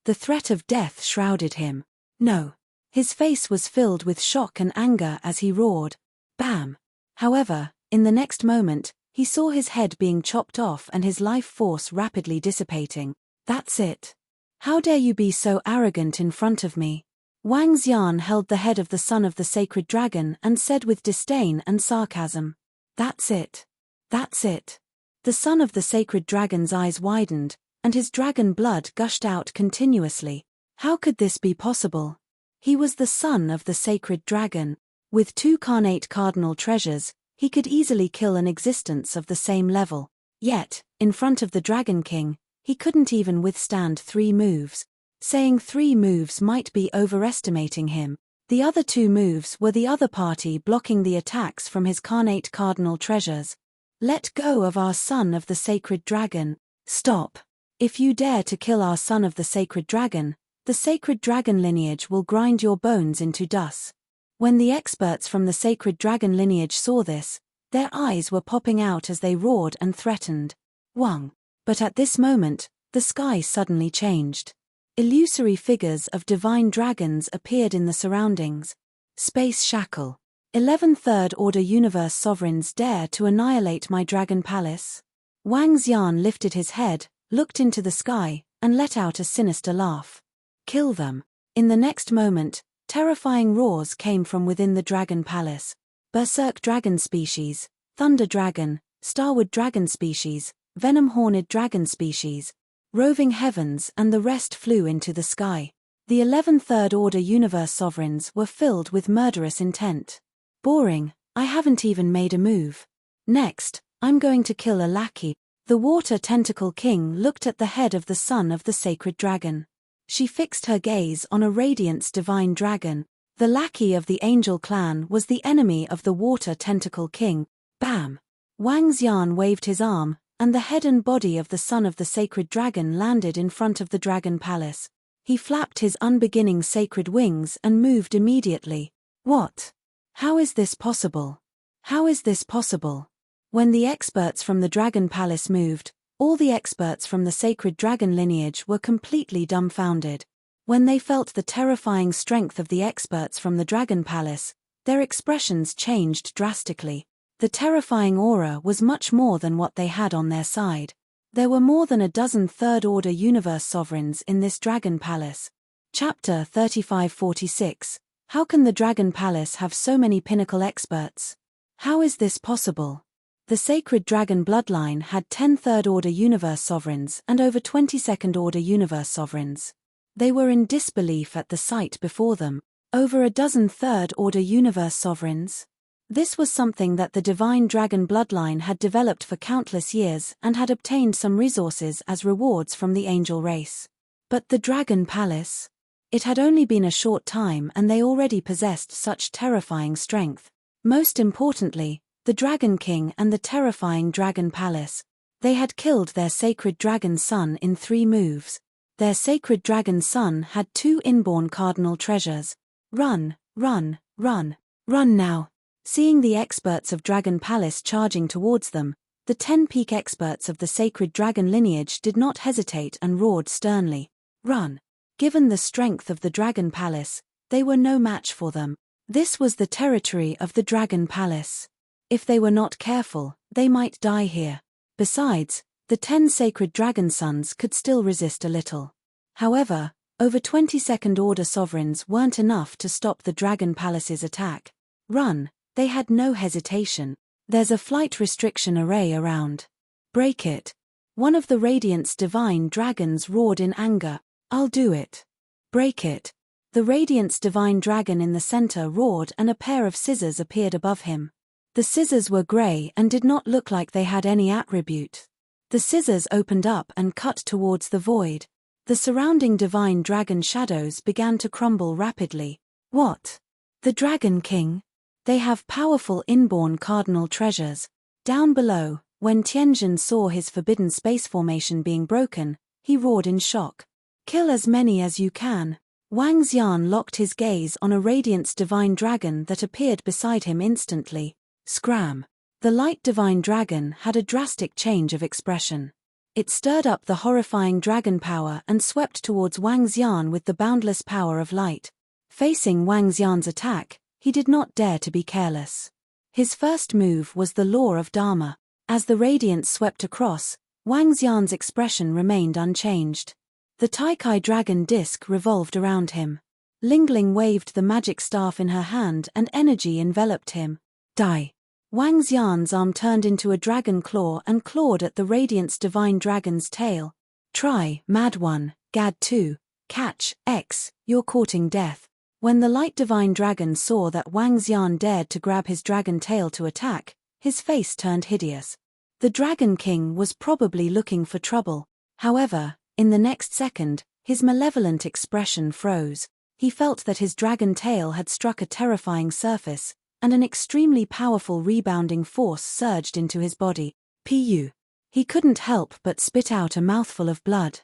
The threat of death shrouded him. No! His face was filled with shock and anger as he roared. Bam! However, in the next moment, he saw his head being chopped off and his life force rapidly dissipating. That's it. How dare you be so arrogant in front of me? Wang Xian held the head of the son of the sacred dragon and said with disdain and sarcasm. That's it. That's it. The son of the sacred dragon's eyes widened, and his dragon blood gushed out continuously. How could this be possible? He was the son of the sacred dragon. With 2 carnate cardinal treasures, he could easily kill an existence of the same level. Yet, in front of the Dragon King, he couldn't even withstand 3 moves. Saying 3 moves might be overestimating him. The other 2 moves were the other party blocking the attacks from his carnate cardinal treasures. Let go of our son of the sacred dragon. Stop. If you dare to kill our son of the sacred dragon, the sacred dragon lineage will grind your bones into dust. When the experts from the sacred dragon lineage saw this, their eyes were popping out as they roared and threatened. Wang. But at this moment, the sky suddenly changed. Illusory figures of divine dragons appeared in the surroundings. Space shackle. 11 Third Order Universe sovereigns dare to annihilate my dragon palace? Wang Xian lifted his head, looked into the sky, and let out a sinister laugh. Kill them. In the next moment, terrifying roars came from within the dragon palace. Berserk dragon species, thunder dragon, starwood dragon species, venom-horned dragon species, roving heavens, and the rest flew into the sky. The 11 Third Order Universe sovereigns were filled with murderous intent. Boring, I haven't even made a move. Next, I'm going to kill a lackey. The Water Tentacle King looked at the head of the son of the sacred dragon. She fixed her gaze on a radiance divine dragon. The lackey of the Angel clan was the enemy of the Water Tentacle King. Bam! Wang Xian waved his arm, and the head and body of the son of the sacred dragon landed in front of the dragon palace. He flapped his unbeginning sacred wings and moved immediately. What? How is this possible? How is this possible? When the experts from the dragon palace moved, all the experts from the sacred dragon lineage were completely dumbfounded. When they felt the terrifying strength of the experts from the dragon palace, their expressions changed drastically. The terrifying aura was much more than what they had on their side. There were more than a dozen Third Order Universe sovereigns in this dragon palace. Chapter 3546. How can the dragon palace have so many pinnacle experts? How is this possible? The sacred dragon bloodline had 10 Third Order Universe sovereigns and over 20 Second Order Universe sovereigns. They were in disbelief at the sight before them. Over a dozen Third Order Universe sovereigns? This was something that the divine dragon bloodline had developed for countless years and had obtained some resources as rewards from the angel race. But the dragon palace? It had only been a short time and they already possessed such terrifying strength. Most importantly, the Dragon King and the terrifying dragon palace. They had killed their sacred dragon son in 3 moves. Their sacred dragon son had 2 inborn cardinal treasures. Run, run, run, run now. Seeing the experts of Dragon Palace charging towards them, the 10 peak experts of the sacred dragon lineage did not hesitate and roared sternly. Run. Given the strength of the Dragon Palace, they were no match for them. This was the territory of the Dragon Palace. If they were not careful, they might die here. Besides, the 10 sacred dragon sons could still resist a little. However, over 20 second order sovereigns weren't enough to stop the Dragon Palace's attack. Run, they had no hesitation. There's a flight restriction array around. Break it. One of the Radiant's divine dragons roared in anger. I'll do it. Break it. The Radiant's divine dragon in the center roared and a pair of scissors appeared above him. The scissors were gray and did not look like they had any attribute. The scissors opened up and cut towards the void. The surrounding divine dragon shadows began to crumble rapidly. What? The Dragon King? They have powerful inborn cardinal treasures. Down below, when Tianjin saw his forbidden space formation being broken, he roared in shock. Kill as many as you can. Wang Xian locked his gaze on a Radiant's divine dragon that appeared beside him instantly. Scram! The light divine dragon had a drastic change of expression. It stirred up the horrifying dragon power and swept towards Wang Xian with the boundless power of light. Facing Wang Xian's attack, he did not dare to be careless. His first move was the Law of Dharma. As the radiance swept across, Wang Xian's expression remained unchanged. The Taikai dragon disc revolved around him. Lingling waved the magic staff in her hand and energy enveloped him. Die! Wang Xian's arm turned into a dragon claw and clawed at the Radiant's divine dragon's tail. Try, Mad One, Gad 2, catch, X, you're courting death. When the light divine dragon saw that Wang Xian dared to grab his dragon tail to attack, his face turned hideous. The Dragon King was probably looking for trouble. However, in the next second, his malevolent expression froze. He felt that his dragon tail had struck a terrifying surface, and an extremely powerful rebounding force surged into his body. Pu. He couldn't help but spit out a mouthful of blood.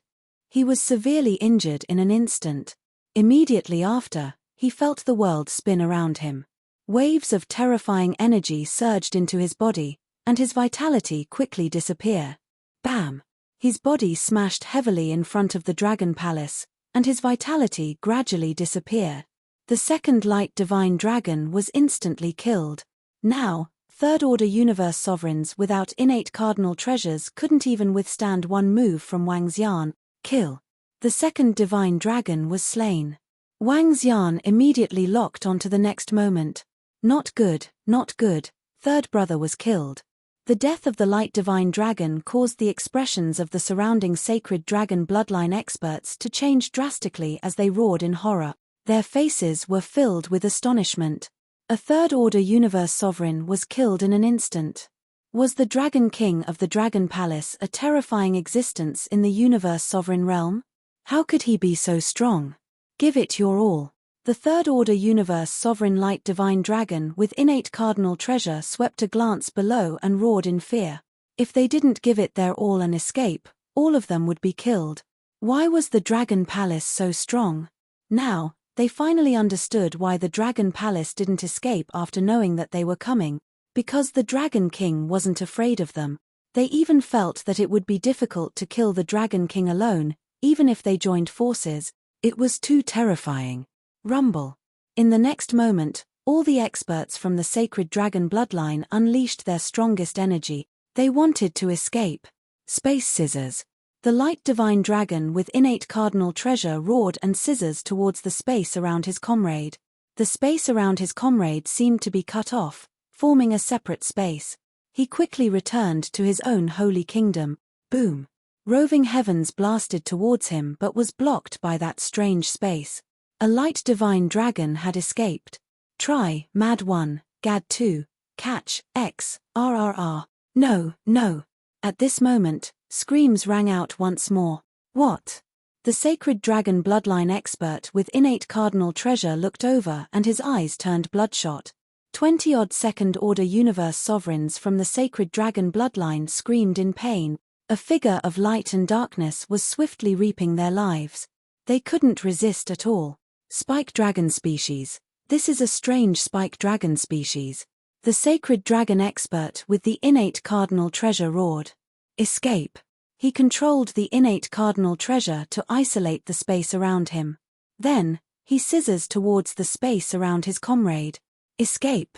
He was severely injured in an instant. Immediately after, he felt the world spin around him. Waves of terrifying energy surged into his body, and his vitality quickly disappeared. Bam! His body smashed heavily in front of the Dragon Palace, and his vitality gradually disappeared. The second light divine dragon was instantly killed. Now, third-order universe sovereigns without innate cardinal treasures couldn't even withstand one move from Wang Xian. Kill. The second divine dragon was slain. Wang Xian immediately locked onto the next moment. Not good, not good. Third brother was killed. The death of the light divine dragon caused the expressions of the surrounding sacred dragon bloodline experts to change drastically as they roared in horror. Their faces were filled with astonishment. A third-order universe sovereign was killed in an instant. Was the Dragon King of the Dragon Palace a terrifying existence in the universe sovereign realm? How could he be so strong? Give it your all. The third-order universe sovereign light divine dragon with innate cardinal treasure swept a glance below and roared in fear. If they didn't give it their all and escape, all of them would be killed. Why was the Dragon Palace so strong? Now, they finally understood why the Dragon Palace didn't escape after knowing that they were coming. Because the Dragon King wasn't afraid of them. They even felt that it would be difficult to kill the Dragon King alone, even if they joined forces. It was too terrifying. Rumble. In the next moment, all the experts from the sacred dragon bloodline unleashed their strongest energy. They wanted to escape. Space scissors. The light divine dragon with innate cardinal treasure roared and scissors towards the space around his comrade. The space around his comrade seemed to be cut off, forming a separate space. He quickly returned to his own holy kingdom. Boom. Roving heavens blasted towards him but was blocked by that strange space. A light divine dragon had escaped. Try, Mad One, Gad 2, catch, X, RRR. No, no. At this moment, screams rang out once more. What? The sacred dragon bloodline expert with innate cardinal treasure looked over and his eyes turned bloodshot. 20-odd second-order universe sovereigns from the sacred dragon bloodline screamed in pain. A figure of light and darkness was swiftly reaping their lives. They couldn't resist at all. Spike dragon species. This is a strange spike dragon species. The sacred dragon expert with the innate cardinal treasure roared. Escape. He controlled the innate cardinal treasure to isolate the space around him. Then, he scissors towards the space around his comrade. Escape.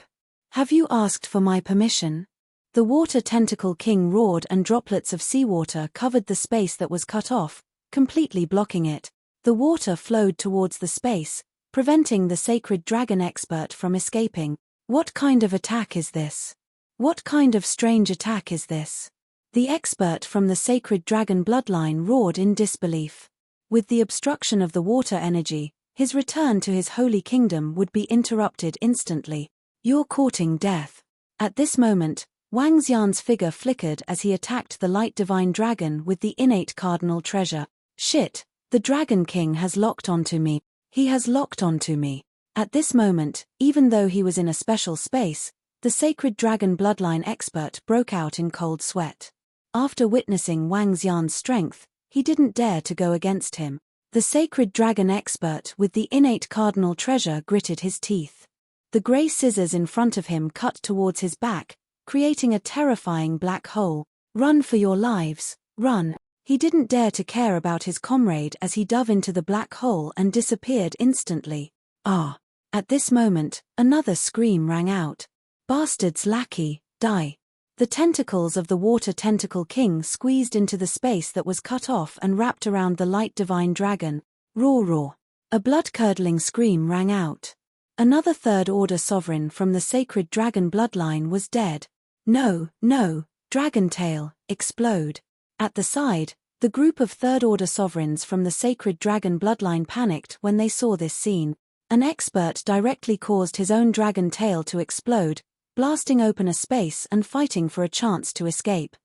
Have you asked for my permission? The water tentacle king roared and droplets of seawater covered the space that was cut off, completely blocking it. The water flowed towards the space, preventing the sacred dragon expert from escaping. What kind of attack is this? What kind of strange attack is this? The expert from the sacred dragon bloodline roared in disbelief. With the obstruction of the water energy, his return to his holy kingdom would be interrupted instantly. You're courting death. At this moment, Wang Xian's figure flickered as he attacked the light divine dragon with the innate cardinal treasure. Shit, the Dragon King has locked onto me. He has locked onto me. At this moment, even though he was in a special space, the sacred dragon bloodline expert broke out in cold sweat. After witnessing Wang Xian's strength, he didn't dare to go against him. The sacred dragon expert with the innate cardinal treasure gritted his teeth. The grey scissors in front of him cut towards his back, creating a terrifying black hole. Run for your lives, run. He didn't dare to care about his comrade as he dove into the black hole and disappeared instantly. Ah! At this moment, another scream rang out. Bastard's lackey, die. The tentacles of the water tentacle king squeezed into the space that was cut off and wrapped around the light divine dragon. Roar roar. A blood-curdling scream rang out. Another third-order sovereign from the sacred dragon bloodline was dead. No, no, dragon tail, explode. At the side, the group of third-order sovereigns from the sacred dragon bloodline panicked when they saw this scene. An expert directly caused his own dragon tail to explode, blasting open a space and fighting for a chance to escape.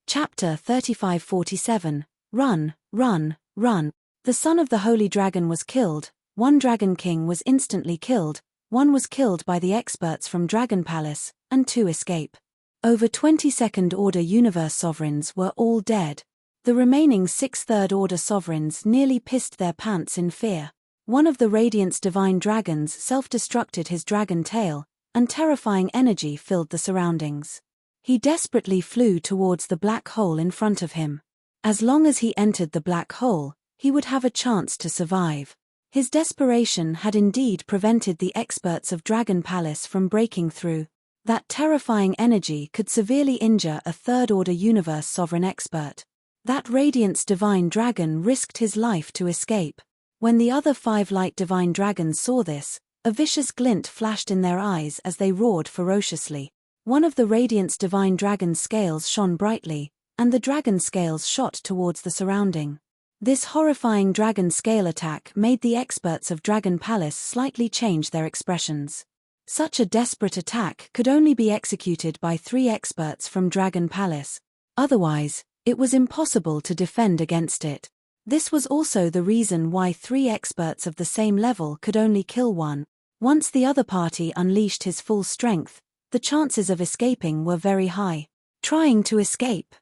Chapter 3547. Run, run, run. The son of the holy dragon was killed, one dragon king was instantly killed, one was killed by the experts from Dragon Palace, and two escape. Over 20 second-order universe sovereigns were all dead. The remaining 6 third-order sovereigns nearly pissed their pants in fear. One of the Radiant's divine dragons self-destructed his dragon tail, and terrifying energy filled the surroundings. He desperately flew towards the black hole in front of him. As long as he entered the black hole, he would have a chance to survive. His desperation had indeed prevented the experts of Dragon Palace from breaking through. That terrifying energy could severely injure a third-order universe sovereign expert. That Radiant's divine dragon risked his life to escape. When the other 5 light divine dragons saw this, a vicious glint flashed in their eyes as they roared ferociously. One of the Radiant's divine dragon's scales shone brightly, and the dragon scales shot towards the surrounding. This horrifying dragon scale attack made the experts of Dragon Palace slightly change their expressions. Such a desperate attack could only be executed by 3 experts from Dragon Palace. Otherwise, it was impossible to defend against it. This was also the reason why 3 experts of the same level could only kill one. Once the other party unleashed his full strength, the chances of escaping were very high. Trying to escape.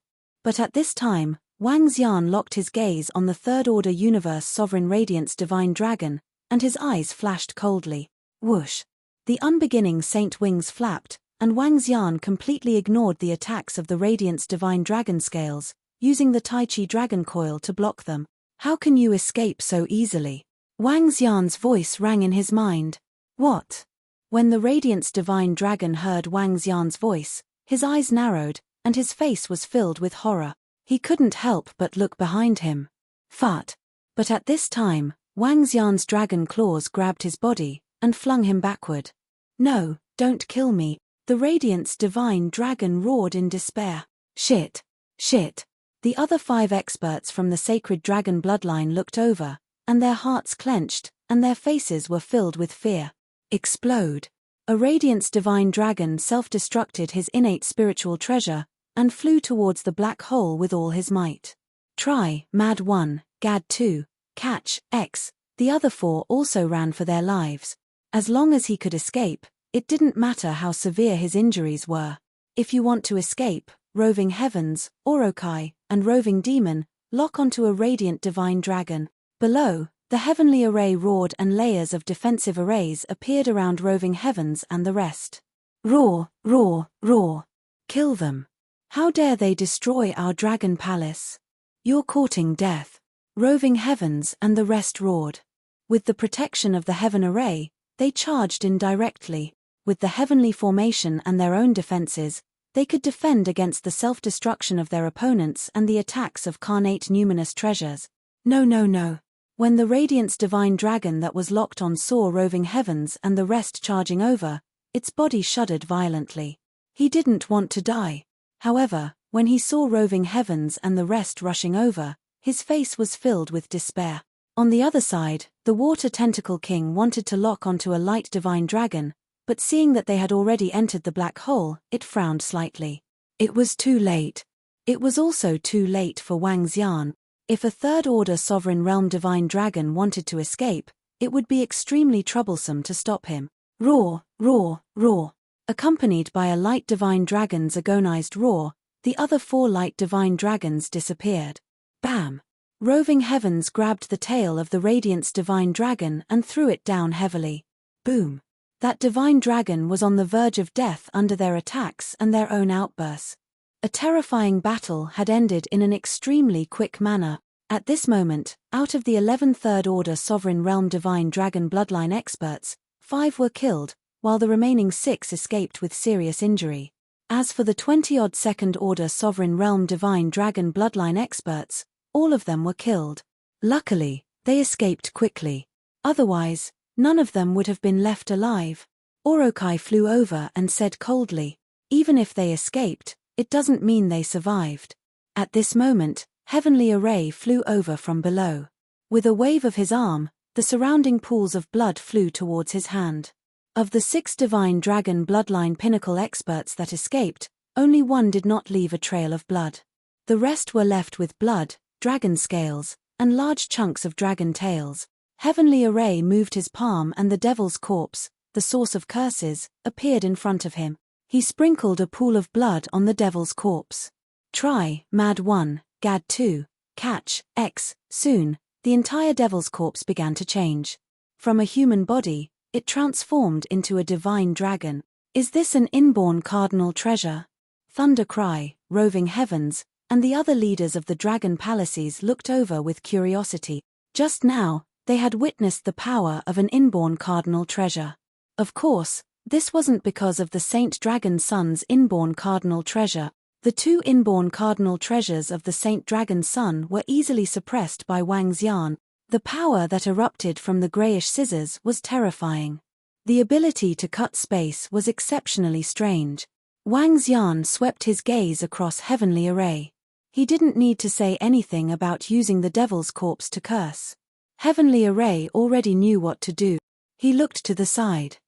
But at this time, Wang Xian locked his gaze on the third-order universe sovereign Radiant's divine dragon, and his eyes flashed coldly. Whoosh! The unbeginning saint wings flapped, and Wang Xian completely ignored the attacks of the Radiant's divine dragon scales, using the Tai Chi dragon coil to block them. How can you escape so easily? Wang Xian's voice rang in his mind. What? When the Radiant's divine dragon heard Wang Xian's voice, his eyes narrowed, and his face was filled with horror. He couldn't help but look behind him. Fart! But at this time, Wang Xian's dragon claws grabbed his body, and flung him backward. No, don't kill me, the Radiant's divine dragon roared in despair. Shit! Shit! The other 5 experts from the sacred dragon bloodline looked over, and their hearts clenched, and their faces were filled with fear. Explode! A Radiant's divine dragon self-destructed his innate spiritual treasure, and flew towards the black hole with all his might. Try, Mad 1, Gad 2, Catch, X. The other 4 also ran for their lives. As long as he could escape, it didn't matter how severe his injuries were. If you want to escape, Roving Heavens, Orokai, and Roving Demon, lock onto a Radiant Divine Dragon. Below, the heavenly array roared and layers of defensive arrays appeared around Roving Heavens and the rest. Roar, roar, roar. Kill them. How dare they destroy our Dragon Palace? You're courting death. Roving Heavens and the rest roared. With the protection of the heaven array, they charged in directly. With the heavenly formation and their own defenses, They could defend against the self-destruction of their opponents and the attacks of carnate numinous treasures. No, no, no. When the Radiant's divine dragon that was locked on saw roving heavens and the rest charging over, its body shuddered violently. He didn't want to die. However, when he saw roving heavens and the rest rushing over, his face was filled with despair. On the other side, the Water Tentacle King wanted to lock onto a light divine dragon, but seeing that they had already entered the black hole, it frowned slightly. It was too late. It was also too late for Wang Xian. If a third-order sovereign realm divine dragon wanted to escape, it would be extremely troublesome to stop him. Roar, roar, roar. Accompanied by a light divine dragon's agonized roar, the other 4 light divine dragons disappeared. Bam! Roving heavens grabbed the tail of the Radiant's divine dragon and threw it down heavily. Boom! That divine dragon was on the verge of death under their attacks and their own outbursts. A terrifying battle had ended in an extremely quick manner. At this moment, out of the 11 third-order sovereign realm divine dragon bloodline experts, 5 were killed, while the remaining 6 escaped with serious injury. As for the 20-odd second-order sovereign realm divine dragon bloodline experts, all of them were killed. Luckily, they escaped quickly. Otherwise, none of them would have been left alive. Orokai flew over and said coldly, "Even if they escaped, it doesn't mean they survived." At this moment, Heavenly Array flew over from below. With a wave of his arm, the surrounding pools of blood flew towards his hand. Of the 6 divine dragon bloodline pinnacle experts that escaped, only 1 did not leave a trail of blood. The rest were left with blood, dragon scales, and large chunks of dragon tails. Heavenly Array moved his palm and the devil's corpse, the source of curses, appeared in front of him. He sprinkled a pool of blood on the devil's corpse. Try, Mad 1, Gad 2, Catch, X. Soon, the entire devil's corpse began to change. From a human body, it transformed into a divine dragon. Is this an inborn cardinal treasure? Thunder Cry, Roving Heavens, and the other leaders of the dragon palaces looked over with curiosity. Just now, they had witnessed the power of an inborn cardinal treasure. Of course, this wasn't because of the Saint Dragon Sun's inborn cardinal treasure. The 2 inborn cardinal treasures of the Saint Dragon Sun were easily suppressed by Wang Xian. The power that erupted from the grayish scissors was terrifying. The ability to cut space was exceptionally strange. Wang Xian swept his gaze across Heavenly Array. He didn't need to say anything about using the devil's corpse to curse. Heavenly Array already knew what to do. He looked to the side.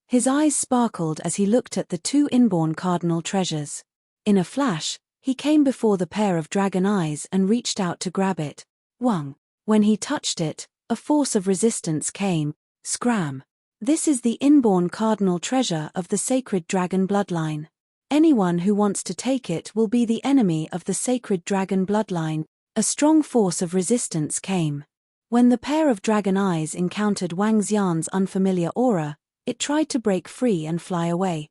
His eyes sparkled as he looked at the 2 inborn cardinal treasures. In a flash, he came before the pair of dragon eyes and reached out to grab it. Wang. When he touched it, a force of resistance came. Scram. This is the inborn cardinal treasure of the sacred dragon bloodline. Anyone who wants to take it will be the enemy of the sacred dragon bloodline. A strong force of resistance came. When the pair of dragon eyes encountered Wang Xian's unfamiliar aura, it tried to break free and fly away.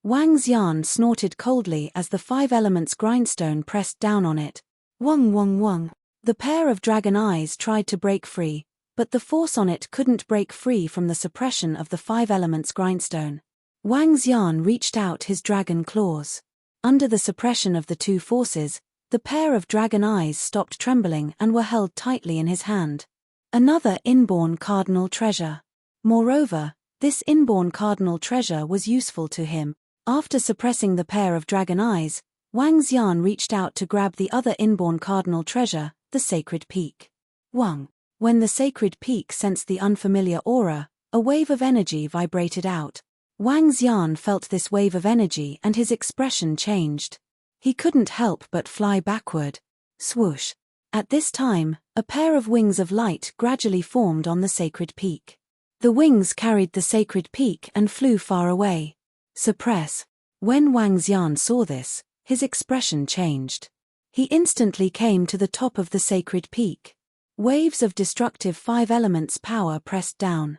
Wang Xian snorted coldly as the 5 elements grindstone pressed down on it. Wong wong wong. The pair of dragon eyes tried to break free, but the force on it couldn't break free from the suppression of the 5 elements grindstone. Wang Xian reached out his dragon claws. Under the suppression of the 2 forces, the pair of dragon eyes stopped trembling and were held tightly in his hand. Another inborn cardinal treasure. Moreover, this inborn cardinal treasure was useful to him. After suppressing the pair of dragon eyes, Wang Xian reached out to grab the other inborn cardinal treasure, the sacred peak. Wang. When the sacred peak sensed the unfamiliar aura, a wave of energy vibrated out. Wang Xian felt this wave of energy and his expression changed. He couldn't help but fly backward. Swoosh. At this time, a pair of wings of light gradually formed on the sacred peak. The wings carried the sacred peak and flew far away. Suppress. When Wang Xian saw this, his expression changed. He instantly came to the top of the sacred peak. Waves of destructive 5 elements power pressed down.